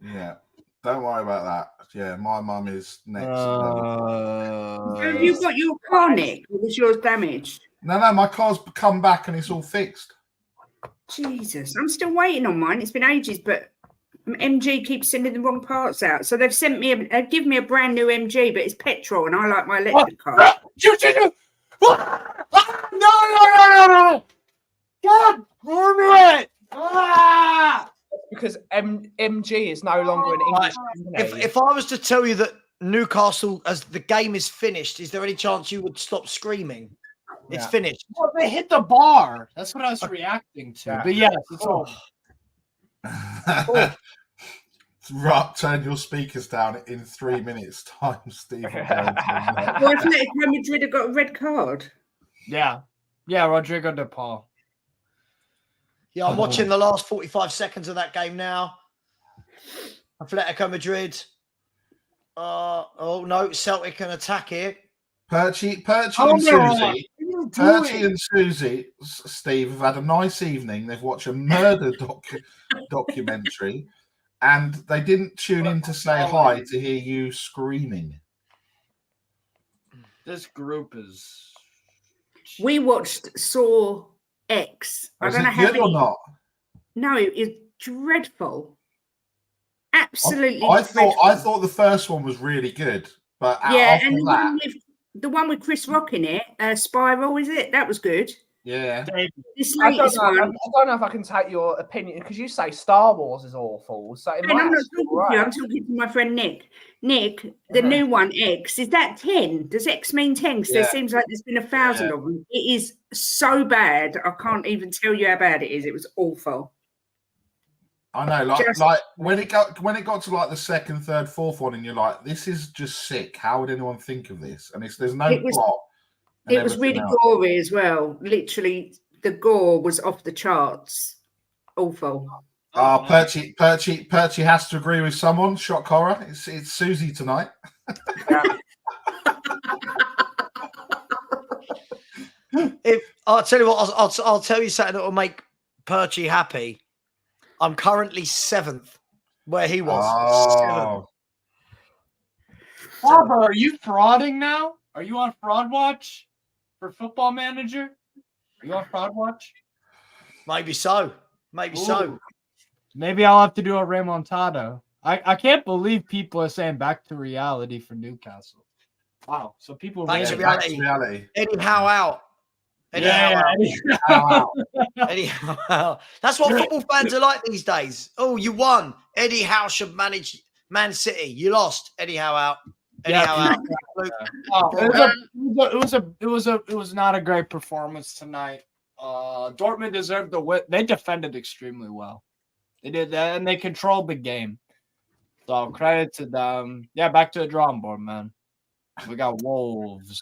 Yeah, don't worry about that. Yeah, my mum is next. Have you got your car, Nick? Or was yours damaged? No, my car's come back and it's all fixed. Jesus, I'm still waiting on mine. It's been ages, but MG keeps sending the wrong parts out. So they've given me a brand new MG, but it's petrol, and I like my electric car. No! God damn it! Because MG is no longer an English company. If I was to tell you that Newcastle, as the game is finished, is there any chance you would stop screaming? It's finished. Well, they hit the bar. That's what I was reacting to. But yes, it's all. Turn your speakers down in 3 minutes' time, Steve. Well, Atletico Madrid have got a red card. Yeah, Rodrigo de Paul. Yeah, I'm watching the last 45 seconds of that game now. Atletico Madrid. Oh no, Celtic can attack here. Perchy and Susie, Steve, have had a nice evening. They've watched a murder documentary, and they didn't tune in to say hi to hear you screaming. This group is. We watched Saw X. Was it good or not? No, it's dreadful. Absolutely. I thought the first one was really good, but and the one with Chris Rock in it, Spiral, is it? That was good. Yeah. I don't know if I can take your opinion, because you say Star Wars is awful. So I'm not talking to you. I'm talking to my friend Nick. Nick, the new one, X, is that 10? Does X mean 10? Because there seems like there's been 1,000 of them. It is so bad. I can't even tell you how bad it is. It was awful. I know, like when it got to like the second, third, fourth one, and you're like, this is just sick. How would anyone think of this? And there's no plot. It was really gory as well. Literally, the gore was off the charts. Awful. Perchy has to agree with someone. Shock horror. It's Susie tonight. If I'll tell you what, I'll tell you something that will make Perchy happy. I'm currently 7th, where he was. 7th. Barbara, are you frauding now? Are you on fraud watch for Football Manager? Are you on fraud watch? Maybe so. So. Maybe I'll have to do a remontada. I can't believe people are saying back to reality for Newcastle. Wow. So people back to reality. Anyhow out. Anyhow out. That's what football fans are like these days. Oh, you won. Eddie Howe should manage Man City. You lost. Anyhow out. Anyhow out. It was not a great performance tonight. Dortmund deserved the win. They defended extremely well. They did that, and they controlled the game. So credit to them. Yeah, back to the drawing board, man. We got Wolves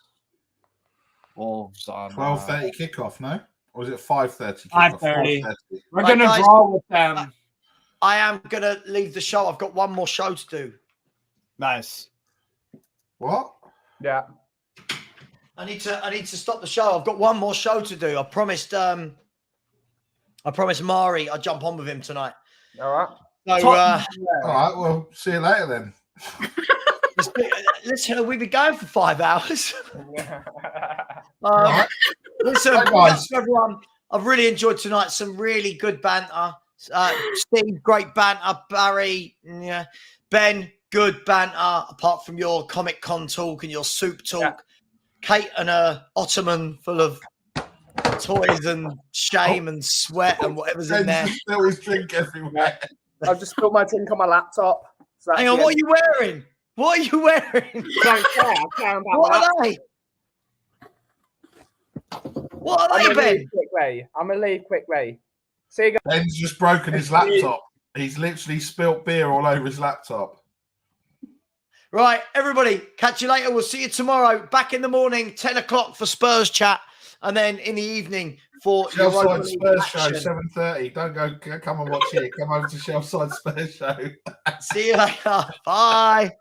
on 12:30 kickoff, no? Or is it 5:30? 5:30. We're gonna draw with them. I am gonna leave the show. I've got one more show to do. Nice. What? Yeah. I need to stop the show. I've got one more show to do. I promised Mari I'd jump on with him tonight. All right. So, all right, well, see you later then. Listen, we've been going for 5 hours. Right. Listen, Hey, guys. everyone, I've really enjoyed tonight. Some really good banter. Steve, great banter. Barry, yeah. Ben, good banter. Apart from your Comic Con talk and your soup talk. Yeah. Kate and her ottoman full of toys and shame and sweat and whatever's in there. Spill his drink everywhere. I've just spilled my drink on my laptop. So hang on, what are you wearing? What are you wearing? Don't care. What are they? What are they, Ben? I'm going to leave quickly. See you guys. Ben's just broken his laptop. He's literally spilt beer all over his laptop. Right, everybody, catch you later. We'll see you tomorrow. Back in the morning, 10 o'clock for Spurs chat. And then in the evening for Shelfside Spurs show, 7:30. Don't go come and watch it. Come over to Shelfside Spurs show. See you later. Bye.